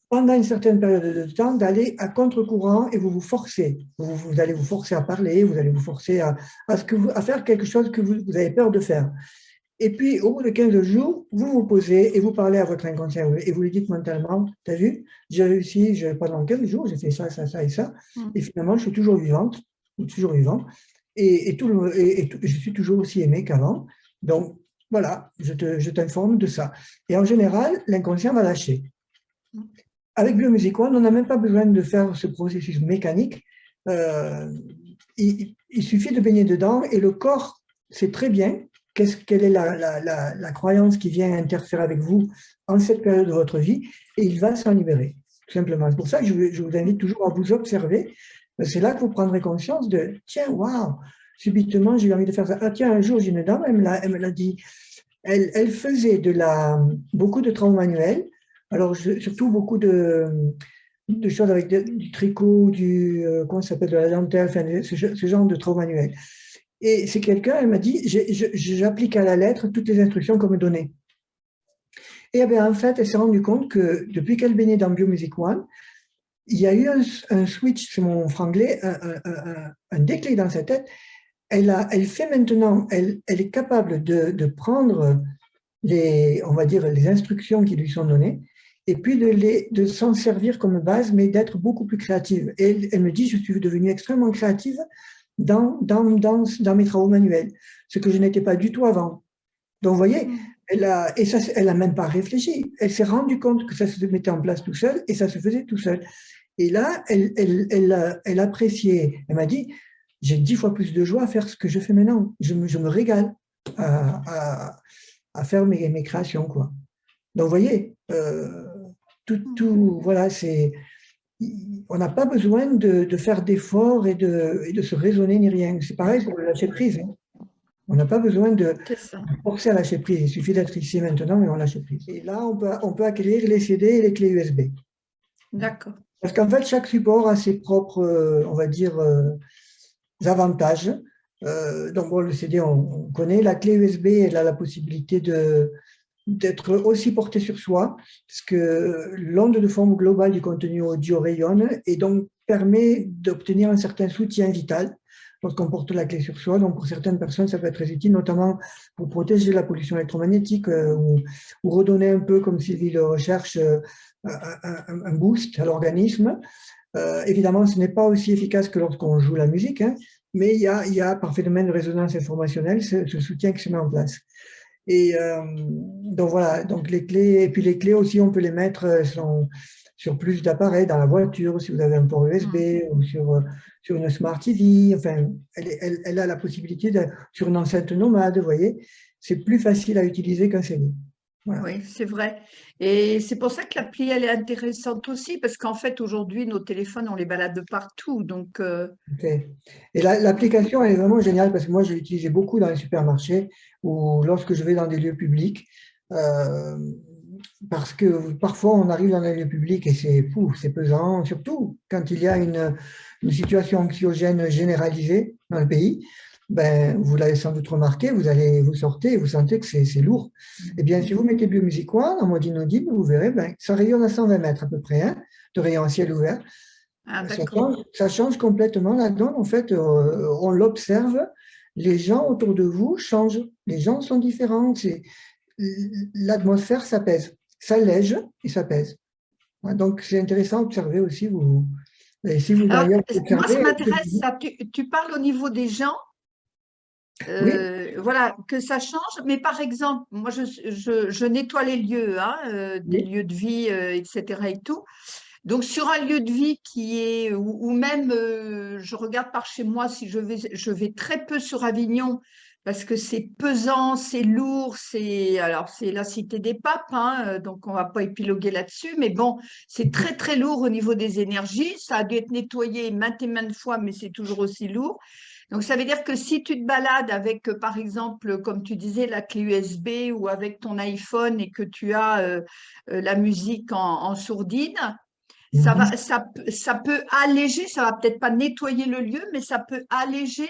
pendant une certaine période de temps, d'aller à contre-courant et vous vous forcez. Vous allez vous forcer à parler, vous allez vous forcer à faire quelque chose que vous avez peur de faire. Et puis, au bout de 15 jours, vous vous posez et vous parlez à votre inconscient et vous lui dites mentalement, t'as vu, j'ai réussi, pendant 15 jours, j'ai fait ça, ça, ça et ça, et finalement, je suis toujours vivante, ou toujours vivant, et je suis toujours aussi aimé qu'avant. Donc, voilà, je t'informe de ça. Et en général, l'inconscient va lâcher. Avec Biomusic One, on n'a même pas besoin de faire ce processus mécanique. Il suffit de baigner dedans et le corps sait très bien quelle est la croyance qui vient interférer avec vous en cette période de votre vie, et il va s'en libérer, tout simplement. C'est pour ça que je vous invite toujours à vous observer. C'est là que vous prendrez conscience de « Tiens, waouh, subitement, j'ai eu envie de faire ça. Ah tiens, un jour, j'ai une dame, elle me l'a dit. Elle faisait beaucoup de travaux manuels, alors surtout beaucoup de choses avec du tricot, comment ça s'appelle, de la dentelle, enfin, ce genre de travaux manuels. Et c'est quelqu'un, elle m'a dit, j'applique à la lettre toutes les instructions qu'on me donnait. Et bien, en fait, elle s'est rendue compte que depuis qu'elle baignait dans Biomusic One, il y a eu un switch, c'est mon franglais, un déclic dans sa tête. Elle fait maintenant, elle est capable de prendre on va dire, les instructions qui lui sont données, et puis de s'en servir comme base, mais d'être beaucoup plus créative. Et elle me dit, je suis devenue extrêmement créative dans mes travaux manuels, ce que je n'étais pas du tout avant. Donc, vous voyez, elle n'a même pas réfléchi. Elle s'est rendue compte que ça se mettait en place tout seul et ça se faisait tout seul. Et là, elle appréciait. Elle m'a dit, j'ai 10 fois plus de joie à faire ce que je fais maintenant. Je me régale à faire mes créations, quoi. Donc, vous voyez, voilà, on n'a pas besoin de faire d'efforts et de se raisonner ni rien. C'est pareil pour le lâcher prise. Hein. On n'a pas besoin de forcer à lâcher prise. Il suffit d'être ici maintenant et on lâche prise. Et là, on peut acquérir les CD et les clés USB. D'accord. Parce qu'en fait, chaque support a ses propres, on va dire, avantages. Donc, bon, le CD, on connaît. La clé USB, elle a la possibilité d'être aussi portée sur soi, parce que l'onde de forme globale du contenu audio rayonne et donc permet d'obtenir un certain soutien vital lorsqu'on porte la clé sur soi. Donc, pour certaines personnes, ça peut être très utile, notamment pour protéger la pollution électromagnétique ou redonner un peu, comme Sylvie le recherche, un boost à l'organisme. Évidemment, ce n'est pas aussi efficace que lorsqu'on joue la musique, hein, mais il y a, par phénomène de résonance informationnelle, ce soutien qui se met en place. Et donc voilà, donc les clés, et puis les clés aussi, on peut les mettre sur plus d'appareils dans la voiture, si vous avez un port USB ou sur une Smart TV. Enfin, elle a la possibilité sur une enceinte nomade, vous voyez. C'est plus facile à utiliser qu'un CD. Voilà. Oui, c'est vrai. Et c'est pour ça que l'appli, elle est intéressante aussi, parce qu'en fait, aujourd'hui, nos téléphones, on les balade de partout. Donc, okay. Et l'application, elle est vraiment géniale, parce que moi, je l'ai utilisée beaucoup dans les supermarchés ou lorsque je vais dans des lieux publics. Parce que parfois, on arrive dans un lieu public et c'est pesant, surtout quand il y a une situation anxiogène généralisée dans le pays. Ben, vous l'avez sans doute remarqué, vous sortez et vous sentez que c'est lourd. Eh bien, si vous mettez Biomusic One en mode inaudible, vous verrez, ben, ça rayonne à 120 mètres à peu près, hein, de rayon à ciel ouvert. Ah, ça change complètement la donne. En fait, on l'observe. Les gens autour de vous changent. Les gens sont différents. L'atmosphère s'apaise, s'allège et s'apaise. Donc, c'est intéressant d'observer aussi. Si vous alors, observez, moi, ça m'intéresse, ça. Tu parles au niveau des gens. Oui. Voilà, que ça change. Mais par exemple, moi, je nettoie les lieux, hein, des lieux de vie, etc. et tout. Donc, sur un lieu de vie qui est, ou même, je regarde par chez moi, si je vais très peu sur Avignon, parce que c'est pesant, c'est lourd, alors c'est la cité des papes, hein, donc on va pas épiloguer là-dessus, mais bon, c'est très très lourd au niveau des énergies. Ça a dû être nettoyé maintes et maintes fois, mais c'est toujours aussi lourd. Donc, ça veut dire que si tu te balades avec, par exemple, comme tu disais, la clé USB ou avec ton iPhone et que tu as la musique en sourdine, ça peut alléger, ça va peut-être pas nettoyer le lieu, mais ça peut alléger.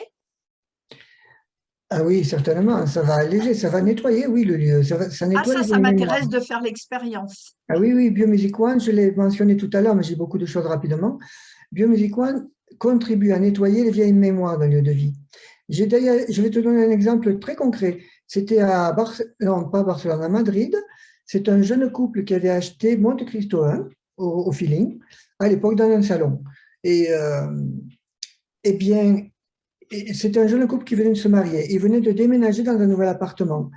Ah oui, certainement, ça va alléger, ça va nettoyer, oui, le lieu. Ça nettoie Ça m'intéresse de faire l'expérience. Ah oui, Biomusic One, je l'ai mentionné tout à l'heure, mais j'ai beaucoup de choses rapidement. Biomusic One contribue à nettoyer les vieilles mémoires d'un lieu de vie. Je vais te donner un exemple très concret. C'était à Barcelone, à Madrid. C'est un jeune couple qui avait acheté Monte Cristo 1 au feeling, à l'époque dans un salon. Et eh bien, c'était un jeune couple qui venait de se marier. Ils venaient de déménager dans un nouvel appartement.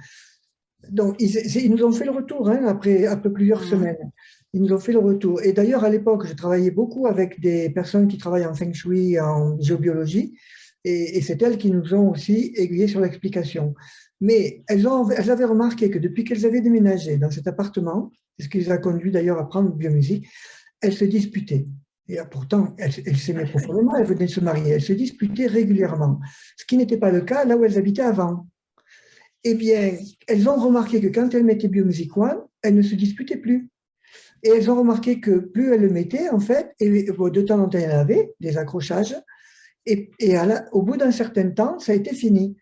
Donc, ils nous ont fait le retour, hein, après plusieurs semaines. Ils nous ont fait le retour. Et d'ailleurs, à l'époque, je travaillais beaucoup avec des personnes qui travaillent en Feng Shui, en géobiologie, et c'est elles qui nous ont aussi aiguillés sur l'explication. Mais elles avaient remarqué que depuis qu'elles avaient déménagé dans cet appartement, c'est ce qui les a conduit d'ailleurs à prendre biomusique, elles se disputaient. Et pourtant, elles s'aimaient profondément, elles venaient de se marier, elles se disputaient régulièrement, ce qui n'était pas le cas là où elles habitaient avant. Eh bien, elles ont remarqué que quand elles mettaient Biomusic One, elles ne se disputaient plus. Et elles ont remarqué que plus elles le mettaient, en fait, et de temps en temps, il y en avait des accrochages, et au bout d'un certain temps, ça a été fini.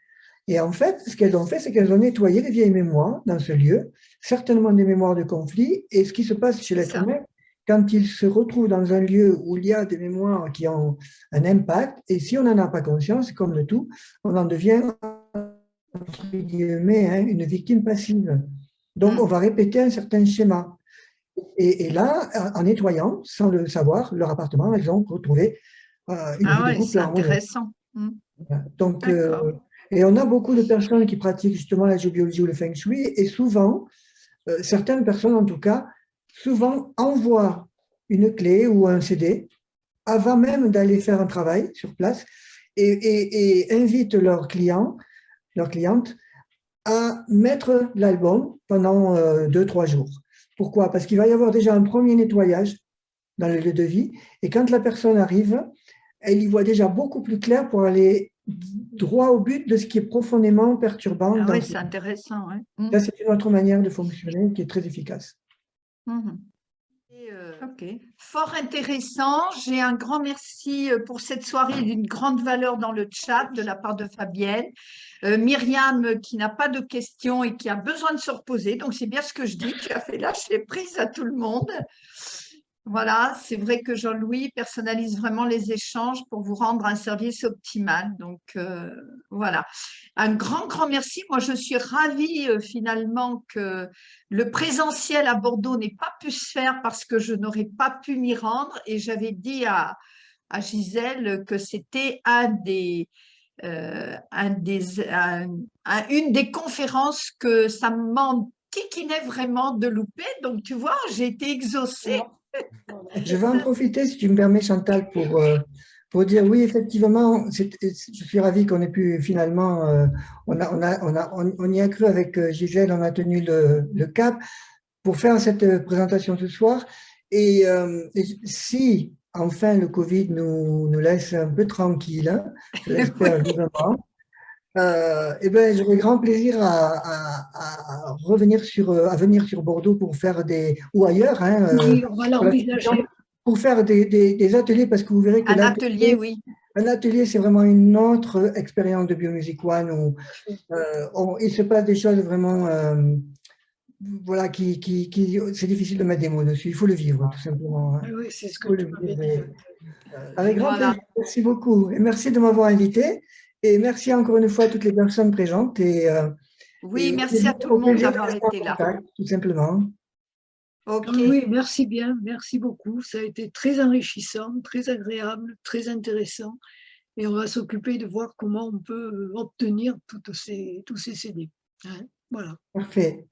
Et en fait, ce qu'elles ont fait, c'est qu'elles ont nettoyé les vieilles mémoires dans ce lieu, certainement des mémoires de conflit, et ce qui se passe chez l'être humain, quand il se retrouve dans un lieu où il y a des mémoires qui ont un impact, et si on n'en a pas conscience, comme le tout, on en devient entre guillemets, hein, une victime passive. Donc, on va répéter un certain schéma. Et là, en nettoyant, sans le savoir, leur appartement, elles ont retrouvé une Ah vie de ouais, couple c'est harmonieuse. intéressant. Donc, D'accord. et on a beaucoup de personnes qui pratiquent justement la géobiologie ou le feng shui, et souvent, certaines personnes en tout cas, souvent envoient une clé ou un CD avant même d'aller faire un travail sur place et invitent leurs clients, leurs clientes à mettre l'album pendant 2-3 jours. Pourquoi? Parce qu'il va y avoir déjà un premier nettoyage dans le lieu de vie, et quand la personne arrive, elle y voit déjà beaucoup plus clair pour aller droit au but de ce qui est profondément perturbant Ah dans ouais, ce. c'est intéressant. Ouais. Ça, c'est une autre manière de fonctionner qui est très efficace. Mhm. Ok, fort intéressant. J'ai un grand merci pour cette soirée d'une grande valeur dans le chat de la part de Fabienne. Myriam qui n'a pas de questions et qui a besoin de se reposer. Donc, c'est bien ce que je dis. Tu as fait lâcher prise à tout le monde. Voilà, c'est vrai que Jean-Louis personnalise vraiment les échanges pour vous rendre un service optimal. Donc, voilà. Un grand, grand merci. Moi, je suis ravie finalement que le présentiel à Bordeaux n'ait pas pu se faire parce que je n'aurais pas pu m'y rendre. Et j'avais dit à Gisèle que c'était une des conférences que ça m'enquiquinait vraiment de louper. Donc, tu vois, j'ai été exaucée. Je vais en profiter, si tu me permets, Chantal, pour dire oui, effectivement, je suis ravi qu'on ait pu finalement, on y a cru avec Gisèle, on a tenu le cap pour faire cette présentation ce soir. Et si enfin le Covid nous laisse un peu tranquille, hein, je l'espère Oui. vivement, eh ben, j'aurais grand plaisir à venir sur Bordeaux pour faire ou ailleurs, hein, Oui, on va pour la télévision, l'envisager. pour faire des ateliers, parce que vous verrez que Un atelier, oui. un atelier, c'est vraiment une autre expérience de Biomusic One où il se passe des choses vraiment, voilà, c'est difficile de mettre des mots dessus. Il faut le vivre, tout simplement, hein. Oui, oui, c'est ce Il que faut tu le m'avais vivre. dit. Avec grand Voilà. plaisir. Merci beaucoup. Et merci de m'avoir invité. Et merci encore une fois à toutes les personnes présentes. Et Oui, merci à tout le au monde plaisir de d'avoir rester en été là. contact, tout simplement. OK. Oui, merci bien, merci beaucoup. Ça a été très enrichissant, très agréable, très intéressant. Et on va s'occuper de voir comment on peut obtenir tous ces CD. Hein, voilà. Parfait.